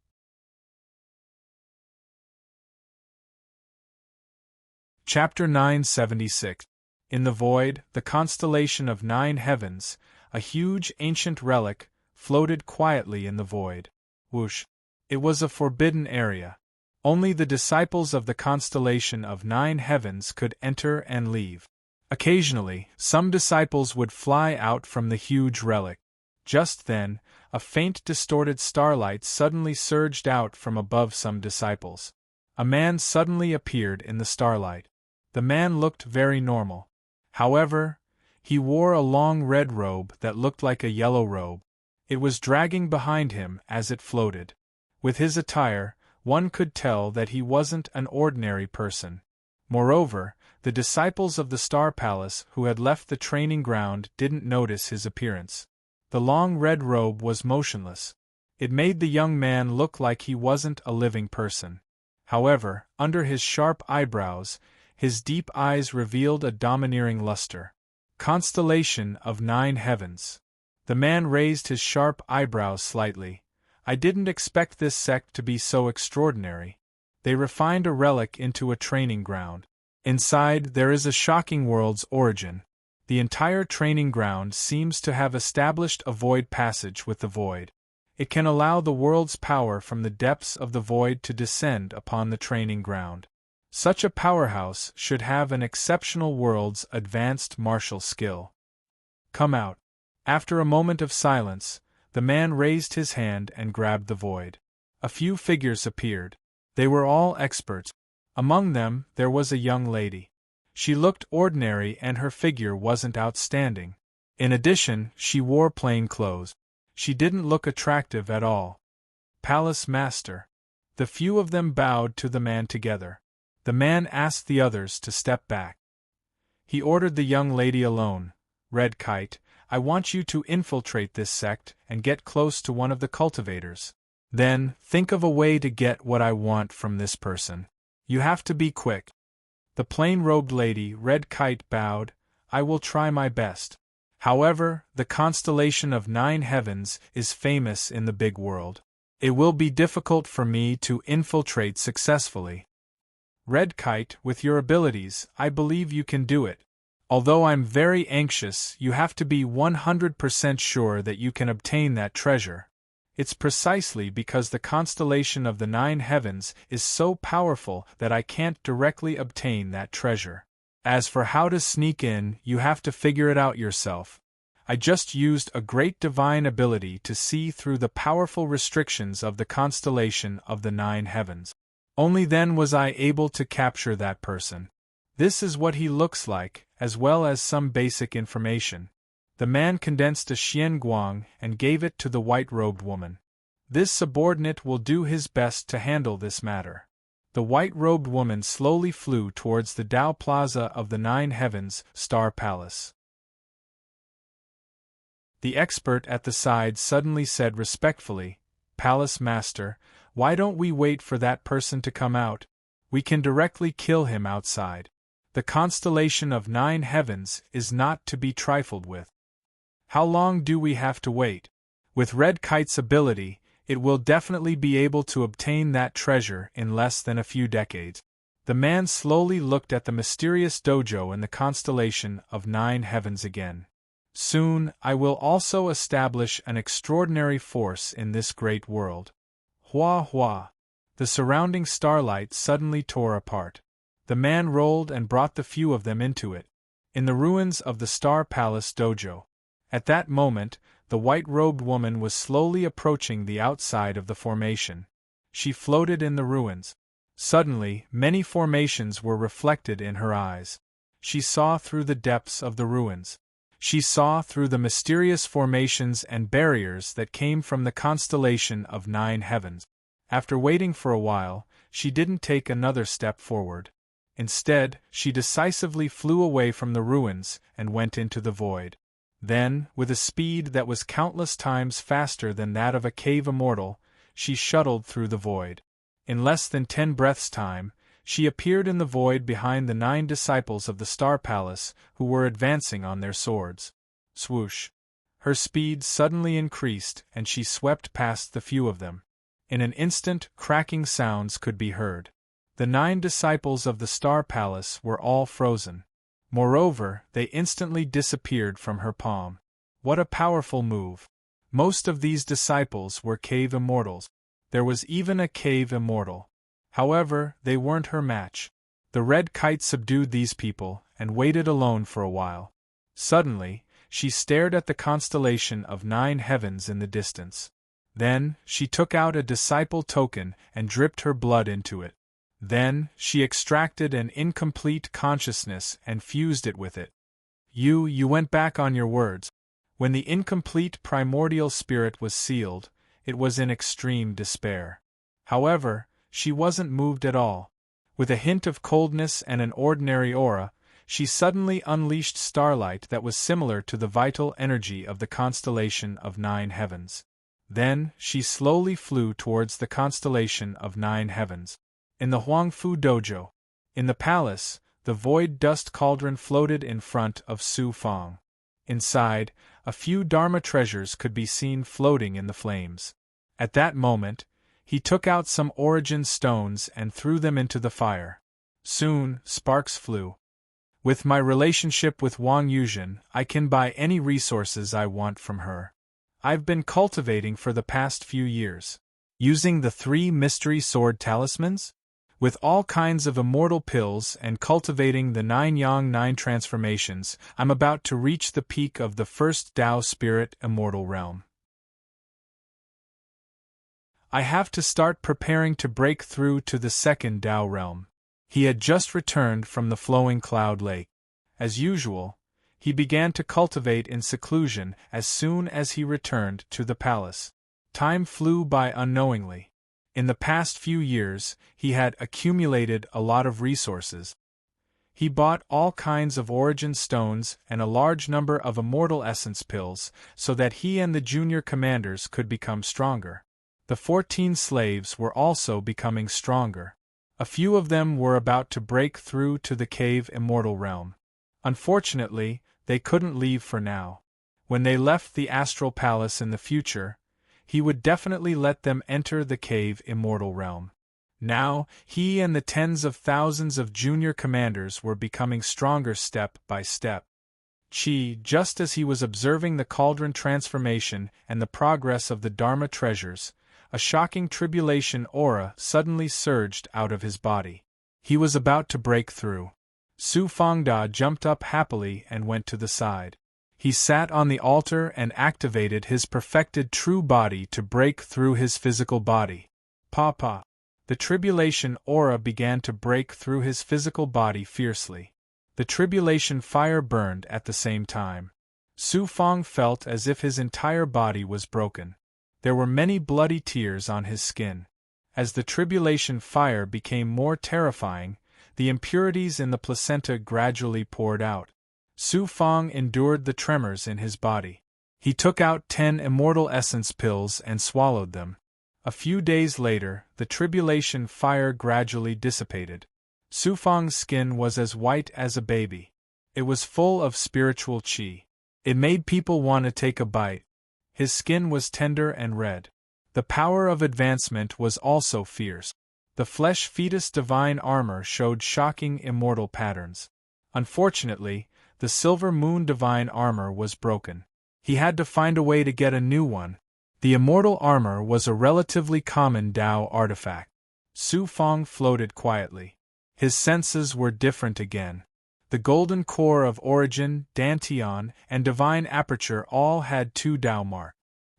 Chapter 976. In the void, the constellation of 9 heavens, a huge ancient relic, floated quietly in the void. Whoosh! It was a forbidden area. Only the disciples of the constellation of 9 heavens could enter and leave. Occasionally, some disciples would fly out from the huge relic. Just then, a faint distorted starlight suddenly surged out from above some disciples. A man suddenly appeared in the starlight. The man looked very normal. However, he wore a long red robe that looked like a yellow robe. It was dragging behind him as it floated. With his attire, one could tell that he wasn't an ordinary person. Moreover, the disciples of the Star Palace who had left the training ground didn't notice his appearance. The long red robe was motionless. It made the young man look like he wasn't a living person. However, under his sharp eyebrows, his deep eyes revealed a domineering luster. Constellation of 9 heavens. The man raised his sharp eyebrows slightly. I didn't expect this sect to be so extraordinary. They refined a relic into a training ground. Inside, there is a shocking world's origin. The entire training ground seems to have established a void passage with the void. It can allow the world's power from the depths of the void to descend upon the training ground. Such a powerhouse should have an exceptional world's advanced martial skill. Come out. After a moment of silence, the man raised his hand and grabbed the void. A few figures appeared. They were all experts. Among them, there was a young lady. She looked ordinary and her figure wasn't outstanding. In addition, she wore plain clothes. She didn't look attractive at all. Palace Master. The few of them bowed to the man together. The man asked the others to step back. He ordered the young lady alone. Red Kite, I want you to infiltrate this sect and get close to one of the cultivators. Then, think of a way to get what I want from this person. You have to be quick. The plain-robed lady, Red Kite, bowed. I will try my best. However, the constellation of 9 heavens is famous in the big world. It will be difficult for me to infiltrate successfully. Red Kite, with your abilities, I believe you can do it. Although I'm very anxious, you have to be 100% sure that you can obtain that treasure. It's precisely because the constellation of the 9 heavens is so powerful that I can't directly obtain that treasure. As for how to sneak in, you have to figure it out yourself. I just used a great divine ability to see through the powerful restrictions of the constellation of the 9 heavens. Only then was I able to capture that person. This is what he looks like, as well as some basic information. The man condensed a Xian Guang and gave it to the white-robed woman. This subordinate will do his best to handle this matter. The white-robed woman slowly flew towards the Dao Plaza of the 9 heavens, Star Palace. The expert at the side suddenly said respectfully, Palace Master, why don't we wait for that person to come out? We can directly kill him outside. The constellation of 9 heavens is not to be trifled with. How long do we have to wait? With Red Kite's ability, it will definitely be able to obtain that treasure in less than a few decades. The man slowly looked at the mysterious dojo in the constellation of 9 heavens again. Soon, I will also establish an extraordinary force in this great world. Hua hua! The surrounding starlight suddenly tore apart. The man rolled and brought the few of them into it. In the ruins of the Star Palace dojo. At that moment, the white-robed woman was slowly approaching the outside of the formation. She floated in the ruins. Suddenly, many formations were reflected in her eyes. She saw through the depths of the ruins. She saw through the mysterious formations and barriers that came from the constellation of 9 heavens. After waiting for a while, she didn't take another step forward. Instead, she decisively flew away from the ruins and went into the void. Then, with a speed that was countless times faster than that of a cave immortal, she shuttled through the void. In less than 10 breaths' time, she appeared in the void behind the 9 disciples of the Star Palace who were advancing on their swords. Swoosh! Her speed suddenly increased and she swept past the few of them. In an instant, cracking sounds could be heard. The 9 disciples of the Star Palace were all frozen. Moreover, they instantly disappeared from her palm. What a powerful move! Most of these disciples were cave immortals. There was even a cave immortal. However, they weren't her match. The Red Kite subdued these people, and waited alone for a while. Suddenly, she stared at the constellation of 9 heavens in the distance. Then, she took out a disciple token and dripped her blood into it. Then, she extracted an incomplete consciousness and fused it with it. You went back on your words. When the incomplete primordial spirit was sealed, it was in extreme despair. However, she wasn't moved at all. With a hint of coldness and an ordinary aura, she suddenly unleashed starlight that was similar to the vital energy of the constellation of 9 heavens. Then, she slowly flew towards the constellation of 9 heavens. In the Huangfu dojo. In the palace, the void dust cauldron floated in front of Su Fang. Inside, a few Dharma treasures could be seen floating in the flames. At that moment, he took out some origin stones and threw them into the fire. Soon, sparks flew. With my relationship with Wang Yuzhen, I can buy any resources I want from her. I've been cultivating for the past few years. Using the 3 mystery sword talismans? With all kinds of immortal pills and cultivating the 9 Yang 9 transformations, I'm about to reach the peak of the first Tao Spirit Immortal Realm. I have to start preparing to break through to the second Tao Realm. He had just returned from the flowing cloud lake. As usual, he began to cultivate in seclusion as soon as he returned to the palace. Time flew by unknowingly. In the past few years, he had accumulated a lot of resources. He bought all kinds of origin stones and a large number of immortal essence pills so that he and the junior commanders could become stronger. The 14 slaves were also becoming stronger. A few of them were about to break through to the cave immortal realm. Unfortunately, they couldn't leave for now. When they left the astral palace in the future, he would definitely let them enter the cave immortal realm. Now, he and the tens of thousands of junior commanders were becoming stronger step by step. Just as he was observing the cauldron transformation and the progress of the Dharma treasures, a shocking tribulation aura suddenly surged out of his body. He was about to break through. Su Fangda jumped up happily and went to the side. He sat on the altar and activated his perfected true body to break through his physical body. Papa. The tribulation aura began to break through his physical body fiercely. The tribulation fire burned at the same time. Su Fang felt as if his entire body was broken. There were many bloody tears on his skin. As the tribulation fire became more terrifying, the impurities in the placenta gradually poured out. Su Fang endured the tremors in his body. He took out 10 immortal essence pills and swallowed them. A few days later, the tribulation fire gradually dissipated. Su Fang's skin was as white as a baby. It was full of spiritual qi. It made people want to take a bite. His skin was tender and red. The power of advancement was also fierce. The flesh fetus divine armor showed shocking immortal patterns. Unfortunately, the silver moon divine armor was broken. He had to find a way to get a new one. The immortal armor was a relatively common Tao artifact. Su Fang floated quietly. His senses were different again. The golden core of origin, dantian, and divine aperture all had 2 Tao mark.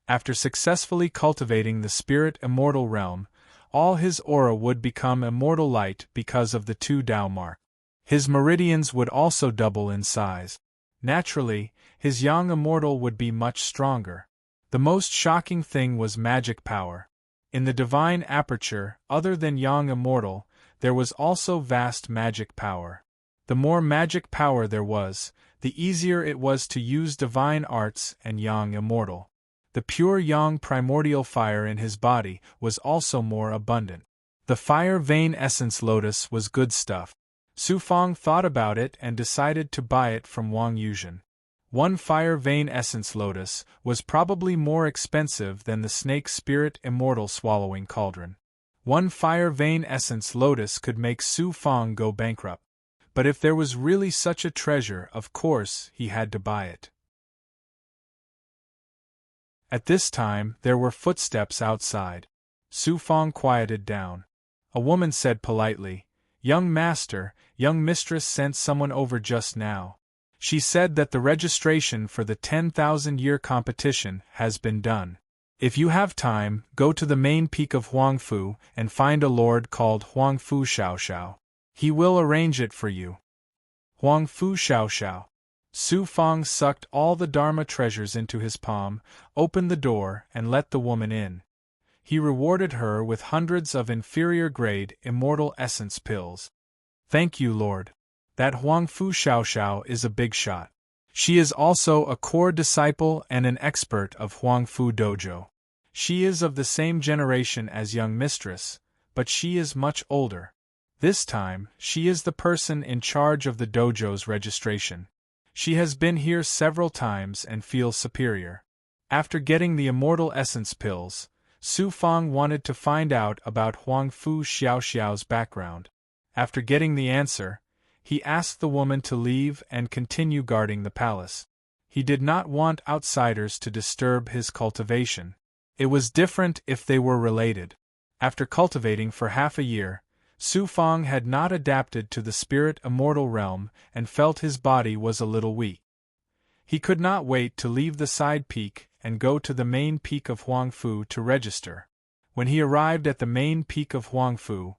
After successfully cultivating the spirit immortal realm, all his aura would become immortal light because of the 2 Tao mark. His meridians would also double in size. Naturally, his yang immortal would be much stronger. The most shocking thing was magic power. In the divine aperture, other than yang immortal, there was also vast magic power. The more magic power there was, the easier it was to use divine arts and yang immortal. The pure yang primordial fire in his body was also more abundant. The fire vein essence lotus was good stuff. Su Fang thought about it and decided to buy it from Wang Yuzhen. 1 fire vein essence lotus was probably more expensive than the snake spirit immortal swallowing cauldron. 1 fire vein essence lotus could make Su Fang go bankrupt. But if there was really such a treasure, of course, he had to buy it. At this time, there were footsteps outside. Su Fang quieted down. A woman said politely, "Young master, young mistress sent someone over just now. She said that the registration for the 10,000-year competition has been done. If you have time, go to the main peak of Huangfu and find a lord called Huangfu Xiaoxiao. He will arrange it for you." Huangfu Xiaoxiao. Su Fang sucked all the Dharma treasures into his palm, opened the door, and let the woman in. He rewarded her with hundreds of inferior-grade immortal essence pills. "Thank you, Lord. That Huangfu Xiaoxiao is a big shot. She is also a core disciple and an expert of Huangfu Dojo. She is of the same generation as young mistress, but she is much older. This time, she is the person in charge of the dojo's registration. She has been here several times and feels superior." After getting the immortal essence pills, Su Fang wanted to find out about Huangfu Xiaoxiao's background. After getting the answer, he asked the woman to leave and continue guarding the palace. He did not want outsiders to disturb his cultivation. It was different if they were related. After cultivating for half a year, Su Fang had not adapted to the spirit immortal realm and felt his body was a little weak. He could not wait to leave the side peak and go to the main peak of Huangfu to register. When he arrived at the main peak of Huangfu,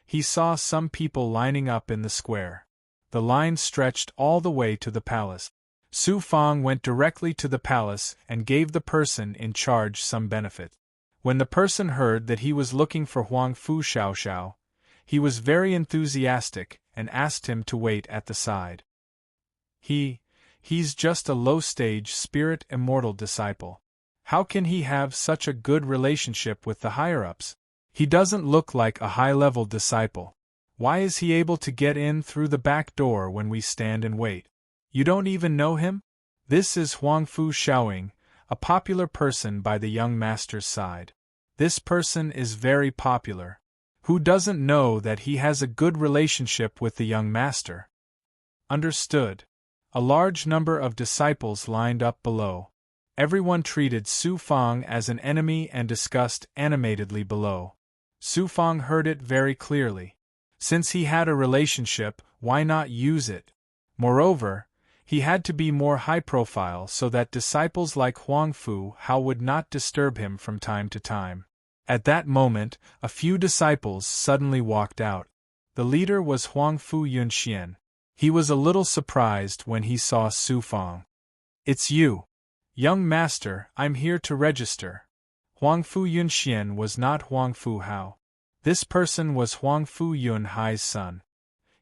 he saw some people lining up in the square. The line stretched all the way to the palace. Su Fang went directly to the palace and gave the person in charge some benefit. When the person heard that he was looking for Huangfu Xiaoxiao, he was very enthusiastic and asked him to wait at the side. He's just a low-stage spirit immortal disciple. How can he have such a good relationship with the higher-ups? He doesn't look like a high-level disciple. Why is he able to get in through the back door when we stand and wait? You don't even know him? This is Huangfu Xiaoying, a popular person by the young master's side. This person is very popular. Who doesn't know that he has a good relationship with the young master? Understood. A large number of disciples lined up below. Everyone treated Su Fang as an enemy and discussed animatedly below. Su Fang heard it very clearly. Since he had a relationship, why not use it? Moreover, he had to be more high-profile so that disciples like Huangfu Hao would not disturb him from time to time. At that moment, a few disciples suddenly walked out. The leader was Huangfu Yunxian. He was a little surprised when he saw Su Fang. "It's you. Young master, I'm here to register." Huangfu Yunxian was not Huangfu Hao. This person was Huangfu Yunhai's son.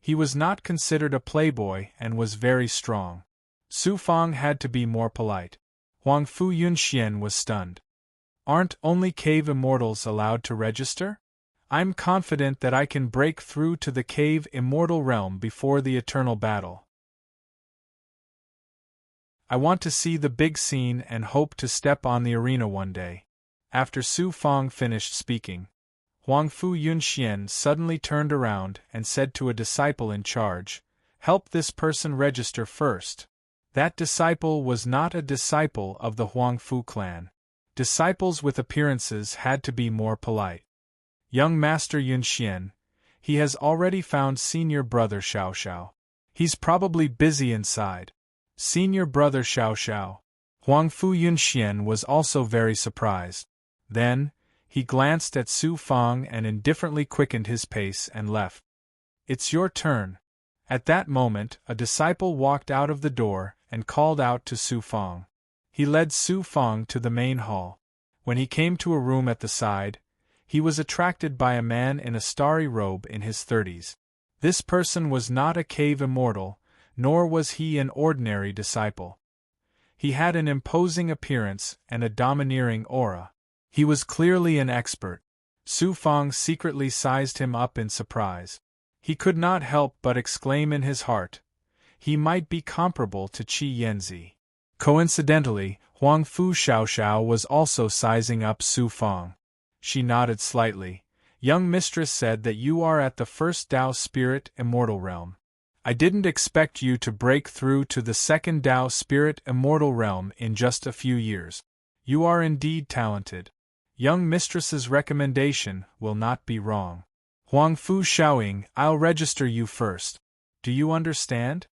He was not considered a playboy and was very strong. Su Fang had to be more polite. Huangfu Yunxian was stunned. "Aren't only cave immortals allowed to register? I'm confident that I can break through to the cave immortal realm before the eternal battle. I want to see the big scene and hope to step on the arena one day." After Su Fang finished speaking, Huangfu Yunxian suddenly turned around and said to a disciple in charge, "Help this person register first." That disciple was not a disciple of the Huangfu clan. Disciples with appearances had to be more polite. "Young Master Yunxian, he has already found Senior Brother Xiaoxiao. He's probably busy inside." Senior Brother Xiaoxiao. Huangfu Yunxian was also very surprised. Then, he glanced at Su Fang and indifferently quickened his pace and left. "It's your turn." At that moment, a disciple walked out of the door and called out to Su Fang. He led Su Fang to the main hall. When he came to a room at the side, he was attracted by a man in a starry robe in his 30s. This person was not a cave immortal, nor was he an ordinary disciple. He had an imposing appearance and a domineering aura. He was clearly an expert. Su Fang secretly sized him up in surprise. He could not help but exclaim in his heart, he might be comparable to Qi Yanzi. Coincidentally, Huangfu Xiaoxiao was also sizing up Su Fang. She nodded slightly. "Young mistress said that you are at the first Dao Spirit Immortal Realm. I didn't expect you to break through to the second Dao Spirit Immortal Realm in just a few years. You are indeed talented. Young mistress's recommendation will not be wrong." Huang Fu Xiaoying, I'll register you first. Do you understand?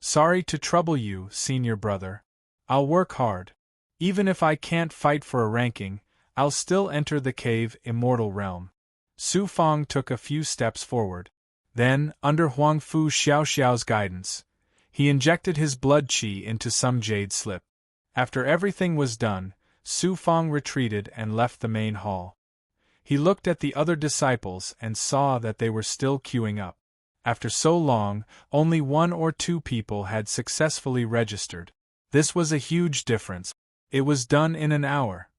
Sorry to trouble you, senior brother. I'll work hard. Even if I can't fight for a ranking, I'll still enter the cave immortal realm. Su Fang took a few steps forward. Then, under Huang Fu Xiaoxiao's guidance, he injected his blood qi into some jade slip. After everything was done, Su Fang retreated and left the main hall. He looked at the other disciples and saw that they were still queuing up. After so long, only 1 or 2 people had successfully registered. This was a huge difference. It was done in an hour.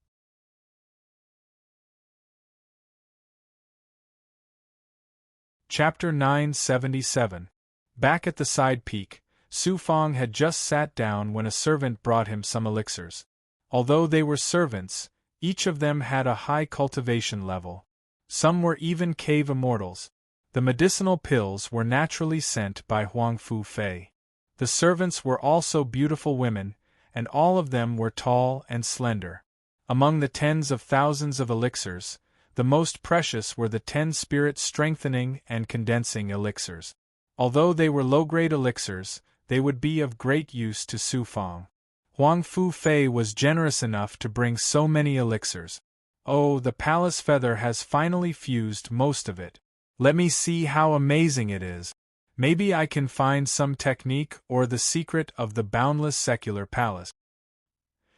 Chapter 977. Back at the side peak, Su Fang had just sat down when a servant brought him some elixirs. Although they were servants, each of them had a high cultivation level. Some were even cave immortals. The medicinal pills were naturally sent by Huang Fu Fei. The servants were also beautiful women, and all of them were tall and slender. Among the tens of thousands of elixirs, the most precious were the 10 spirit strengthening and condensing elixirs. Although they were low-grade elixirs, they would be of great use to Su Fang. Huang Fu Fei was generous enough to bring so many elixirs. Oh, the palace feather has finally fused most of it. Let me see how amazing it is. Maybe I can find some technique or the secret of the boundless secular palace.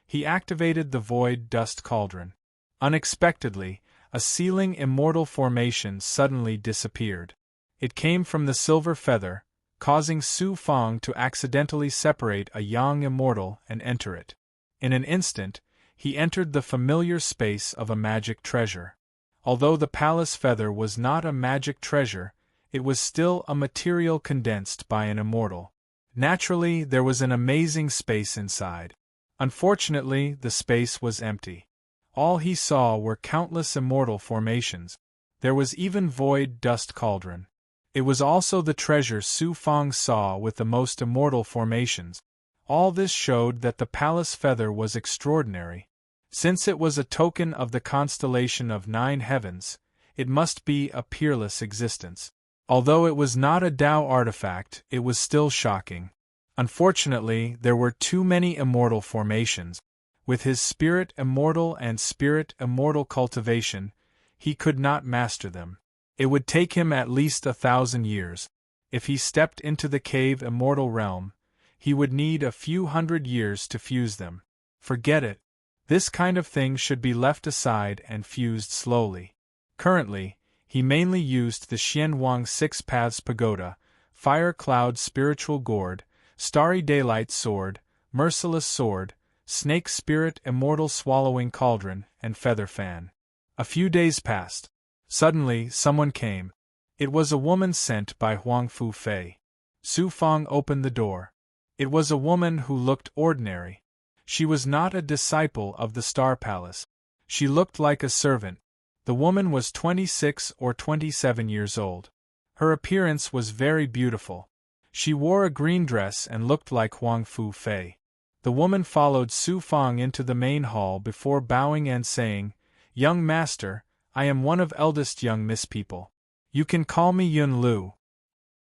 He activated the void dust cauldron. Unexpectedly, a sealing immortal formation suddenly disappeared. It came from the silver feather, causing Su Fang to accidentally separate a young immortal and enter it. In an instant, he entered the familiar space of a magic treasure. Although the palace feather was not a magic treasure, it was still a material condensed by an immortal. Naturally, there was an amazing space inside. Unfortunately, the space was empty. All he saw were countless immortal formations. There was even void dust cauldron. It was also the treasure Su Fang saw with the most immortal formations. All this showed that the palace feather was extraordinary. Since it was a token of the constellation of 9 heavens, it must be a peerless existence. Although it was not a Tao artifact, it was still shocking. Unfortunately, there were too many immortal formations. With his spirit immortal and spirit immortal cultivation, he could not master them. It would take him at least 1,000 years. If he stepped into the cave immortal realm, he would need a few hundred years to fuse them. Forget it. This kind of thing should be left aside and fused slowly. Currently, he mainly used the Xianwang 6 Paths Pagoda, Fire Cloud Spiritual Gourd, Starry Daylight Sword, Merciless Sword, Snake Spirit Immortal Swallowing Cauldron, and Feather Fan. A few days passed. Suddenly, someone came. It was a woman sent by Huang Fu Fei. Su Fang opened the door. It was a woman who looked ordinary. She was not a disciple of the Star Palace. She looked like a servant. The woman was 26 or 27 years old. Her appearance was very beautiful. She wore a green dress and looked like Huang Fu Fei. The woman followed Su Fang into the main hall before bowing and saying, "Young master, I am one of eldest young Miss people. You can call me Yun Lu."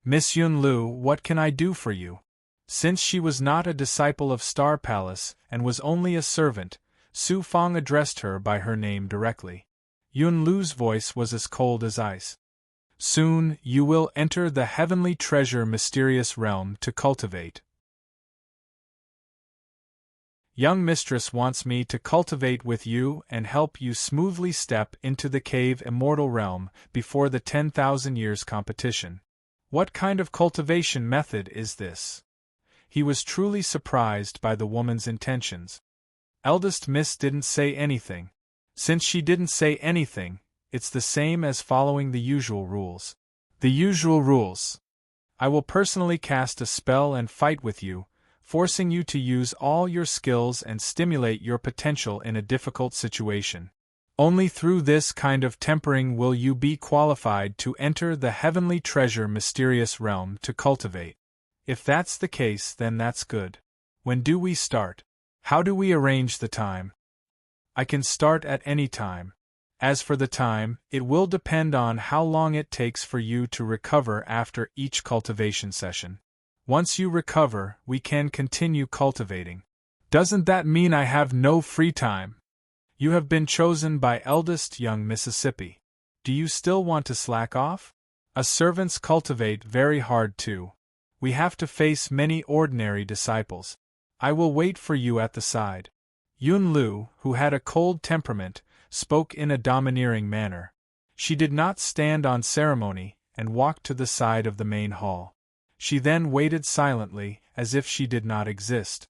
"Miss Yun Lu, what can I do for you?" Since she was not a disciple of Star Palace and was only a servant, Su Fang addressed her by her name directly. Yun Lu's voice was as cold as ice. "Soon, you will enter the heavenly treasure mysterious realm to cultivate. Young mistress wants me to cultivate with you and help you smoothly step into the cave immortal realm before the 10,000 years competition." What kind of cultivation method is this? He was truly surprised by the woman's intentions. Eldest Miss didn't say anything. Since she didn't say anything, it's the same as following the usual rules. The usual rules. I will personally cast a spell and fight with you, forcing you to use all your skills and stimulate your potential in a difficult situation. Only through this kind of tempering will you be qualified to enter the heavenly treasure mysterious realm to cultivate. If that's the case, then that's good. When do we start? How do we arrange the time? I can start at any time. As for the time, it will depend on how long it takes for you to recover after each cultivation session. Once you recover, we can continue cultivating. Doesn't that mean I have no free time? You have been chosen by eldest young Mississippi. Do you still want to slack off? Us servants cultivate very hard too. We have to face many ordinary disciples. I will wait for you at the side. Yun Lu, who had a cold temperament, spoke in a domineering manner. She did not stand on ceremony and walked to the side of the main hall. She then waited silently, as if she did not exist.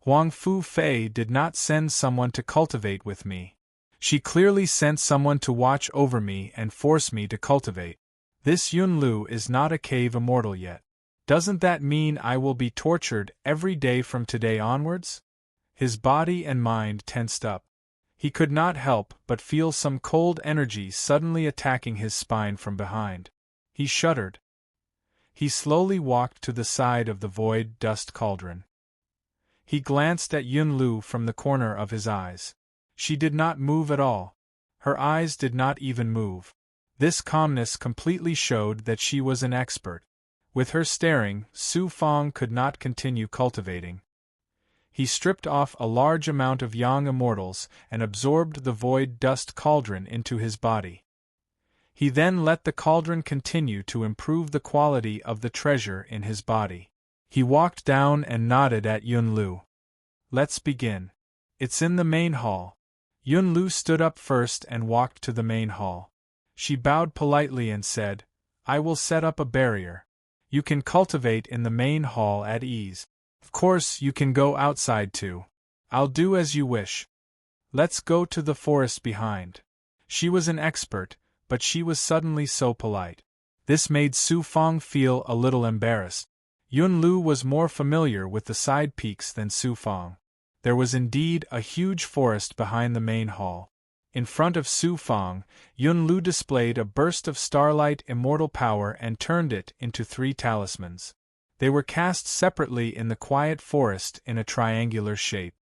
Huang Fu Fei did not send someone to cultivate with me. She clearly sent someone to watch over me and force me to cultivate. This Yun Lu is not a cave immortal yet. Doesn't that mean I will be tortured every day from today onwards? His body and mind tensed up. He could not help but feel some cold energy suddenly attacking his spine from behind. He shuddered. He slowly walked to the side of the void dust cauldron. He glanced at Yun Lu from the corner of his eyes. She did not move at all. Her eyes did not even move. This calmness completely showed that she was an expert. With her staring, Su Fong could not continue cultivating. He stripped off a large amount of Yang Immortals and absorbed the void dust cauldron into his body. He then let the cauldron continue to improve the quality of the treasure in his body. He walked down and nodded at Yun Lu. Let's begin. It's in the main hall. Yun Lu stood up first and walked to the main hall. She bowed politely and said, I will set up a barrier. You can cultivate in the main hall at ease. Of course, you can go outside too. I'll do as you wish. Let's go to the forest behind. She was an expert, but she was suddenly so polite. This made Su Fong feel a little embarrassed. Yun Lu was more familiar with the side peaks than Su Fong. There was indeed a huge forest behind the main hall. In front of Su Fong, Yun Lu displayed a burst of starlight immortal power and turned it into 3 talismans. They were cast separately in the quiet forest in a triangular shape.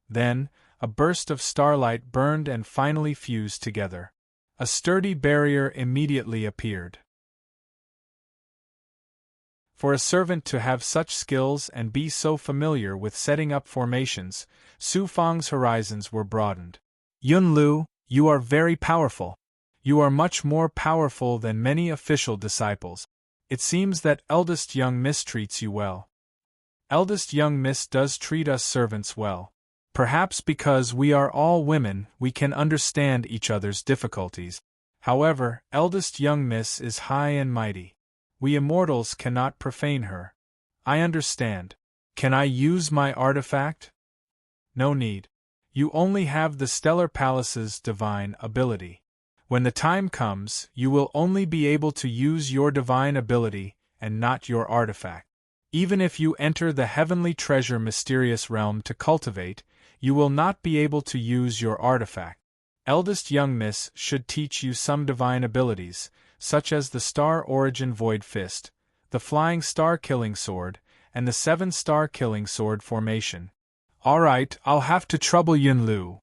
Then, a burst of starlight burned and finally fused together. A sturdy barrier immediately appeared. For a servant to have such skills and be so familiar with setting up formations, Su Fong's horizons were broadened. Yun Lu, you are very powerful. You are much more powerful than many official disciples. It seems that eldest young Miss treats you well. Eldest young Miss does treat us servants well. Perhaps because we are all women, we can understand each other's difficulties. However, eldest young Miss is high and mighty. We immortals cannot profane her. I understand. Can I use my artifact? No need. You only have the Stellar Palace's divine ability. When the time comes, you will only be able to use your divine ability and not your artifact. Even if you enter the heavenly treasure mysterious realm to cultivate, you will not be able to use your artifact. Eldest young Miss should teach you some divine abilities, such as the Star Origin Void Fist, the Flying Star Killing Sword, and the 7-Star Killing Sword formation. Alright, I'll have to trouble Yun Lu.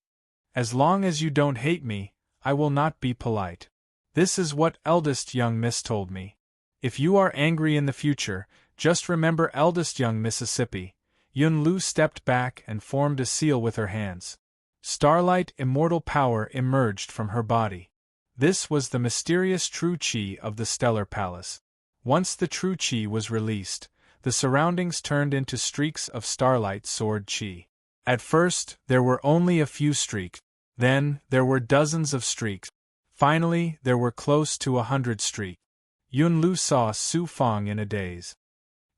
As long as you don't hate me, I will not be polite. This is what eldest young Miss told me. If you are angry in the future, just remember eldest young Mississippi. Yun Lu stepped back and formed a seal with her hands. Starlight immortal power emerged from her body. This was the mysterious true chi of the Stellar Palace. Once the true chi was released, the surroundings turned into streaks of starlight sword chi. At first, there were only a few streaks. Then, there were dozens of streaks. Finally, there were close to 100 streaks. Yun Lu saw Su Fong in a daze.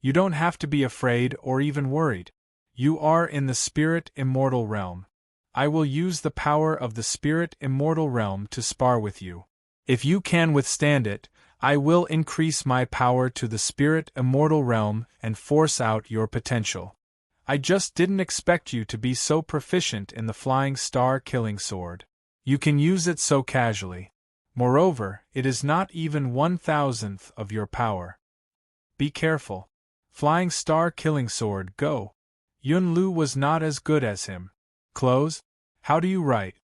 You don't have to be afraid or even worried. You are in the spirit immortal realm. I will use the power of the spirit immortal realm to spar with you. If you can withstand it, I will increase my power to the spirit immortal realm and force out your potential. I just didn't expect you to be so proficient in the Flying Star Killing Sword. You can use it so casually. Moreover, it is not even 1,000th of your power. Be careful. Flying Star Killing Sword, go. Yun Lu was not as good as him. Close? How do you write?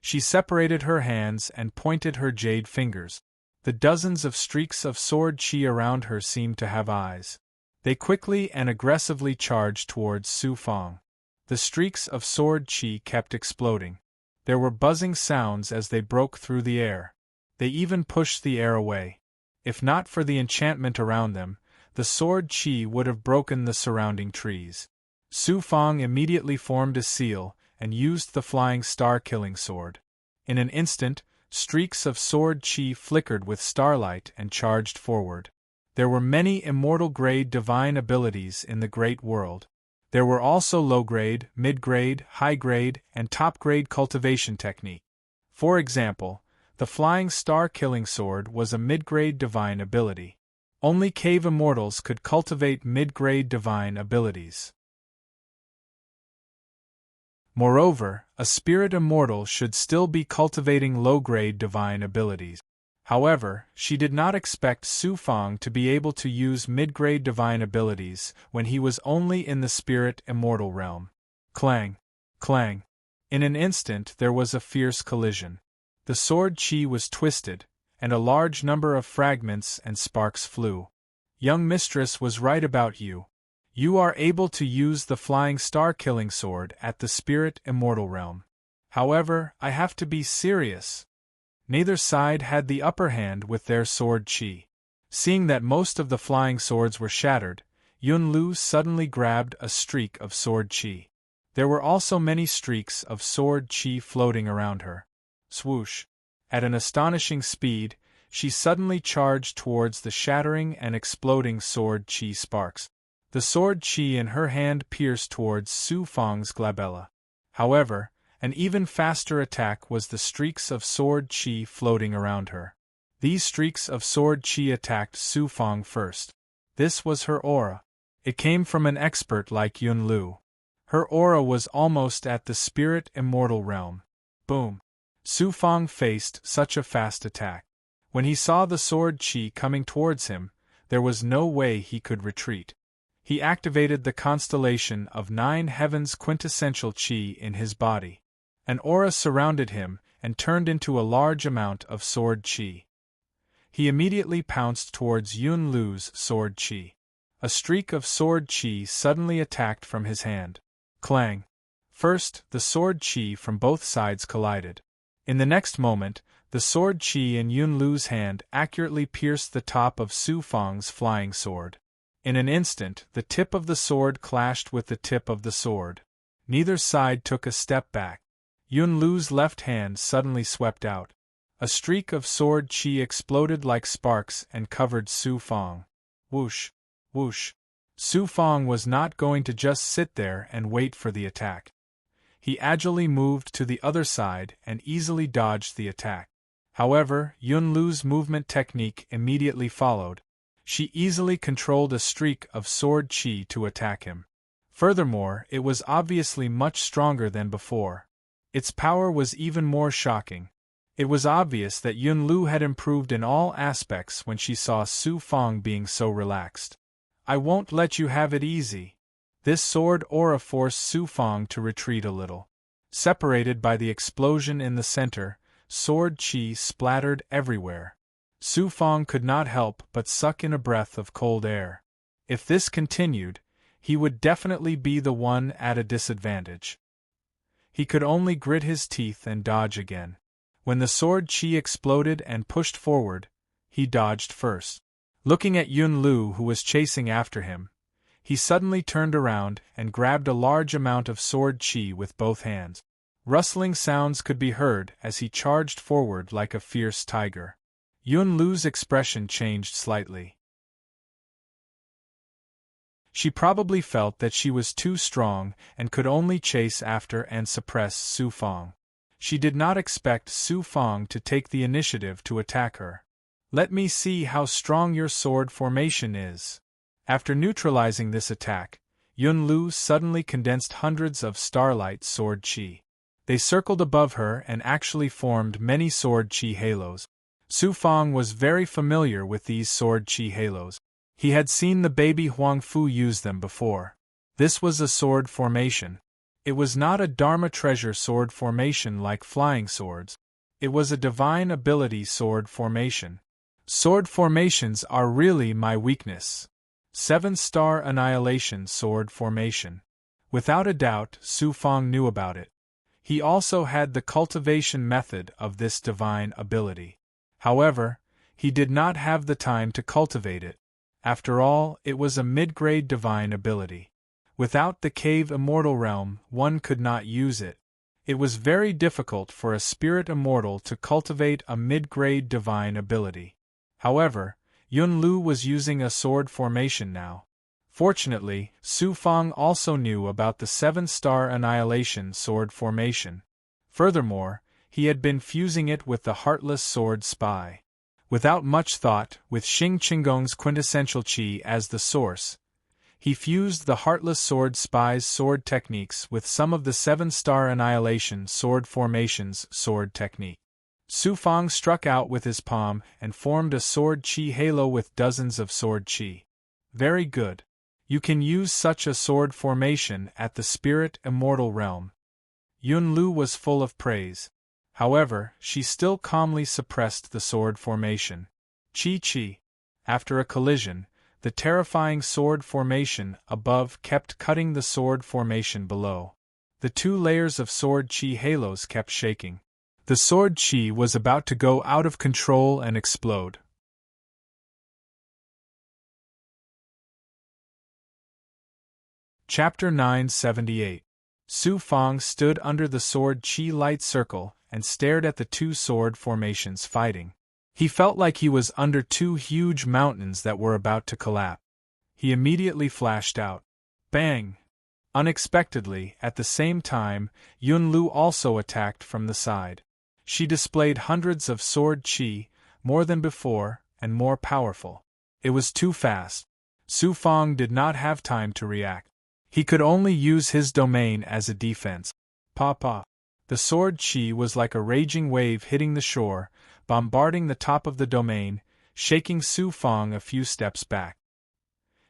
She separated her hands and pointed her jade fingers. The dozens of streaks of sword chi around her seemed to have eyes. They quickly and aggressively charged towards Su Fang. The streaks of sword chi kept exploding. There were buzzing sounds as they broke through the air. They even pushed the air away. If not for the enchantment around them, the sword chi would have broken the surrounding trees. Su Fang immediately formed a seal and used the flying star killing sword. In an instant, streaks of sword chi flickered with starlight and charged forward. There were many immortal-grade divine abilities in the great world. There were also low-grade, mid-grade, high-grade, and top-grade cultivation technique. For example, the flying star killing sword was a mid-grade divine ability. Only cave immortals could cultivate mid-grade divine abilities. Moreover, a spirit immortal should still be cultivating low-grade divine abilities. However, she did not expect Su Fang to be able to use mid-grade divine abilities when he was only in the spirit immortal realm. Clang! Clang! In an instant there was a fierce collision. The sword chi was twisted, and a large number of fragments and sparks flew. Young mistress was right about you. You are able to use the flying star killing sword at the spirit immortal realm. However, I have to be serious. Neither side had the upper hand with their sword chi. Seeing that most of the flying swords were shattered, Yun Lu suddenly grabbed a streak of sword chi. There were also many streaks of sword chi floating around her. Swoosh! At an astonishing speed, she suddenly charged towards the shattering and exploding sword chi sparks. The sword chi in her hand pierced towards Su Fang's glabella. However, an even faster attack was the streaks of sword chi floating around her. These streaks of sword chi attacked Su Fang first. This was her aura. It came from an expert like Yun Lu. Her aura was almost at the spirit immortal realm. Boom! Su Fang faced such a fast attack. When he saw the sword chi coming towards him, there was no way he could retreat. He activated the constellation of 9 heavens quintessential chi in his body. An aura surrounded him and turned into a large amount of sword chi. He immediately pounced towards Yun Lu's sword chi. A streak of sword chi suddenly attacked from his hand. Clang! First, the sword chi from both sides collided. In the next moment, the sword chi in Yun Lu's hand accurately pierced the top of Su Fang's flying sword. In an instant, the tip of the sword clashed with the tip of the sword. Neither side took a step back. Yun Lu's left hand suddenly swept out. A streak of sword chi exploded like sparks and covered Su Fang. Whoosh! Whoosh! Su Fang was not going to just sit there and wait for the attack. He agilely moved to the other side and easily dodged the attack. However, Yun Lu's movement technique immediately followed. She easily controlled a streak of sword chi to attack him. Furthermore, it was obviously much stronger than before. Its power was even more shocking. It was obvious that Yun Lu had improved in all aspects when she saw Su Fang being so relaxed. I won't let you have it easy. This sword aura forced Su Fang to retreat a little. Separated by the explosion in the center, sword chi splattered everywhere. Su Fang could not help but suck in a breath of cold air. If this continued, he would definitely be the one at a disadvantage. He could only grit his teeth and dodge again. When the sword chi exploded and pushed forward, he dodged first. Looking at Yun Lu, who was chasing after him, he suddenly turned around and grabbed a large amount of sword chi with both hands. Rustling sounds could be heard as he charged forward like a fierce tiger. Yun Lu's expression changed slightly. She probably felt that she was too strong and could only chase after and suppress Su Fang. She did not expect Su Fang to take the initiative to attack her. Let me see how strong your sword formation is. After neutralizing this attack, Yun Lu suddenly condensed hundreds of starlight sword chi. They circled above her and actually formed many sword chi halos. Su Fang was very familiar with these sword chi halos. He had seen the baby Huang Fu use them before. This was a sword formation. It was not a Dharma treasure sword formation like flying swords. It was a divine ability sword formation. Sword formations are really my weakness. 7-star annihilation sword formation. Without a doubt, Su Fang knew about it. He also had the cultivation method of this divine ability. However, he did not have the time to cultivate it. After all, it was a mid-grade divine ability. Without the cave immortal realm, one could not use it. It was very difficult for a spirit immortal to cultivate a mid-grade divine ability. However, Yun Lu was using a sword formation now. Fortunately, Su Fang also knew about the 7-star annihilation sword formation. Furthermore, he had been fusing it with the Heartless Sword Spy. Without much thought, with Xing Qinggong's quintessential qi as the source, he fused the Heartless Sword Spy's sword techniques with some of the 7-star annihilation sword formation's sword technique. Su Fang struck out with his palm and formed a sword qi halo with dozens of sword qi. Very good. You can use such a sword formation at the spirit immortal realm. Yun Lu was full of praise. However, she still calmly suppressed the sword formation. Qi. After a collision, the terrifying sword formation above kept cutting the sword formation below. The 2 layers of sword qi halos kept shaking. The sword qi was about to go out of control and explode. Chapter 978. Su Fang stood under the sword qi light circle and stared at the 2 sword formations fighting. He felt like he was under 2 huge mountains that were about to collapse. He immediately flashed out. Bang! Unexpectedly, at the same time, Yun Lu also attacked from the side. She displayed hundreds of sword qi, more than before, and more powerful. It was too fast. Su Fang did not have time to react. He could only use his domain as a defense. Pa. The sword qi was like a raging wave hitting the shore, bombarding the top of the domain, shaking Su Fang a few steps back.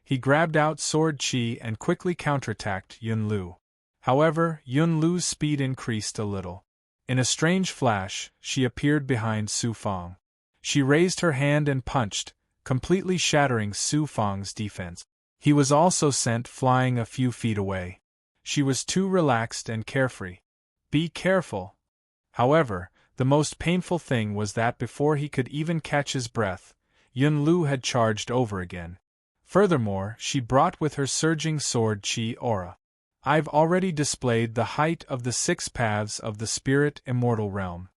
He grabbed out sword qi and quickly counterattacked Yun Lu. However, Yun Lu's speed increased a little. In a strange flash, she appeared behind Su Fang. She raised her hand and punched, completely shattering Su Fang's defense. He was also sent flying a few feet away. She was too relaxed and carefree. Be careful. However, the most painful thing was that before he could even catch his breath, Yun Lu had charged over again. Furthermore, she brought with her surging sword qi aura. I've already displayed the height of the 6 paths of the spirit immortal realm.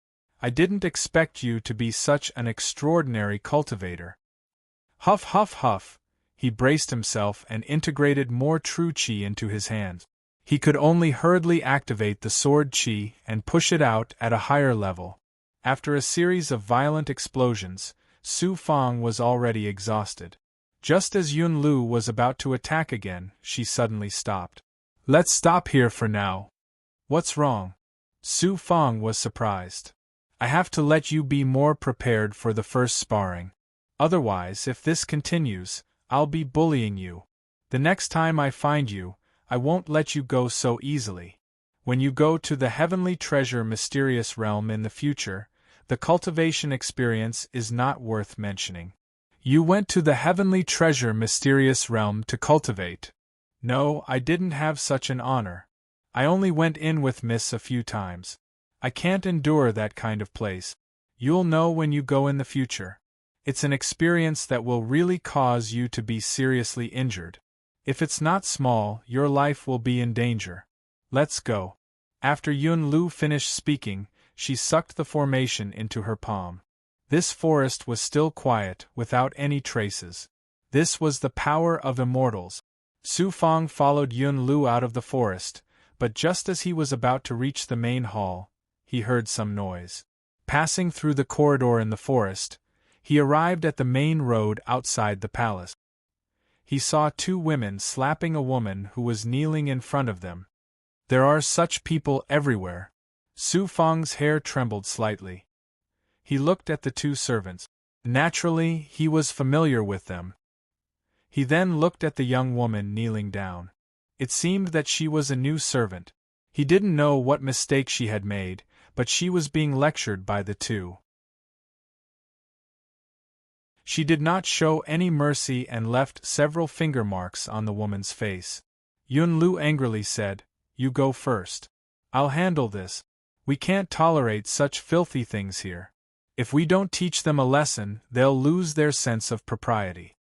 I didn't expect you to be such an extraordinary cultivator. Huff huff huff. He braced himself and integrated more true qi into his hands. He could only hurriedly activate the sword qi and push it out at a higher level. After a series of violent explosions, Su Fang was already exhausted. Just as Yun Lu was about to attack again, she suddenly stopped. Let's stop here for now. What's wrong? Su Fang was surprised. I have to let you be more prepared for the first sparring. Otherwise, if this continues, I'll be bullying you. The next time I find you, I won't let you go so easily. When you go to the Heavenly Treasure mysterious realm in the future, the cultivation experience is not worth mentioning. You went to the Heavenly Treasure mysterious realm to cultivate. No, I didn't have such an honor. I only went in with Miss a few times. I can't endure that kind of place. You'll know when you go in the future. It's an experience that will really cause you to be seriously injured. If it's not small, your life will be in danger. Let's go. After Yun Lu finished speaking, she sucked the formation into her palm. This forest was still quiet, without any traces. This was the power of immortals. Su Fang followed Yun Lu out of the forest, but just as he was about to reach the main hall, he heard some noise. Passing through the corridor in the forest, he arrived at the main road outside the palace. He saw 2 women slapping a woman who was kneeling in front of them. There are such people everywhere. Su Fang's hair trembled slightly. He looked at the 2 servants. Naturally, he was familiar with them. He then looked at the young woman kneeling down. It seemed that she was a new servant. He didn't know what mistake she had made, but she was being lectured by the two. She did not show any mercy and left several finger marks on the woman's face. Yun-Lu angrily said, "You go first. I'll handle this. We can't tolerate such filthy things here. If we don't teach them a lesson, they'll lose their sense of propriety.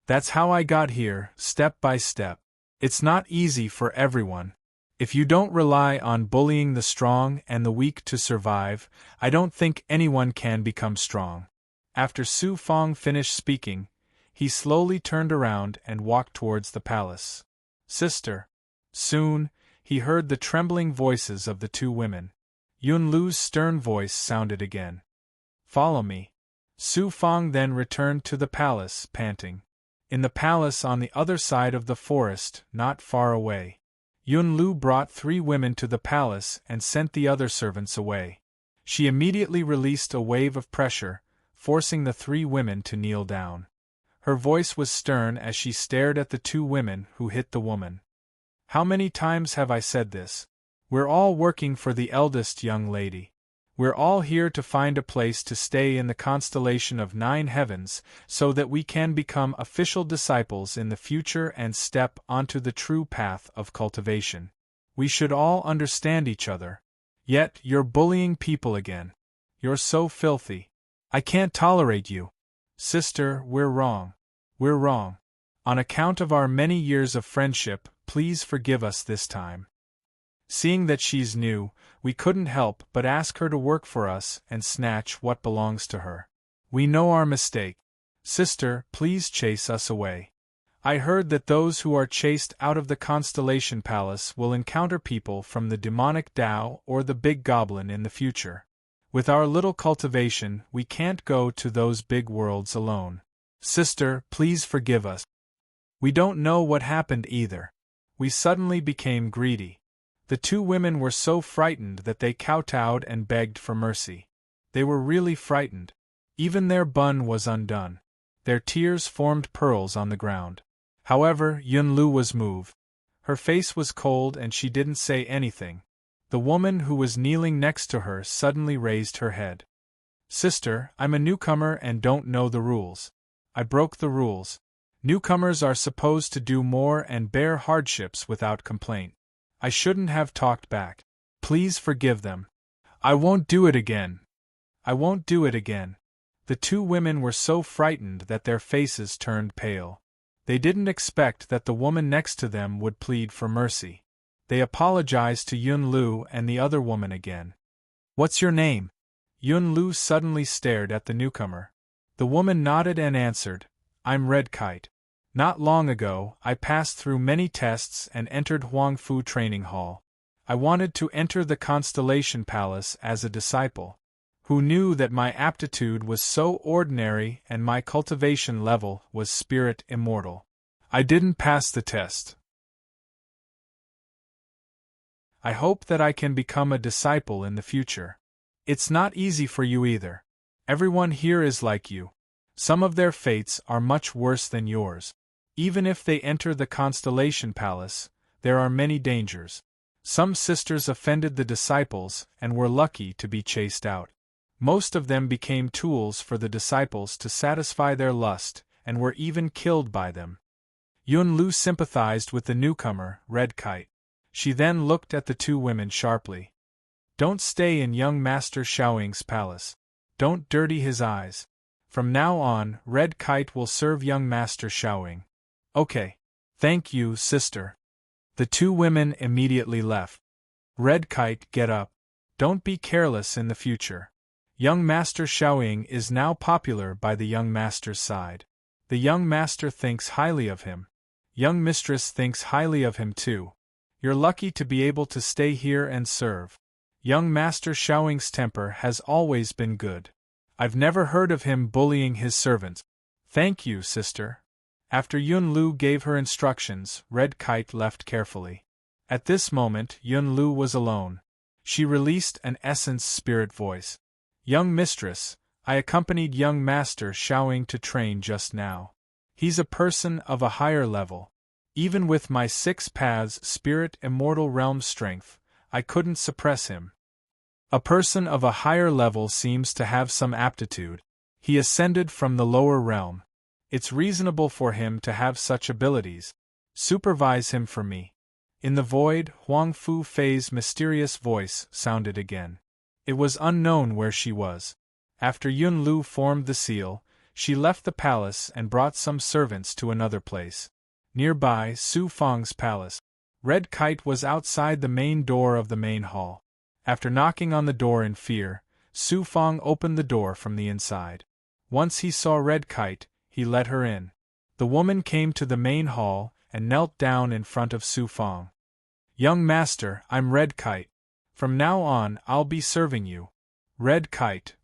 That's how I got here, step by step. It's not easy for everyone. If you don't rely on bullying the strong and the weak to survive, I don't think anyone can become strong." After Su Fong finished speaking, he slowly turned around and walked towards the palace. "Sister." Soon, he heard the trembling voices of the two women. Yun-Lu's stern voice sounded again. "Follow me." Su Fong then returned to the palace, panting. In the palace on the other side of the forest, not far away, Yun-Lu brought 3 women to the palace and sent the other servants away. She immediately released a wave of pressure, forcing the 3 women to kneel down. Her voice was stern as she stared at the 2 women who hit the woman. "How many times have I said this? We're all working for the eldest young lady. We're all here to find a place to stay in the constellation of 9 heavens, so that we can become official disciples in the future and step onto the true path of cultivation. We should all understand each other. Yet you're bullying people again. You're so filthy. I can't tolerate you. Sister, we're wrong. We're wrong. On account of our many years of friendship, please forgive us this time." Seeing that she's new, we couldn't help but ask her to work for us and snatch what belongs to her. We know our mistake. Sister, please chase us away. I heard that those who are chased out of the Constellation Palace will encounter people from the demonic Tao or the big goblin in the future. With our little cultivation, we can't go to those big worlds alone. Sister, please forgive us. We don't know what happened either. We suddenly became greedy. The 2 women were so frightened that they kowtowed and begged for mercy. They were really frightened. Even their bun was undone. Their tears formed pearls on the ground. However, Yun-Lu was moved. Her face was cold and she didn't say anything. The woman who was kneeling next to her suddenly raised her head. "Sister, I'm a newcomer and don't know the rules. I broke the rules. Newcomers are supposed to do more and bear hardships without complaint. I shouldn't have talked back. Please forgive them. I won't do it again. I won't do it again." The 2 women were so frightened that their faces turned pale. They didn't expect that the woman next to them would plead for mercy. They apologized to Yun-Lu and the other woman again. "What's your name?" Yun-Lu suddenly stared at the newcomer. The woman nodded and answered, "I'm Red Kite. Not long ago, I passed through many tests and entered Huangfu Training Hall. I wanted to enter the Constellation Palace as a disciple. Who knew that my aptitude was so ordinary and my cultivation level was spirit immortal? I didn't pass the test. I hope that I can become a disciple in the future. It's not easy for you either. Everyone here is like you. Some of their fates are much worse than yours. Even if they enter the Constellation Palace, there are many dangers. Some sisters offended the disciples and were lucky to be chased out. Most of them became tools for the disciples to satisfy their lust and were even killed by them." Yun-Lu sympathized with the newcomer, Red Kite. She then looked at the 2 women sharply. "Don't stay in young Master Xiaoying's palace. Don't dirty his eyes. From now on, Red Kite will serve young Master Xiaoying." "Okay. Thank you, sister." The 2 women immediately left. "Red Kite, get up. Don't be careless in the future. Young Master Xiaoying is now popular by the young master's side. The young master thinks highly of him. Young mistress thinks highly of him too. You're lucky to be able to stay here and serve. Young Master Xiaoying's temper has always been good. I've never heard of him bullying his servants." "Thank you, sister." After Yun-Lu gave her instructions, Red Kite left carefully. At this moment, Yun-Lu was alone. She released an essence spirit voice. "Young mistress, I accompanied young Master Xiaoying to train just now. He's a person of a higher level. Even with my 6 paths spirit immortal realm strength, I couldn't suppress him. A person of a higher level seems to have some aptitude. He ascended from the lower realm. It's reasonable for him to have such abilities. Supervise him for me. In the void, Huang Fu Fei's mysterious voice sounded again. It was unknown where she was. After Yun Lu formed the seal, she left the palace and brought some servants to another place. Nearby, Su Fang's palace. Red Kite was outside the main door of the main hall. After knocking on the door in fear, Su Fang opened the door from the inside. Once he saw Red Kite, he let her in. The woman came to the main hall and knelt down in front of Su Fang. "Young master, I'm Red Kite. From now on, I'll be serving you." Red Kite.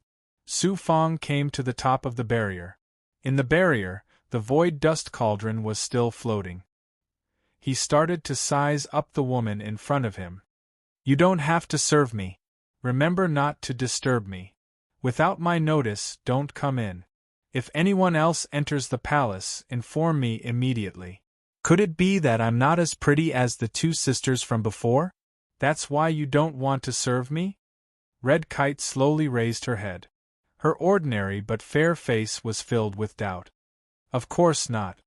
Su Fang came to the top of the barrier. In the barrier, the void dust cauldron was still floating. He started to size up the woman in front of him. "You don't have to serve me. Remember not to disturb me. Without my notice, don't come in. If anyone else enters the palace, inform me immediately. Could it be that I'm not as pretty as the two sisters from before? That's why you don't want to serve me?" Red Kite slowly raised her head. Her ordinary but fair face was filled with doubt. "Of course not.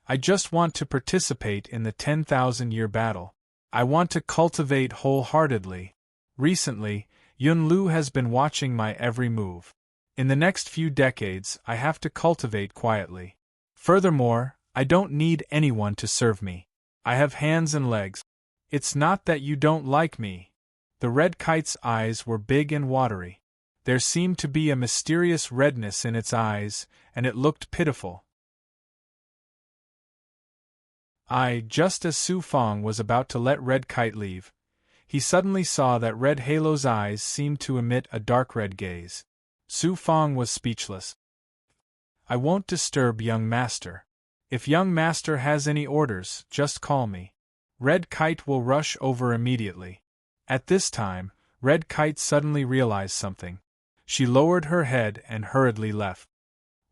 I just want to participate in the 10,000-year battle. I want to cultivate wholeheartedly. Recently, Yun Lu has been watching my every move. In the next few decades, I have to cultivate quietly. Furthermore, I don't need anyone to serve me. I have hands and legs. It's not that you don't like me." The Red Kite's eyes were big and watery. There seemed to be a mysterious redness in its eyes, and it looked pitiful. Just as Su Fang was about to let Red Kite leave, he suddenly saw that Red Halo's eyes seemed to emit a dark red gaze. Su Fang was speechless. "I won't disturb young master. If young master has any orders, just call me. Red Kite will rush over immediately." At this time, Red Kite suddenly realized something. She lowered her head and hurriedly left.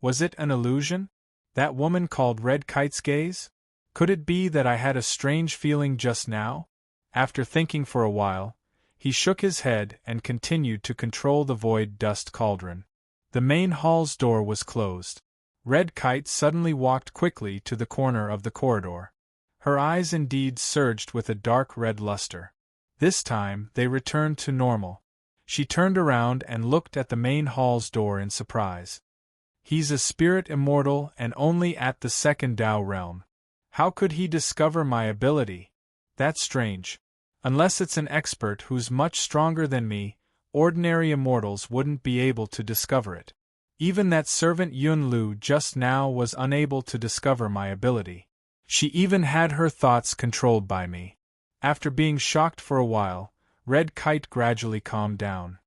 Was it an illusion? That woman called Red Kite's gaze? Could it be that I had a strange feeling just now? After thinking for a while, he shook his head and continued to control the void dust cauldron. The main hall's door was closed. Red Kite suddenly walked quickly to the corner of the corridor. Her eyes indeed surged with a dark red luster. This time, they returned to normal. She turned around and looked at the main hall's door in surprise. "He's a spirit immortal and only at the second Tao realm. How could he discover my ability? That's strange. Unless it's an expert who's much stronger than me, ordinary immortals wouldn't be able to discover it. Even that servant Yun Lu just now was unable to discover my ability. She even had her thoughts controlled by me." After being shocked for a while, Red Kite gradually calmed down.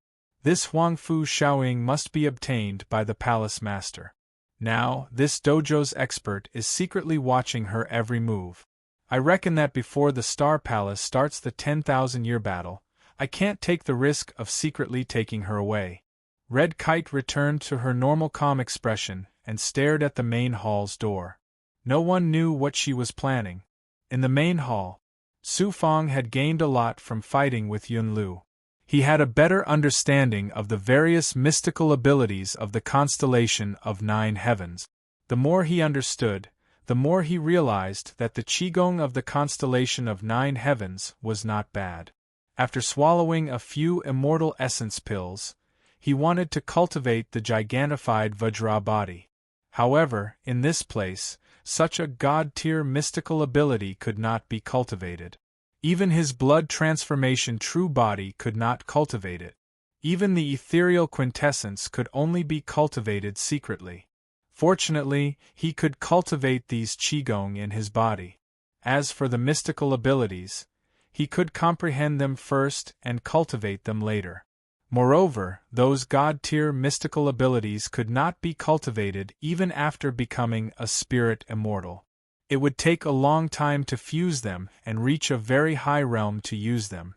This Huang Fu Shaoying must be obtained by the palace master. Now, this dojo's expert is secretly watching her every move. I reckon that before the Star Palace starts the 10,000-year battle, I can't take the risk of secretly taking her away. Red Kite returned to her normal calm expression and stared at the main hall's door. No one knew what she was planning. In the main hall, Su Fang had gained a lot from fighting with Yun Lu. He had a better understanding of the various mystical abilities of the constellation of 9 heavens. The more he understood, the more he realized that the qigong of the constellation of 9 heavens was not bad. After swallowing a few immortal essence pills, he wanted to cultivate the gigantified Vajra body. However, in this place, such a god-tier mystical ability could not be cultivated. Even his blood transformation true body could not cultivate it. Even the ethereal quintessence could only be cultivated secretly. Fortunately, he could cultivate these qigong in his body. As for the mystical abilities, he could comprehend them first and cultivate them later. Moreover, those god-tier mystical abilities could not be cultivated even after becoming a spirit immortal. It would take a long time to fuse them and reach a very high realm to use them.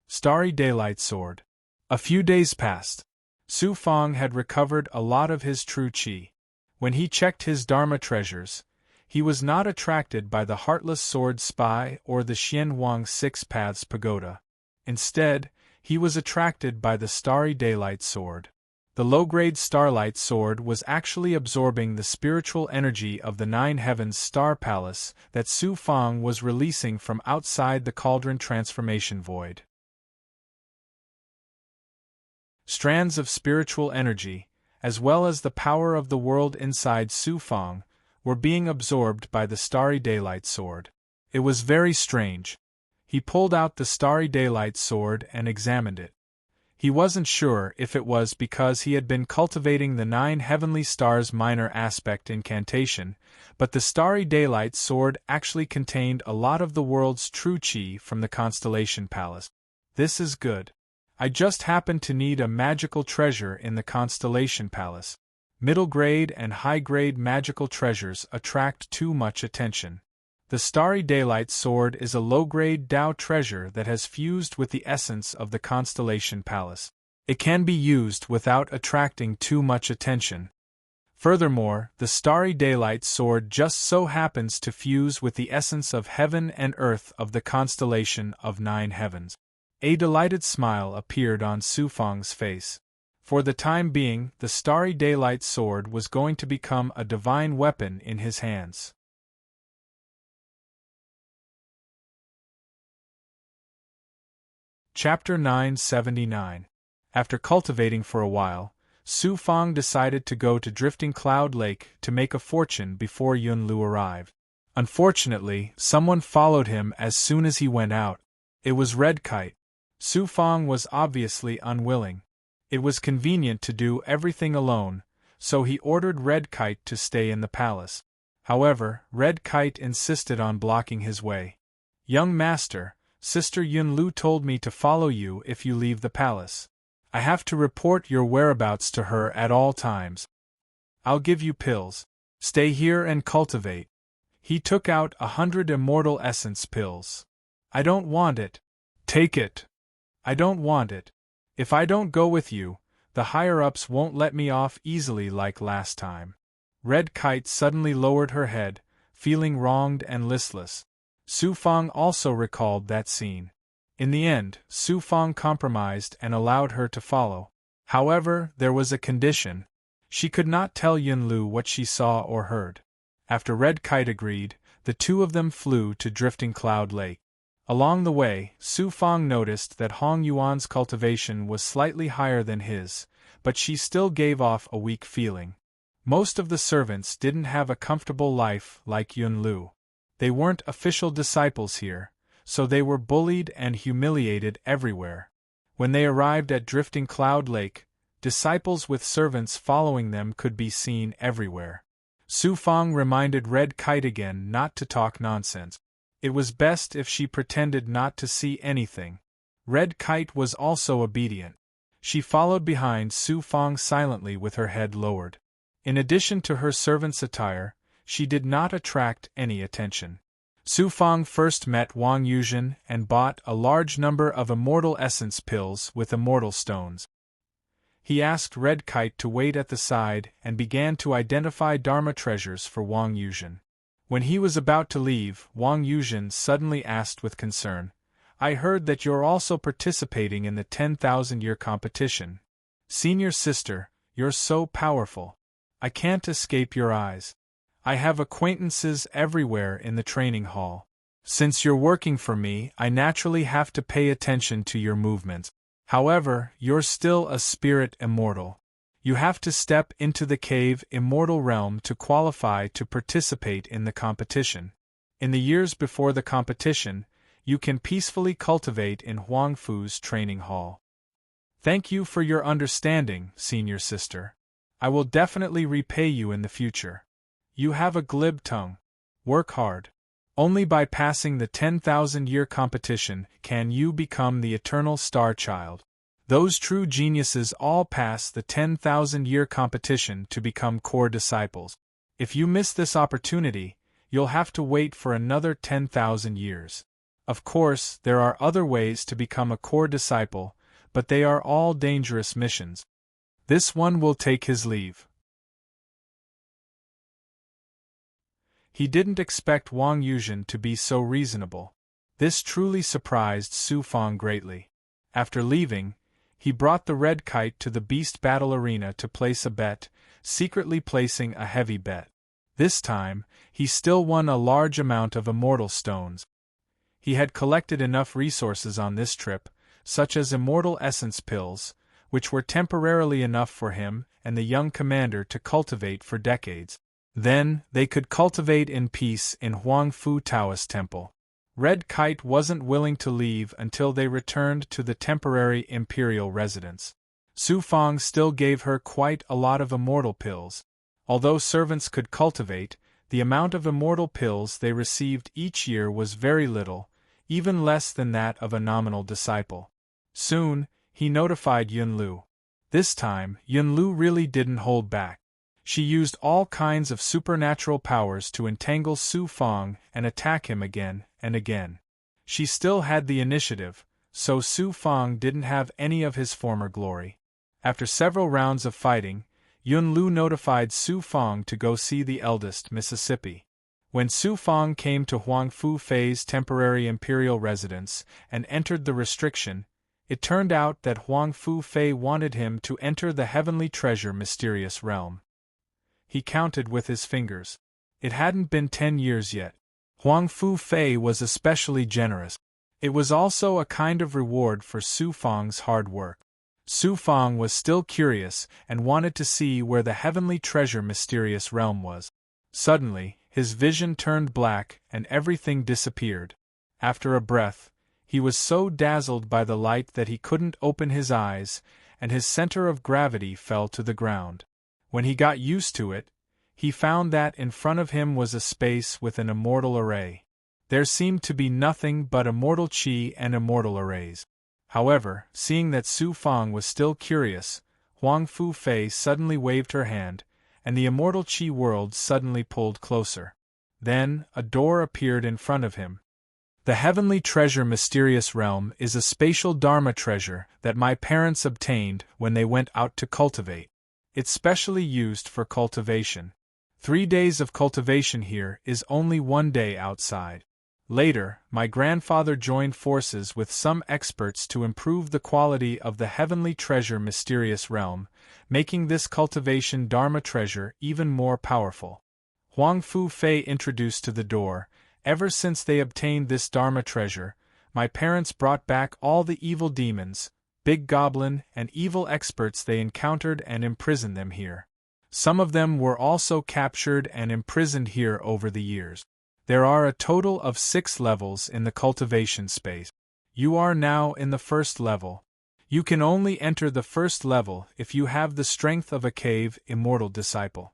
Starry Daylight Sword. A few days passed. Su Fang had recovered a lot of his true qi. When he checked his Dharma treasures, he was not attracted by the Heartless Sword Spy or the Xian Wang Six Paths Pagoda. Instead, he was attracted by the starry daylight sword. The low-grade starlight sword was actually absorbing the spiritual energy of the Nine Heavens Star Palace that Su Fang was releasing from outside the cauldron transformation void. Strands of spiritual energy, as well as the power of the world inside Su Fang, were being absorbed by the starry daylight sword. It was very strange. He pulled out the starry daylight sword and examined it. He wasn't sure if it was because he had been cultivating the 9 heavenly stars minor aspect incantation, but the starry daylight sword actually contained a lot of the world's true chi from the constellation palace. This is good. I just happen to need a magical treasure in the constellation palace. Middle grade and high grade magical treasures attract too much attention. The starry daylight sword is a low-grade Tao treasure that has fused with the essence of the constellation palace. It can be used without attracting too much attention. Furthermore, the starry daylight sword just so happens to fuse with the essence of heaven and earth of the constellation of 9 heavens. A delighted smile appeared on Su Fang's face. For the time being, the starry daylight sword was going to become a divine weapon in his hands. Chapter 979. After cultivating for a while, Su Fang decided to go to Drifting Cloud Lake to make a fortune before Yun Lu arrived. Unfortunately, someone followed him as soon as he went out. It was Red Kite. Su Fang was obviously unwilling. It was convenient to do everything alone, so he ordered Red Kite to stay in the palace. However, Red Kite insisted on blocking his way. "Young master, Sister Yun Lu told me to follow you if you leave the palace. I have to report your whereabouts to her at all times. I'll give you pills. Stay here and cultivate." He took out 100 immortal essence pills. "I don't want it." "Take it." "I don't want it. If I don't go with you, the higher-ups won't let me off easily like last time." Red Kite suddenly lowered her head, feeling wronged and listless. Su Fang also recalled that scene. In the end, Su Fang compromised and allowed her to follow. However, there was a condition. She could not tell Yun Lu what she saw or heard. After Red Kite agreed, the two of them flew to Drifting Cloud Lake. Along the way, Su Fang noticed that Hong Yuan's cultivation was slightly higher than his, but she still gave off a weak feeling. Most of the servants didn't have a comfortable life like Yun Lu. They weren't official disciples here, so they were bullied and humiliated everywhere. When they arrived at Drifting Cloud Lake, disciples with servants following them could be seen everywhere. Su Fang reminded Red Kite again not to talk nonsense. It was best if she pretended not to see anything. Red Kite was also obedient. She followed behind Su Fang silently with her head lowered. In addition to her servant's attire, she did not attract any attention. Su Fang first met Wang Yuzhen and bought a large number of immortal essence pills with immortal stones. He asked Red Kite to wait at the side and began to identify Dharma treasures for Wang Yuzhen. When he was about to leave, Wang Yuzhen suddenly asked with concern, "I heard that you're also participating in the 10,000-year competition. Senior sister, you're so powerful. I can't escape your eyes. I have acquaintances everywhere in the training hall. Since you're working for me, I naturally have to pay attention to your movements. However, you're still a spirit immortal. You have to step into the cave immortal realm to qualify to participate in the competition. In the years before the competition, you can peacefully cultivate in Huangfu's training hall. Thank you for your understanding, senior sister. I will definitely repay you in the future. You have a glib tongue. Work hard. Only by passing the 10,000-year competition can you become the eternal star child. Those true geniuses all pass the 10,000-year competition to become core disciples. If you miss this opportunity, you'll have to wait for another 10,000 years. Of course, there are other ways to become a core disciple, but they are all dangerous missions. This one will take his leave." He didn't expect Wang Yuzhen to be so reasonable. This truly surprised Su Fang greatly. After leaving, he brought the red kite to the beast battle arena to place a bet, secretly placing a heavy bet. This time, he still won a large amount of immortal stones. He had collected enough resources on this trip, such as immortal essence pills, which were temporarily enough for him and the young commander to cultivate for decades. Then, they could cultivate in peace in Huang Fu Taoist Temple. Red Kite wasn't willing to leave until they returned to the temporary imperial residence. Su Fang still gave her quite a lot of immortal pills. Although servants could cultivate, the amount of immortal pills they received each year was very little, even less than that of a nominal disciple. Soon, he notified Yunlu. This time, Yunlu really didn't hold back. She used all kinds of supernatural powers to entangle Su Fang and attack him again and again. She still had the initiative, so Su Fang didn't have any of his former glory. After several rounds of fighting, Yunlu notified Su Fang to go see the eldest Mississippi. When Su Fang came to Huang Fu Fei's temporary imperial residence and entered the restriction, it turned out that Huang Fu Fei wanted him to enter the heavenly treasure mysterious realm. He counted with his fingers. It hadn't been 10 years yet. Huang Fu Fei was especially generous. It was also a kind of reward for Su Fang's hard work. Su Fang was still curious and wanted to see where the heavenly treasure mysterious realm was. Suddenly, his vision turned black and everything disappeared. After a breath, he was so dazzled by the light that he couldn't open his eyes, and his center of gravity fell to the ground. When he got used to it, he found that in front of him was a space with an immortal array. There seemed to be nothing but immortal chi and immortal arrays. However, seeing that Su Fang was still curious, Huang Fu Fei suddenly waved her hand, and the immortal chi world suddenly pulled closer. Then, a door appeared in front of him. The heavenly treasure mysterious realm is a spatial dharma treasure that my parents obtained when they went out to cultivate. It's specially used for cultivation. 3 days of cultivation here is only 1 day outside. Later, my grandfather joined forces with some experts to improve the quality of the heavenly treasure mysterious realm, making this cultivation dharma treasure even more powerful. Huang Fu Fei introduced to the door, ever since they obtained this dharma treasure, my parents brought back all the evil demons, big goblin and evil experts they encountered and imprisoned them here. Some of them were also captured and imprisoned here over the years. There are a total of 6 levels in the cultivation space. You are now in the first level. You can only enter the first level if you have the strength of a cave immortal disciple.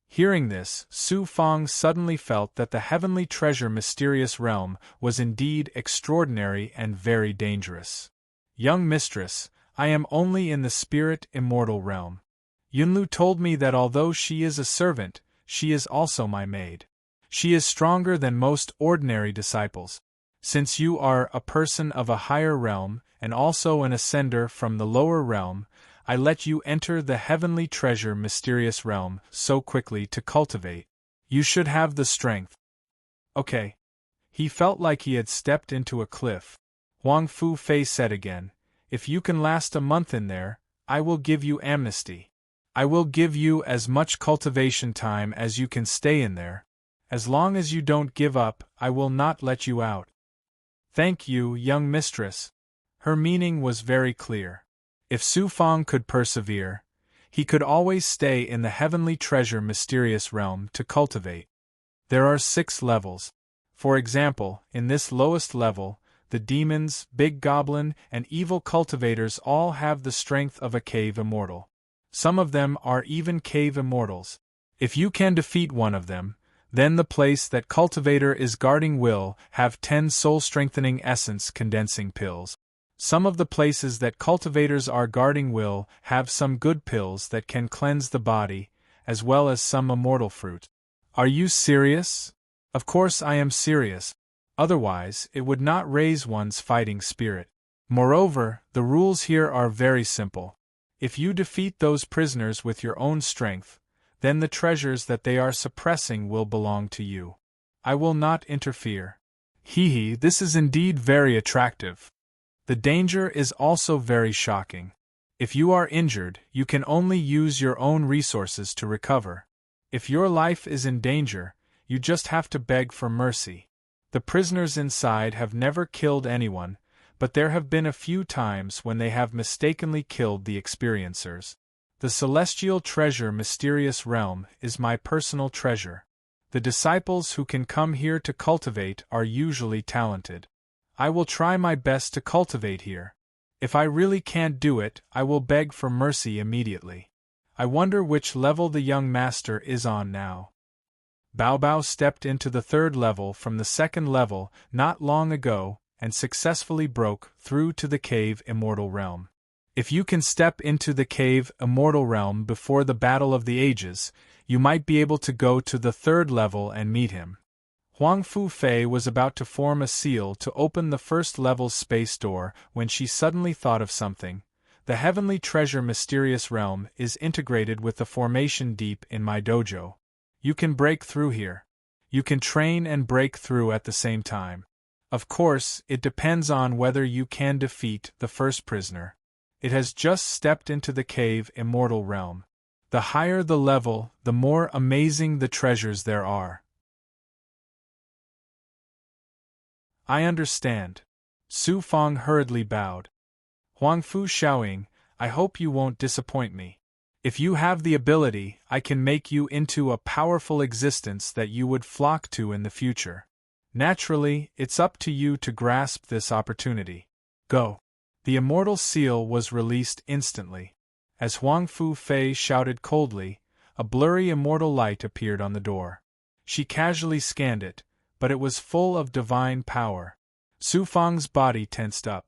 Hearing this, Su Fang suddenly felt that the heavenly treasure mysterious realm was indeed extraordinary and very dangerous. Young mistress, I am only in the spirit immortal realm. Yunlu told me that although she is a servant, she is also my maid. She is stronger than most ordinary disciples. Since you are a person of a higher realm and also an ascender from the lower realm, I let you enter the heavenly treasure mysterious realm so quickly to cultivate. You should have the strength. Okay. He felt like he had stepped into a cliff. Huang Fu Fei said again, if you can last a month in there, I will give you amnesty. I will give you as much cultivation time as you can stay in there. As long as you don't give up, I will not let you out. Thank you, young mistress. Her meaning was very clear. If Su Fang could persevere, he could always stay in the heavenly treasure mysterious realm to cultivate. There are 6 levels. For example, in this lowest level, the demons, big goblin, and evil cultivators all have the strength of a cave immortal. Some of them are even cave immortals. If you can defeat one of them, then the place that cultivator is guarding will have 10 soul-strengthening essence condensing pills. Some of the places that cultivators are guarding will have some good pills that can cleanse the body, as well as some immortal fruit. Are you serious? Of course I am serious. Otherwise, it would not raise one's fighting spirit. Moreover, the rules here are very simple. If you defeat those prisoners with your own strength, then the treasures that they are suppressing will belong to you. I will not interfere. Hee hee, this is indeed very attractive. The danger is also very shocking. If you are injured, you can only use your own resources to recover. If your life is in danger, you just have to beg for mercy. The prisoners inside have never killed anyone, but there have been a few times when they have mistakenly killed the experiencers. The celestial treasure mysterious realm is my personal treasure. The disciples who can come here to cultivate are usually talented. I will try my best to cultivate here. If I really can't do it, I will beg for mercy immediately. I wonder which level the young master is on now. Bao Bao stepped into the third level from the second level not long ago and successfully broke through to the cave immortal realm. If you can step into the cave immortal realm before the battle of the ages, you might be able to go to the third level and meet him. Huang Fu Fei was about to form a seal to open the first level's space door when she suddenly thought of something. The heavenly treasure mysterious realm is integrated with the formation deep in my dojo. You can break through here. You can train and break through at the same time. Of course, it depends on whether you can defeat the first prisoner. It has just stepped into the cave immortal realm. The higher the level, the more amazing the treasures there are. I understand. Su Fong hurriedly bowed. Huang Fu Xiaoying, I hope you won't disappoint me. If you have the ability, I can make you into a powerful existence that you would flock to in the future. Naturally, it's up to you to grasp this opportunity. Go. The immortal seal was released instantly. As Huang Fu Fei shouted coldly, a blurry immortal light appeared on the door. She casually scanned it, but it was full of divine power. Su Feng's body tensed up.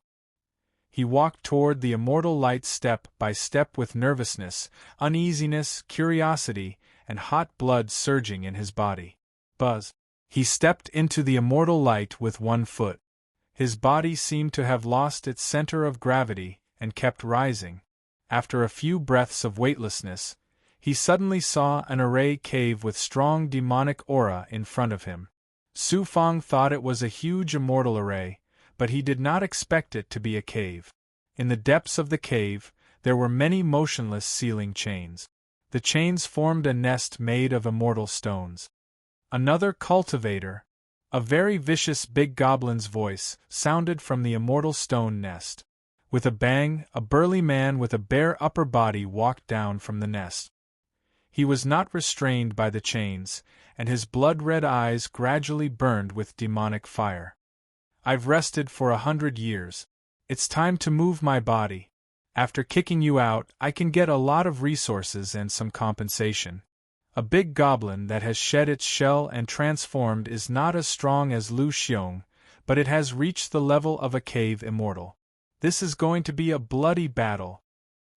He walked toward the immortal light step by step with nervousness, uneasiness, curiosity, and hot blood surging in his body. Buzz. He stepped into the immortal light with one foot. His body seemed to have lost its center of gravity and kept rising. After a few breaths of weightlessness, he suddenly saw an array cave with strong demonic aura in front of him. Su Feng thought it was a huge immortal array, but he did not expect it to be a cave. In the depths of the cave, there were many motionless sealing chains. The chains formed a nest made of immortal stones. Another cultivator, a very vicious big goblin's voice, sounded from the immortal stone nest. With a bang, a burly man with a bare upper body walked down from the nest. He was not restrained by the chains, and his blood-red eyes gradually burned with demonic fire. I've rested for 100 years. It's time to move my body. After kicking you out, I can get a lot of resources and some compensation. A big goblin that has shed its shell and transformed is not as strong as Lu Xiong, but it has reached the level of a cave immortal. This is going to be a bloody battle.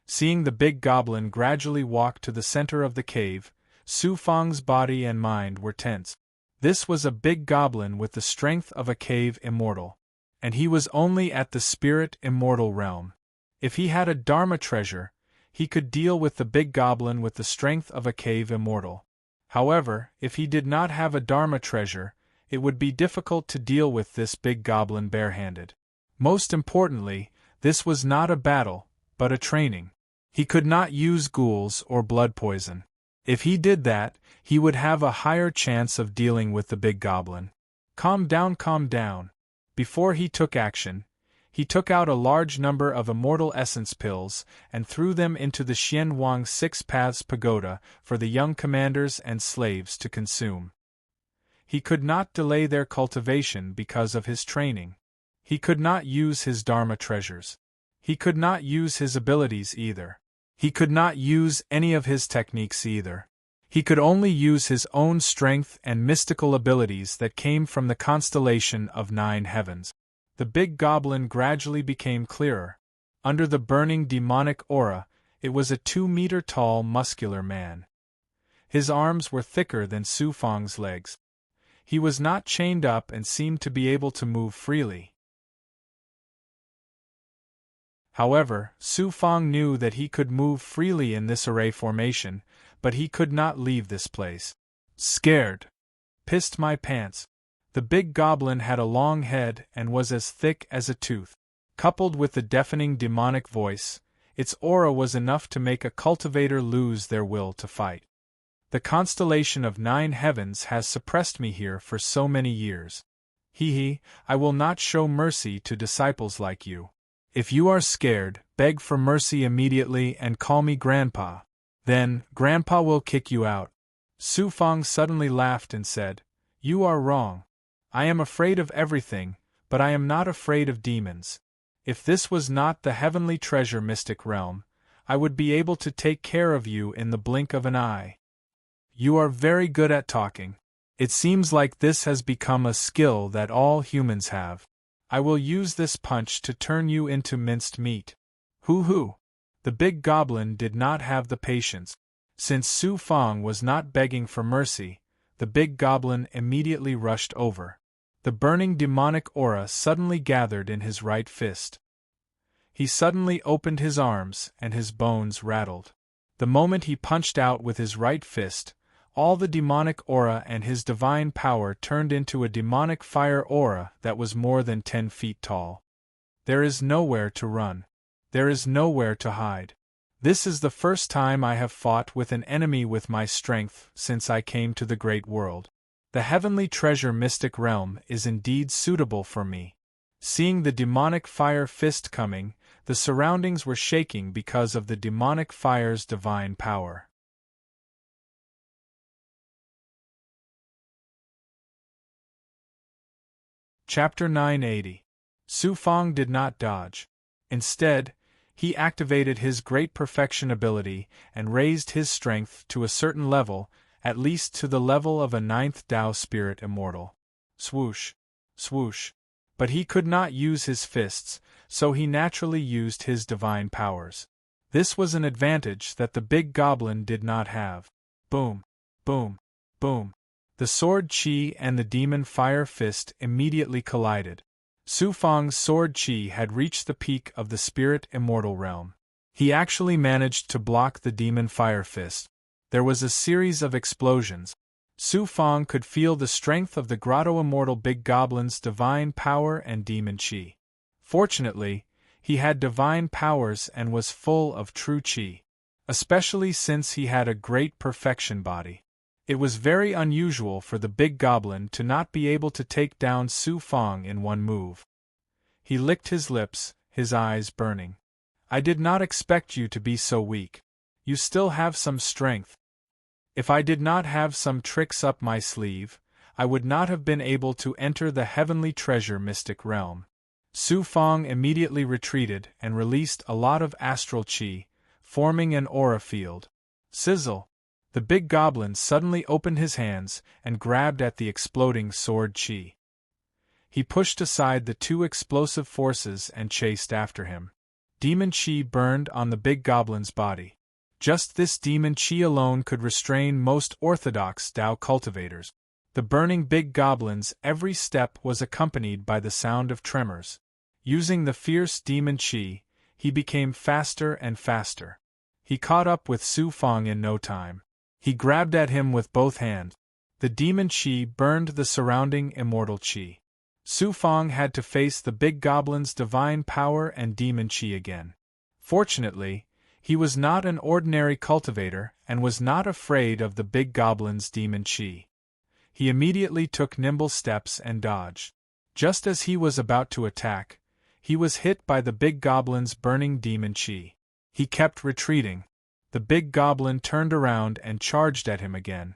Seeing the big goblin gradually walk to the center of the cave, Su Feng's body and mind were tense. This was a big goblin with the strength of a cave immortal. And he was only at the spirit immortal realm. If he had a Dharma treasure, he could deal with the big goblin with the strength of a cave immortal. However, if he did not have a Dharma treasure, it would be difficult to deal with this big goblin barehanded. Most importantly, this was not a battle, but a training. He could not use ghouls or blood poison. If he did that, he would have a higher chance of dealing with the big goblin. Calm down, calm down. Before he took action, he took out a large number of immortal essence pills and threw them into the Xianwang Six Paths Pagoda for the young commanders and slaves to consume. He could not delay their cultivation because of his training. He could not use his Dharma treasures. He could not use his abilities either. He could not use any of his techniques either. He could only use his own strength and mystical abilities that came from the constellation of 9 heavens. The big goblin gradually became clearer. Under the burning demonic aura, it was a 2-meter-tall muscular man. His arms were thicker than Su Feng's legs. He was not chained up and seemed to be able to move freely. However, Su Feng knew that he could move freely in this array formation, but he could not leave this place. Scared. Pissed my pants. The big goblin had a long head and was as thick as a tooth. Coupled with the deafening demonic voice, its aura was enough to make a cultivator lose their will to fight. The constellation of 9 heavens has suppressed me here for so many years. I will not show mercy to disciples like you. If you are scared, beg for mercy immediately and call me Grandpa. Then, Grandpa will kick you out. Su Fang suddenly laughed and said, "You are wrong. I am afraid of everything, but I am not afraid of demons. If this was not the heavenly treasure mystic realm, I would be able to take care of you in the blink of an eye. You are very good at talking. It seems like this has become a skill that all humans have. I will use this punch to turn you into minced meat." Hoo. The big goblin did not have the patience. Since Su Fang was not begging for mercy, the big goblin immediately rushed over. The burning demonic aura suddenly gathered in his right fist. He suddenly opened his arms, and his bones rattled. The moment he punched out with his right fist, all the demonic aura and his divine power turned into a demonic fire aura that was more than 10 feet tall. There is nowhere to run. There is nowhere to hide. This is the first time I have fought with an enemy with my strength since I came to the great world. The heavenly treasure mystic realm is indeed suitable for me. Seeing the demonic fire fist coming, the surroundings were shaking because of the demonic fire's divine power. Chapter 980. Su Fang did not dodge. Instead, he activated his great perfection ability and raised his strength to a certain level, at least to the level of a 9th Tao spirit immortal. Swoosh, swoosh. But he could not use his fists, so he naturally used his divine powers. This was an advantage that the big goblin did not have. Boom, boom, boom. The sword chi and the demon fire fist immediately collided. Su Fang's sword chi had reached the peak of the spirit immortal realm. He actually managed to block the demon fire fist. There was a series of explosions. Su Fang could feel the strength of the grotto immortal big goblin's divine power and demon chi. Fortunately, he had divine powers and was full of true chi, especially since he had a great perfection body. It was very unusual for the big goblin to not be able to take down Su Fang in one move. He licked his lips, his eyes burning. "I did not expect you to be so weak. You still have some strength. If I did not have some tricks up my sleeve, I would not have been able to enter the heavenly treasure mystic realm." Su Fang immediately retreated and released a lot of astral chi, forming an aura field. Sizzle! The big goblin suddenly opened his hands and grabbed at the exploding sword chi. He pushed aside the 2 explosive forces and chased after him. Demon chi burned on the big goblin's body. Just this demon chi alone could restrain most orthodox Tao cultivators. The burning big goblin's every step was accompanied by the sound of tremors. Using the fierce demon chi, he became faster and faster. He caught up with Su Fang in no time. He grabbed at him with both hands. The demon chi burned the surrounding immortal chi. Su Fang had to face the big goblin's divine power and demon chi again. Fortunately, he was not an ordinary cultivator and was not afraid of the big goblin's demon chi. He immediately took nimble steps and dodged. Just as he was about to attack, he was hit by the big goblin's burning demon chi. He kept retreating. The big goblin turned around and charged at him again.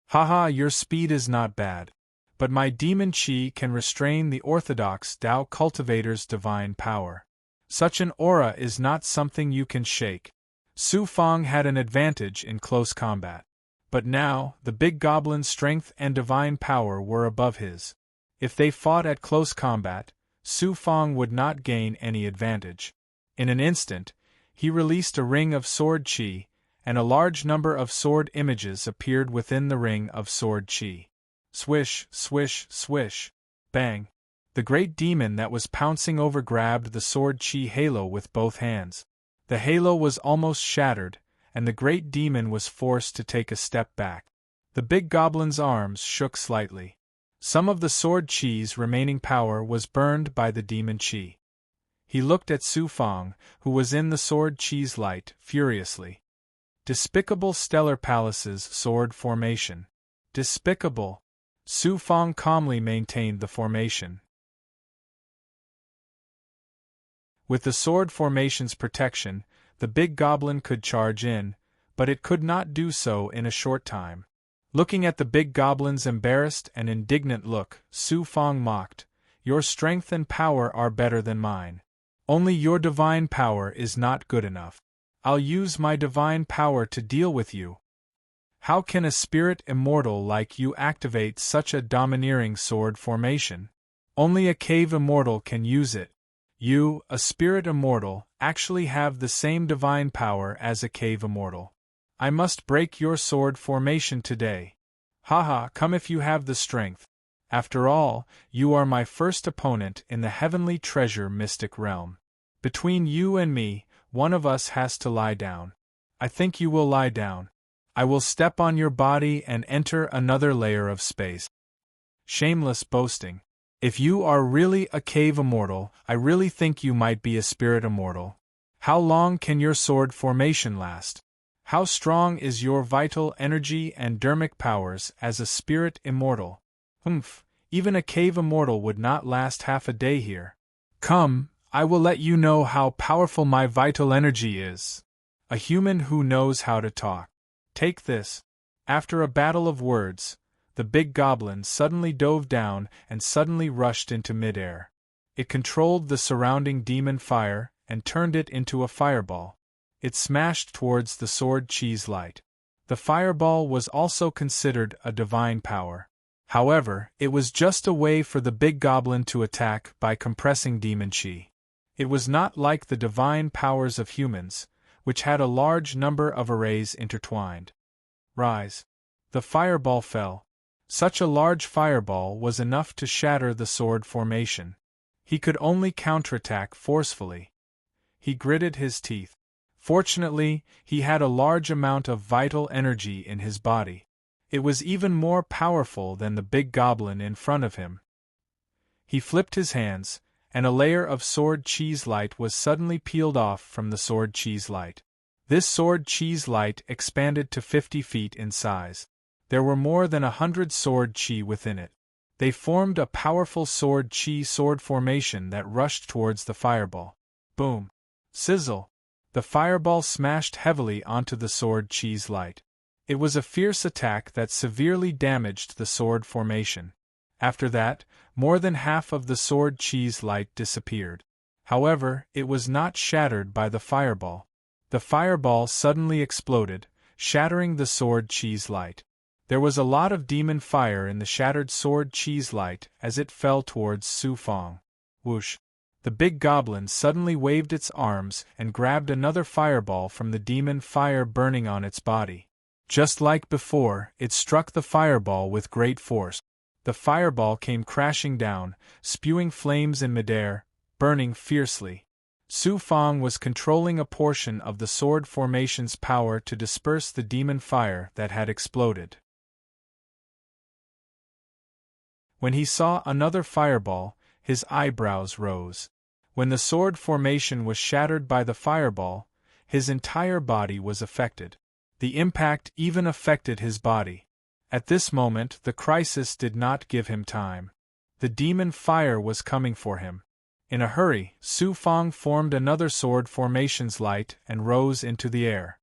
"Haha, your speed is not bad. But my demon chi can restrain the orthodox Tao cultivator's divine power. Such an aura is not something you can shake." Su Fang had an advantage in close combat. But now, the big goblin's strength and divine power were above his. If they fought at close combat, Su Fang would not gain any advantage. In an instant, he released a ring of sword chi, and a large number of sword images appeared within the ring of sword chi. Swish, swish, swish. Bang! The great demon that was pouncing over grabbed the sword chi halo with both hands. The halo was almost shattered, and the great demon was forced to take a step back. The big goblin's arms shook slightly. Some of the sword chi's remaining power was burned by the demon chi. He looked at Su Fang, who was in the sword chi's light, furiously. Despicable stellar palaces sword formation. Despicable. Su Fang calmly maintained the formation. With the sword formation's protection, the big goblin could charge in, but it could not do so in a short time. Looking at the big goblin's embarrassed and indignant look, Su Fang mocked, "Your strength and power are better than mine. Only your divine power is not good enough. I'll use my divine power to deal with you." How can a spirit immortal like you activate such a domineering sword formation? Only a cave immortal can use it. You, a spirit immortal, actually have the same divine power as a cave immortal. I must break your sword formation today. Haha, come if you have the strength. After all, you are my first opponent in the heavenly treasure mystic realm. Between you and me, one of us has to lie down. I think you will lie down. I will step on your body and enter another layer of space. Shameless boasting. If you are really a cave immortal, I really think you might be a spirit immortal. How long can your sword formation last? How strong is your vital energy and dermic powers as a spirit immortal? Even a cave immortal would not last half a day here. Come, I will let you know how powerful my vital energy is. A human who knows how to talk. Take this. After a battle of words, the big goblin suddenly dove down and suddenly rushed into midair. It controlled the surrounding demon fire and turned it into a fireball. It smashed towards the sword chi's light. The fireball was also considered a divine power. However, it was just a way for the big goblin to attack by compressing demon chi. It was not like the divine powers of humans, which had a large number of arrays intertwined. Rise. The fireball fell. Such a large fireball was enough to shatter the sword formation. He could only counterattack forcefully. He gritted his teeth. Fortunately, he had a large amount of vital energy in his body. It was even more powerful than the big goblin in front of him. He flipped his hands, and a layer of sword chi's light was suddenly peeled off from the sword chi's light. This sword chi's light expanded to 50 feet in size. There were more than 100 sword chi within it. They formed a powerful sword chi sword formation that rushed towards the fireball. Boom! Sizzle! The fireball smashed heavily onto the sword chi's light. It was a fierce attack that severely damaged the sword formation. After that, more than half of the sword chi's light disappeared. However, it was not shattered by the fireball. The fireball suddenly exploded, shattering the sword chi's light. There was a lot of demon fire in the shattered sword chi's light as it fell towards Su Fang. Whoosh! The big goblin suddenly waved its arms and grabbed another fireball from the demon fire burning on its body. Just like before, it struck the fireball with great force. The fireball came crashing down, spewing flames in midair, burning fiercely. Su Fang was controlling a portion of the sword formation's power to disperse the demon fire that had exploded. When he saw another fireball, his eyebrows rose. When the sword formation was shattered by the fireball, his entire body was affected. The impact even affected his body. At this moment, the crisis did not give him time. The demon fire was coming for him. In a hurry, Su Fang formed another sword formation's light and rose into the air.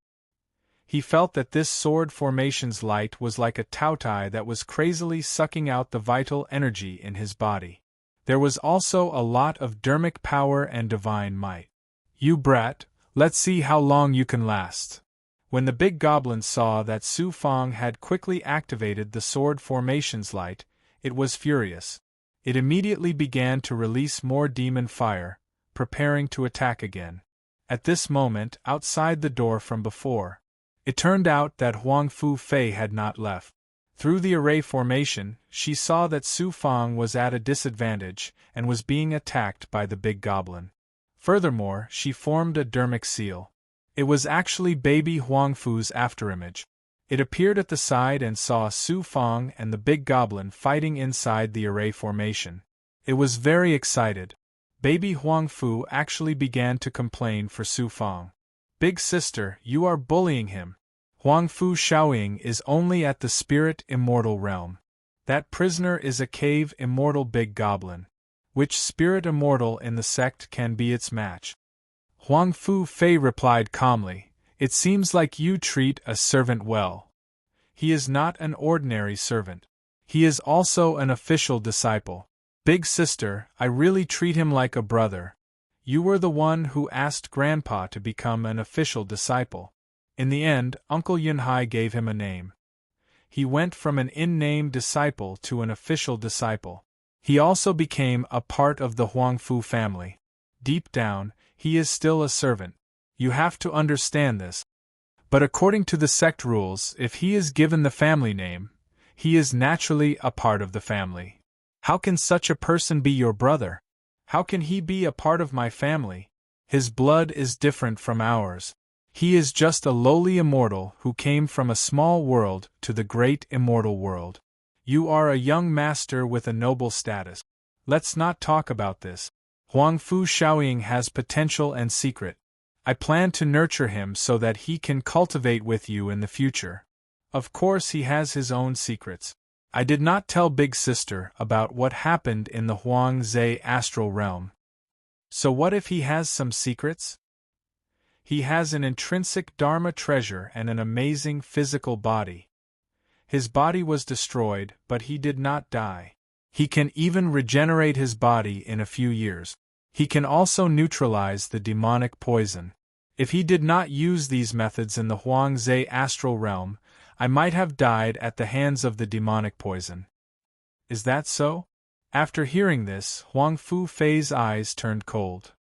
He felt that this sword formation's light was like a tautai that was crazily sucking out the vital energy in his body. There was also a lot of dermic power and divine might. You brat, let's see how long you can last. When the big goblin saw that Su Fang had quickly activated the sword formation's light, it was furious. It immediately began to release more demon fire, preparing to attack again. At this moment, outside the door from before, it turned out that Huang Fu Fei had not left. Through the array formation, she saw that Su Fang was at a disadvantage and was being attacked by the big goblin. Furthermore, she formed a dermic seal. It was actually baby Huang Fu's afterimage. It appeared at the side and saw Su Fong and the big goblin fighting inside the array formation. It was very excited. Baby Huang Fu actually began to complain for Su Fong. "Big sister, you are bullying him. Huang Fu Shaoying is only at the spirit immortal realm. That prisoner is a cave immortal big goblin. Which spirit immortal in the sect can be its match?" Huang Fu Fei replied calmly, "It seems like you treat a servant well. He is not an ordinary servant. He is also an official disciple. Big sister, I really treat him like a brother. You were the one who asked Grandpa to become an official disciple. In the end, Uncle Yunhai gave him a name. He went from an in-name disciple to an official disciple. He also became a part of the Huangfu family. Deep down, he is still a servant. You have to understand this. But according to the sect rules, if he is given the family name, he is naturally a part of the family. How can such a person be your brother? How can he be a part of my family? His blood is different from ours. He is just a lowly immortal who came from a small world to the great immortal world. You are a young master with a noble status. Let's not talk about this. Huangfu Shaoying has potential and secret. I plan to nurture him so that he can cultivate with you in the future. Of course he has his own secrets. I did not tell Big Sister about what happened in the Huang Zhe astral realm. So what if he has some secrets? He has an intrinsic Dharma treasure and an amazing physical body. His body was destroyed, but he did not die. He can even regenerate his body in a few years. He can also neutralize the demonic poison. If he did not use these methods in the Huang Zhe astral realm, I might have died at the hands of the demonic poison. Is that so? After hearing this, Huang Fu Fei's eyes turned cold.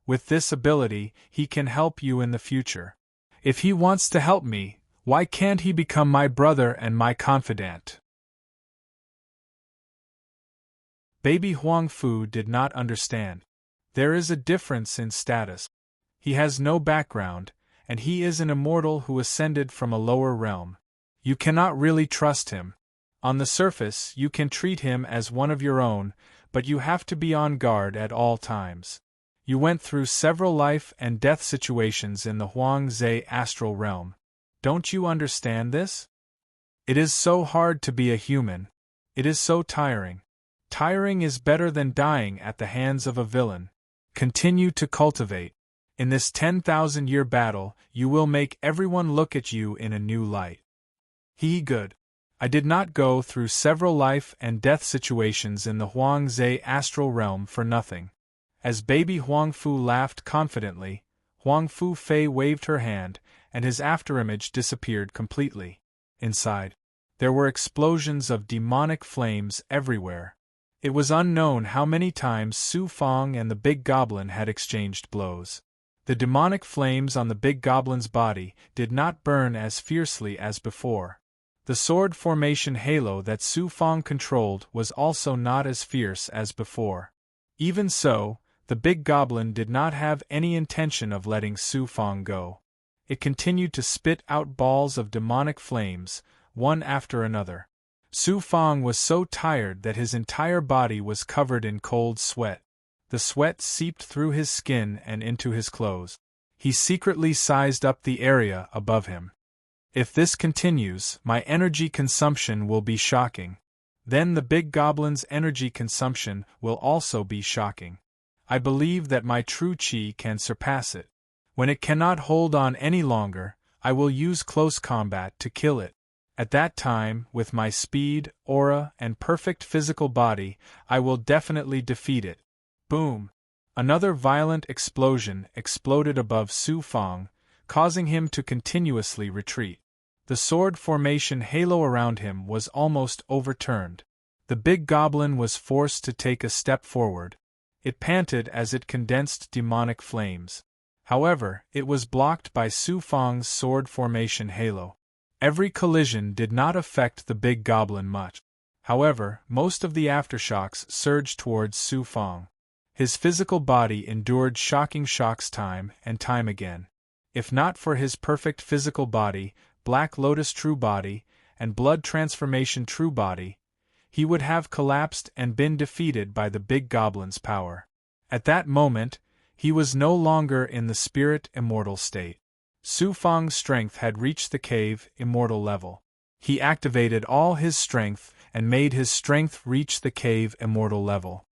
With this ability, he can help you in the future. If he wants to help me, why can't he become my brother and my confidant? Baby Huang Fu did not understand. There is a difference in status. He has no background, and he is an immortal who ascended from a lower realm. You cannot really trust him. On the surface, you can treat him as one of your own, but you have to be on guard at all times. You went through several life and death situations in the Huang Zhe astral realm. Don't you understand this? It is so hard to be a human. It is so tiring. Tiring is better than dying at the hands of a villain. Continue to cultivate. In this 10,000-year battle, you will make everyone look at you in a new light. Good. I did not go through several life and death situations in the Huang Zhe astral realm for nothing. As baby Huang Fu laughed confidently, Huang Fu Fei waved her hand, and his afterimage disappeared completely. Inside, there were explosions of demonic flames everywhere. It was unknown how many times Su Fong and the big goblin had exchanged blows. The demonic flames on the big goblin's body did not burn as fiercely as before. The sword formation halo that Su Fong controlled was also not as fierce as before. Even so, the big goblin did not have any intention of letting Su Fong go. It continued to spit out balls of demonic flames, one after another. Su Fong was so tired that his entire body was covered in cold sweat. The sweat seeped through his skin and into his clothes. He secretly sized up the area above him. If this continues, my energy consumption will be shocking. Then the big goblin's energy consumption will also be shocking. I believe that my true chi can surpass it. When it cannot hold on any longer, I will use close combat to kill it. At that time, with my speed, aura, and perfect physical body, I will definitely defeat it. Boom! Another violent explosion exploded above Su Fong, causing him to continuously retreat. The sword formation halo around him was almost overturned. The big goblin was forced to take a step forward. It panted as it condensed demonic flames. However, it was blocked by Su Fong's sword formation halo. Every collision did not affect the big goblin much. However, most of the aftershocks surged towards Su Fong. His physical body endured shocking shocks time and time again. If not for his perfect physical body, Black Lotus true body, and Blood Transformation true body, he would have collapsed and been defeated by the big goblin's power. At that moment, he was no longer in the spirit immortal state. Su Fang's strength had reached the cave immortal level. He activated all his strength and made his strength reach the cave immortal level.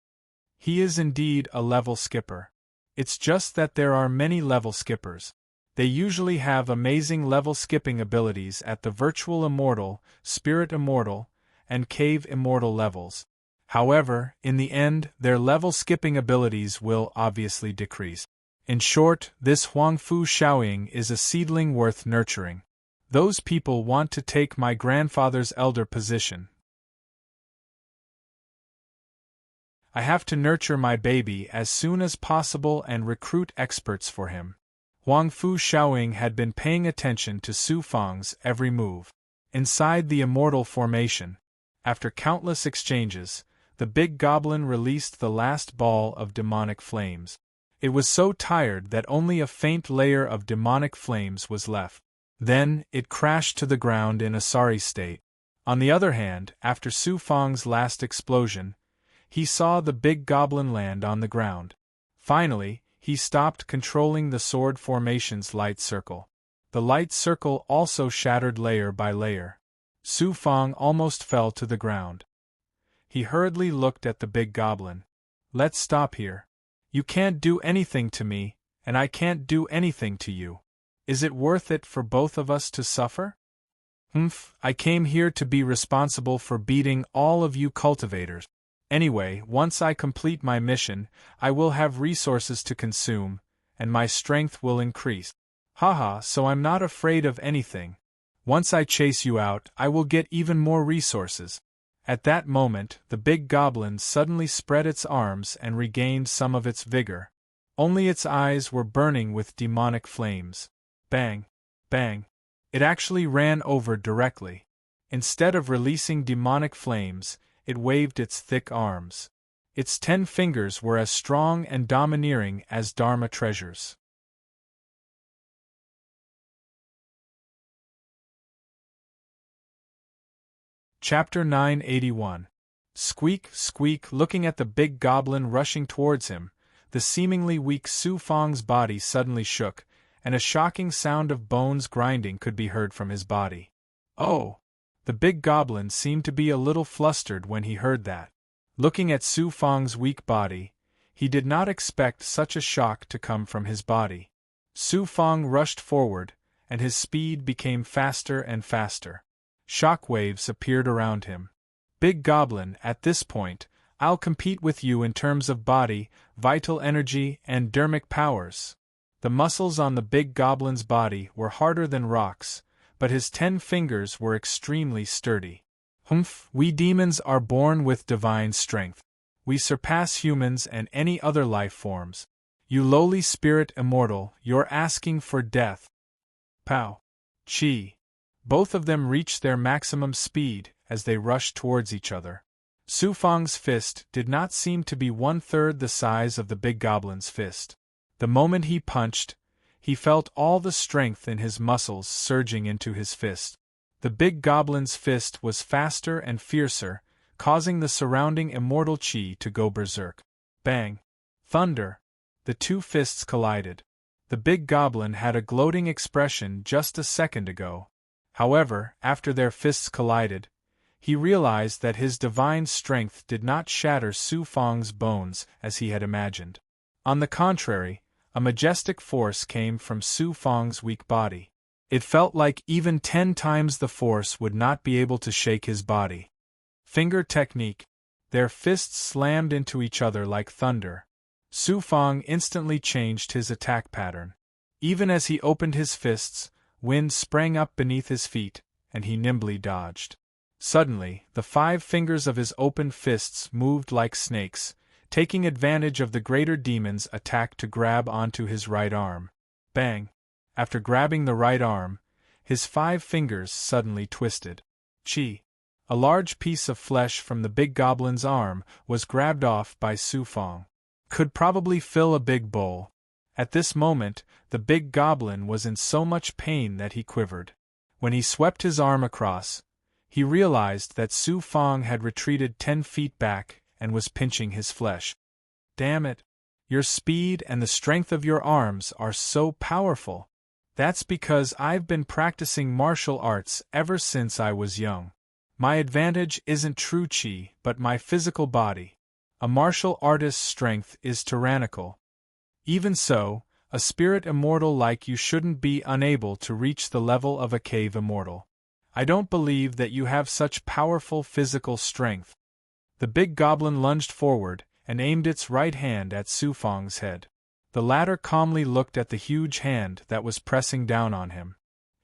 He is indeed a level skipper. It's just that there are many level skippers. They usually have amazing level skipping abilities at the virtual immortal, spirit immortal, and cave immortal levels. However, in the end, their level skipping abilities will obviously decrease. In short, this Huangfu Shaoying is a seedling worth nurturing. Those people want to take my grandfather's elder position. I have to nurture my baby as soon as possible and recruit experts for him. Huangfu Shaoying had been paying attention to Su Fang's every move. Inside the immortal formation, after countless exchanges, the big goblin released the last ball of demonic flames. It was so tired that only a faint layer of demonic flames was left. Then, it crashed to the ground in a sorry state. On the other hand, after Su Fang's last explosion, he saw the big goblin land on the ground. Finally, he stopped controlling the sword formation's light circle. The light circle also shattered layer by layer. Su Fang almost fell to the ground. He hurriedly looked at the big goblin. Let's stop here. You can't do anything to me, and I can't do anything to you. Is it worth it for both of us to suffer? I came here to be responsible for beating all of you cultivators. Anyway, once I complete my mission, I will have resources to consume, and my strength will increase. Haha, so I'm not afraid of anything. Once I chase you out, I will get even more resources. At that moment, the big goblin suddenly spread its arms and regained some of its vigor. Only its eyes were burning with demonic flames. Bang! Bang! It actually ran over directly. Instead of releasing demonic flames, it waved its thick arms. Its 10 fingers were as strong and domineering as Dharma treasures. Chapter 981. Squeak, squeak. Looking at the big goblin rushing towards him, the seemingly weak Su Fang's body suddenly shook, and a shocking sound of bones grinding could be heard from his body. Oh! The big goblin seemed to be a little flustered when he heard that. Looking at Su Fang's weak body, he did not expect such a shock to come from his body. Su Fang rushed forward, and his speed became faster and faster. Shock waves appeared around him. Big goblin, at this point, I'll compete with you in terms of body, vital energy, and dermic powers. The muscles on the big goblin's body were harder than rocks, but his 10 fingers were extremely sturdy. We demons are born with divine strength. We surpass humans and any other life forms. You lowly spirit immortal, you're asking for death. Pow! Chi! Both of them reached their maximum speed as they rushed towards each other. Su Fang's fist did not seem to be 1/3 the size of the big goblin's fist. The moment he punched, he felt all the strength in his muscles surging into his fist. The big goblin's fist was faster and fiercer, causing the surrounding immortal chi to go berserk. Bang! Thunder! The two fists collided. The big goblin had a gloating expression just a second ago. However, after their fists collided, he realized that his divine strength did not shatter Su Fang's bones as he had imagined. On the contrary, a majestic force came from Su Fang's weak body. It felt like even 10 times the force would not be able to shake his body. Finger technique. Their fists slammed into each other like thunder. Su Fang instantly changed his attack pattern. Even as he opened his fists, wind sprang up beneath his feet, and he nimbly dodged. Suddenly, the 5 fingers of his opened fists moved like snakes, taking advantage of the greater demon's attack to grab onto his right arm. Bang! After grabbing the right arm, his 5 fingers suddenly twisted. Chi! A large piece of flesh from the big goblin's arm was grabbed off by Su Fang. Could probably fill a big bowl. At this moment, the big goblin was in so much pain that he quivered. When he swept his arm across, he realized that Su Fong had retreated 10 feet back and was pinching his flesh. Damn it! Your speed and the strength of your arms are so powerful. That's because I've been practicing martial arts ever since I was young. My advantage isn't true chi, but my physical body. A martial artist's strength is tyrannical. Even so, a spirit immortal like you shouldn't be unable to reach the level of a cave immortal. I don't believe that you have such powerful physical strength. The big goblin lunged forward and aimed its right hand at Su Fong's head. The latter calmly looked at the huge hand that was pressing down on him.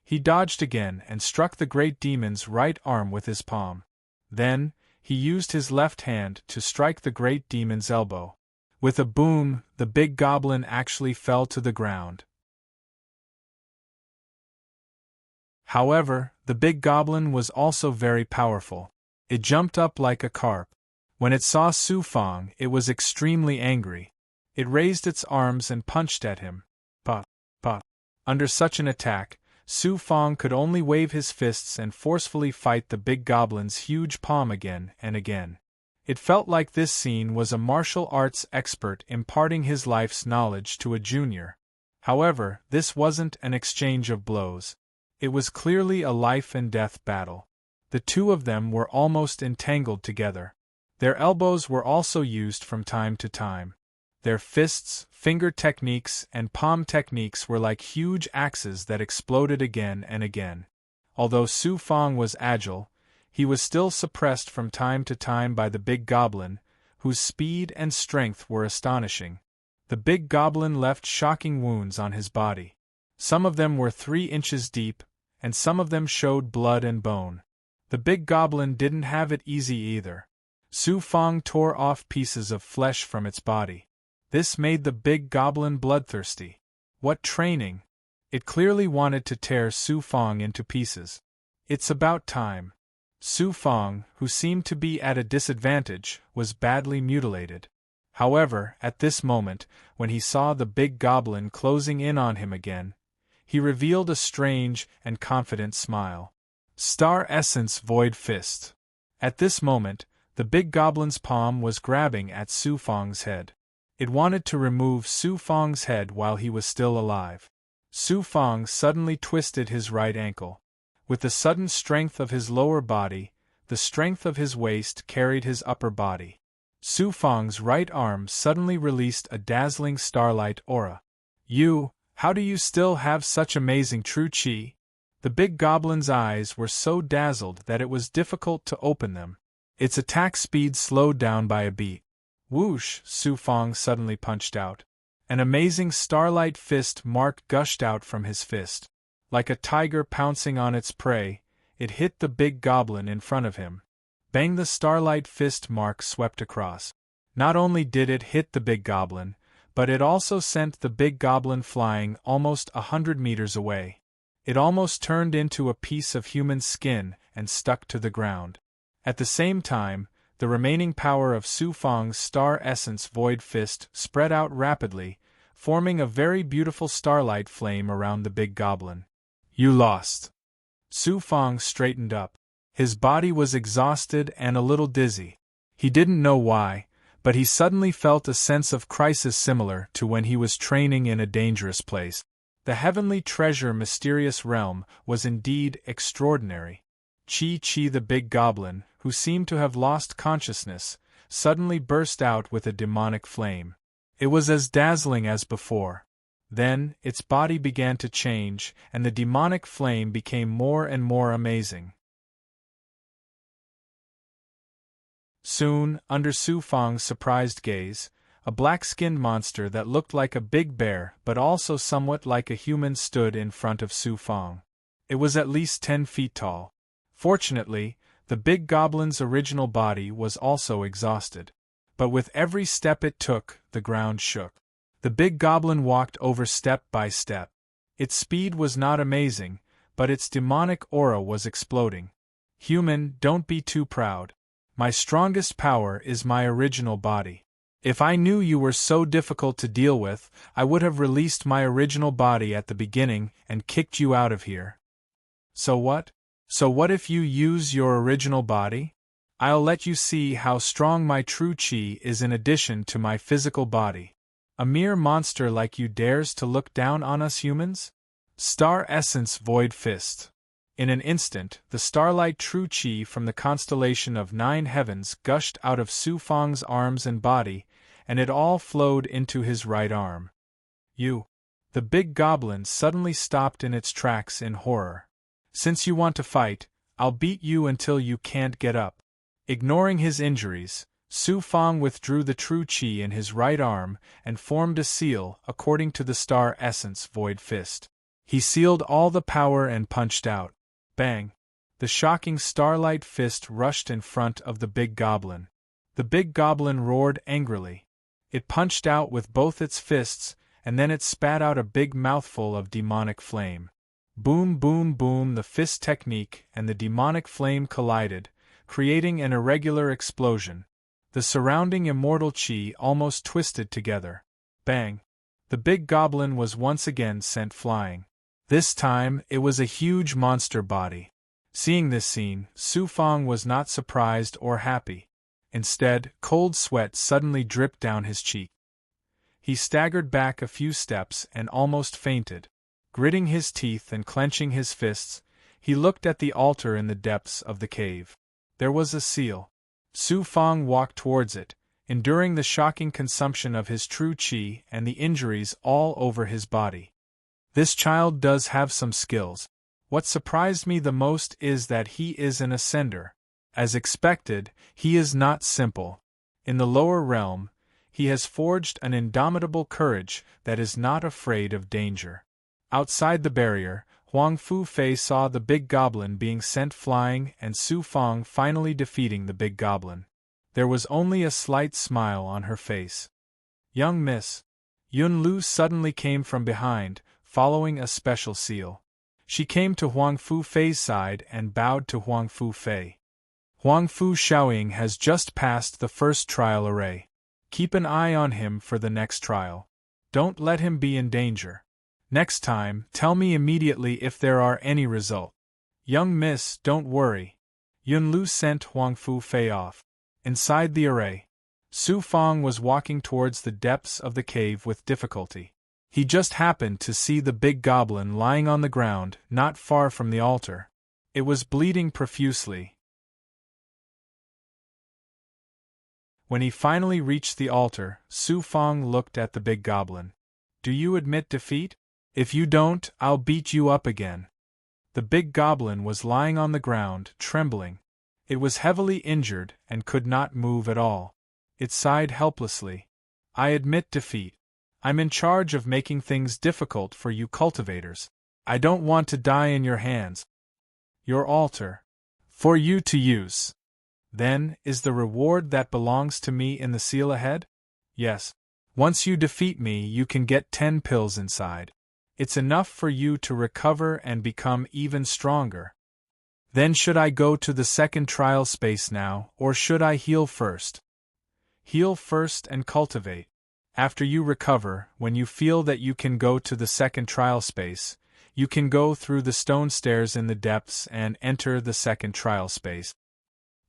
He dodged again and struck the great demon's right arm with his palm. Then, he used his left hand to strike the great demon's elbow. With a boom, the big goblin actually fell to the ground. However, the big goblin was also very powerful. It jumped up like a carp. When it saw Su Fong, it was extremely angry. It raised its arms and punched at him. But. Under such an attack, Su Fong could only wave his fists and forcefully fight the big goblin's huge palm again and again. It felt like this scene was a martial arts expert imparting his life's knowledge to a junior. However, this wasn't an exchange of blows. It was clearly a life-and-death battle. The two of them were almost entangled together. Their elbows were also used from time to time. Their fists, finger techniques, and palm techniques were like huge axes that exploded again and again. Although Su Fong was agile, he was still suppressed from time to time by the big goblin, whose speed and strength were astonishing. The big goblin left shocking wounds on his body. Some of them were 3 inches deep, and some of them showed blood and bone. The big goblin didn't have it easy either. Su Fong tore off pieces of flesh from its body. This made the big goblin bloodthirsty. What training! It clearly wanted to tear Su Fong into pieces. It's about time. Su Fong, who seemed to be at a disadvantage, was badly mutilated. However, at this moment, when he saw the big goblin closing in on him again, he revealed a strange and confident smile. Star Essence Void Fist. At this moment, the big goblin's palm was grabbing at Su Fong's head. It wanted to remove Su Fong's head while he was still alive. Su Fong suddenly twisted his right ankle. With the sudden strength of his lower body, the strength of his waist carried his upper body. Su Fong's right arm suddenly released a dazzling starlight aura. How do you still have such amazing true chi? The big goblin's eyes were so dazzled that it was difficult to open them. Its attack speed slowed down by a beat. Whoosh! Su Fong suddenly punched out. An amazing starlight fist mark gushed out from his fist. Like a tiger pouncing on its prey, it hit the big goblin in front of him. Bang! The starlight fist mark swept across. Not only did it hit the big goblin, but it also sent the big goblin flying almost 100 meters away. It almost turned into a piece of human skin and stuck to the ground. At the same time, the remaining power of Su Fong's Star Essence Void Fist spread out rapidly, forming a very beautiful starlight flame around the big goblin. You lost. Su Fong straightened up. His body was exhausted and a little dizzy. He didn't know why, but he suddenly felt a sense of crisis similar to when he was training in a dangerous place. The heavenly treasure mysterious realm was indeed extraordinary. Chi the big goblin, who seemed to have lost consciousness, suddenly burst out with a demonic flame. It was as dazzling as before. Then, its body began to change, and the demonic flame became more and more amazing. Soon, under Su Fong's surprised gaze, a black-skinned monster that looked like a big bear but also somewhat like a human stood in front of Su Fong. It was at least 10 feet tall. Fortunately, the big goblin's original body was also exhausted. But with every step it took, the ground shook. The big goblin walked over step by step. Its speed was not amazing, but its demonic aura was exploding. Human, don't be too proud. My strongest power is my original body. If I knew you were so difficult to deal with, I would have released my original body at the beginning and kicked you out of here. So what? So what if you use your original body? I'll let you see how strong my true chi is in addition to my physical body. A mere monster like you dares to look down on us humans? Star Essence Void Fist. In an instant, the starlight true chi from the constellation of 9 heavens gushed out of Su Fang's arms and body, and it all flowed into his right arm. You. The big goblin suddenly stopped in its tracks in horror. Since you want to fight, I'll beat you until you can't get up. Ignoring his injuries, Su Fang withdrew the true chi in his right arm and formed a seal according to the Star Essence Void Fist. He sealed all the power and punched out. Bang! The shocking starlight fist rushed in front of the big goblin. The big goblin roared angrily. It punched out with both its fists, and then it spat out a big mouthful of demonic flame. Boom, boom, boom! The fist technique and the demonic flame collided, creating an irregular explosion. The surrounding immortal chi almost twisted together. Bang! The big goblin was once again sent flying. This time, it was a huge monster body. Seeing this scene, Su Fang was not surprised or happy. Instead, cold sweat suddenly dripped down his cheek. He staggered back a few steps and almost fainted. Gritting his teeth and clenching his fists, he looked at the altar in the depths of the cave. There was a seal. Su Fang walked towards it, enduring the shocking consumption of his true chi and the injuries all over his body. This child does have some skills. What surprised me the most is that he is an ascender. As expected, he is not simple. In the lower realm, he has forged an indomitable courage that is not afraid of danger. Outside the barrier, Huang Fu Fei saw the big goblin being sent flying and Su Fang finally defeating the big goblin. There was only a slight smile on her face. Young Miss. Yun Lu suddenly came from behind, following a special seal. She came to Huang Fu Fei's side and bowed to Huang Fu Fei. Huang Fu Xiaoying has just passed the first trial array. Keep an eye on him for the next trial. Don't let him be in danger. Next time, tell me immediately if there are any results. Young Miss, don't worry. Yun Lu sent Huang Fu Fei off. Inside the array, Su Fang was walking towards the depths of the cave with difficulty. He just happened to see the big goblin lying on the ground, not far from the altar. It was bleeding profusely. When he finally reached the altar, Su Fang looked at the big goblin. Do you admit defeat? If you don't, I'll beat you up again. The big goblin was lying on the ground, trembling. It was heavily injured and could not move at all. It sighed helplessly. I admit defeat. I'm in charge of making things difficult for you cultivators. I don't want to die in your hands. Your altar. For you to use. Then, is the reward that belongs to me in the seal ahead? Yes. Once you defeat me, you can get 10 pills inside. It's enough for you to recover and become even stronger. Then should I go to the second trial space now, or should I heal first? Heal first and cultivate. After you recover, when you feel that you can go to the second trial space, you can go through the stone stairs in the depths and enter the second trial space.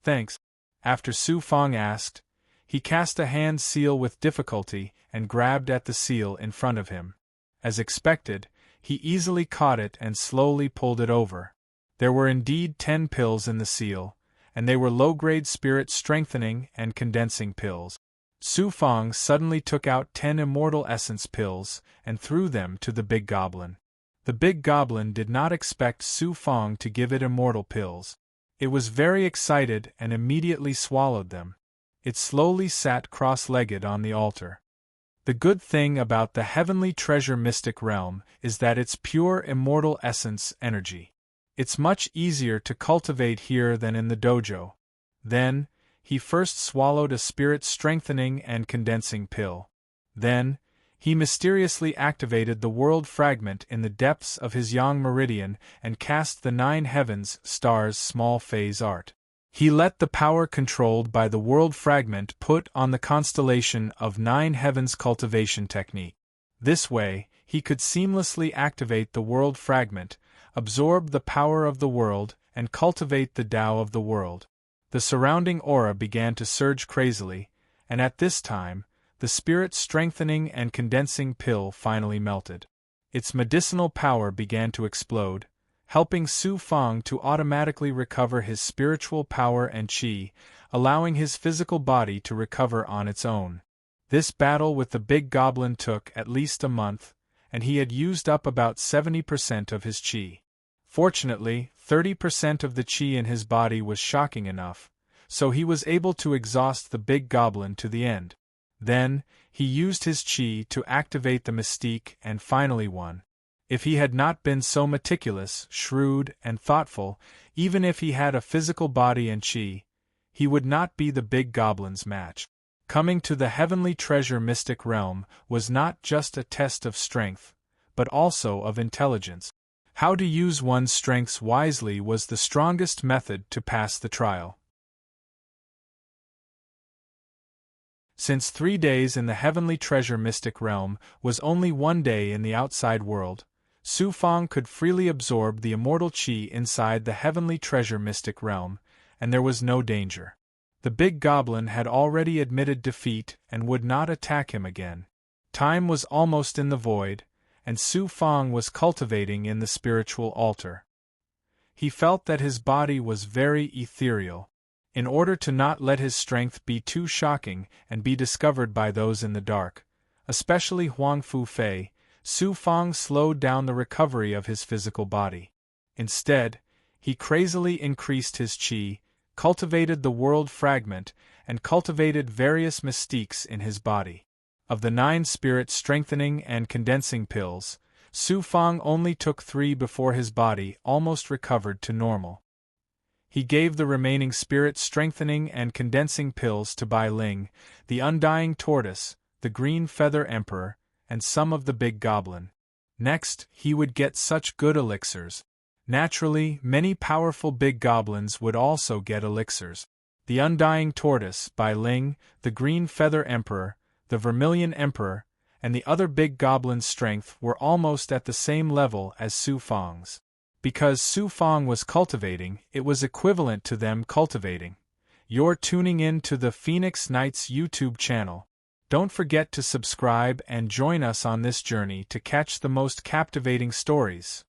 Thanks. After Su Fang asked, he cast a hand seal with difficulty and grabbed at the seal in front of him. As expected, he easily caught it and slowly pulled it over. There were indeed 10 pills in the seal, and they were low-grade spirit strengthening and condensing pills. Su Fang suddenly took out 10 immortal essence pills and threw them to the big goblin. The big goblin did not expect Su Fang to give it immortal pills. It was very excited and immediately swallowed them. It slowly sat cross-legged on the altar. The good thing about the heavenly treasure mystic realm is that it's pure immortal essence energy. It's much easier to cultivate here than in the dojo. Then, he first swallowed a spirit strengthening and condensing pill. Then, he mysteriously activated the world fragment in the depths of his yang meridian and cast the 9 heavens stars small phase art. He let the power controlled by the world fragment put on the constellation of 9 heavens cultivation technique. This way, he could seamlessly activate the world fragment, absorb the power of the world, and cultivate the Tao of the world. The surrounding aura began to surge crazily, and at this time, the spirit-strengthening and condensing pill finally melted. Its medicinal power began to explode, helping Su Fang to automatically recover his spiritual power and qi, allowing his physical body to recover on its own. This battle with the big goblin took at least a month, and he had used up about 70% of his qi. Fortunately, 30% of the qi in his body was shocking enough, so he was able to exhaust the big goblin to the end. Then, he used his qi to activate the mystique and finally won. If he had not been so meticulous, shrewd, and thoughtful, even if he had a physical body and qi, he would not be the big goblin's match. Coming to the heavenly treasure mystic realm was not just a test of strength, but also of intelligence. How to use one's strengths wisely was the strongest method to pass the trial. Since 3 days in the heavenly treasure mystic realm was only 1 day in the outside world, Su Fang could freely absorb the immortal qi inside the heavenly treasure mystic realm, and there was no danger. The big goblin had already admitted defeat and would not attack him again. Time was almost in the void, and Su Fang was cultivating in the spiritual altar. He felt that his body was very ethereal. In order to not let his strength be too shocking and be discovered by those in the dark, especially Huang Fu Fei, Su Fang slowed down the recovery of his physical body. Instead, he crazily increased his qi, cultivated the world fragment, and cultivated various mystiques in his body. Of the 9 spirit strengthening and condensing pills, Su Fang only took 3 before his body almost recovered to normal. He gave the remaining spirit-strengthening and condensing pills to Bai Ling, the Undying Tortoise, the Green Feather Emperor, and some of the big goblin. Next, he would get such good elixirs. Naturally, many powerful big goblins would also get elixirs. The Undying Tortoise, Bai Ling, the Green Feather Emperor, the Vermilion Emperor, and the other big goblin's strength were almost at the same level as Su Fang's. Because Su Fang was cultivating, it was equivalent to them cultivating. You're tuning in to the Phoenix Knights YouTube channel. Don't forget to subscribe and join us on this journey to catch the most captivating stories.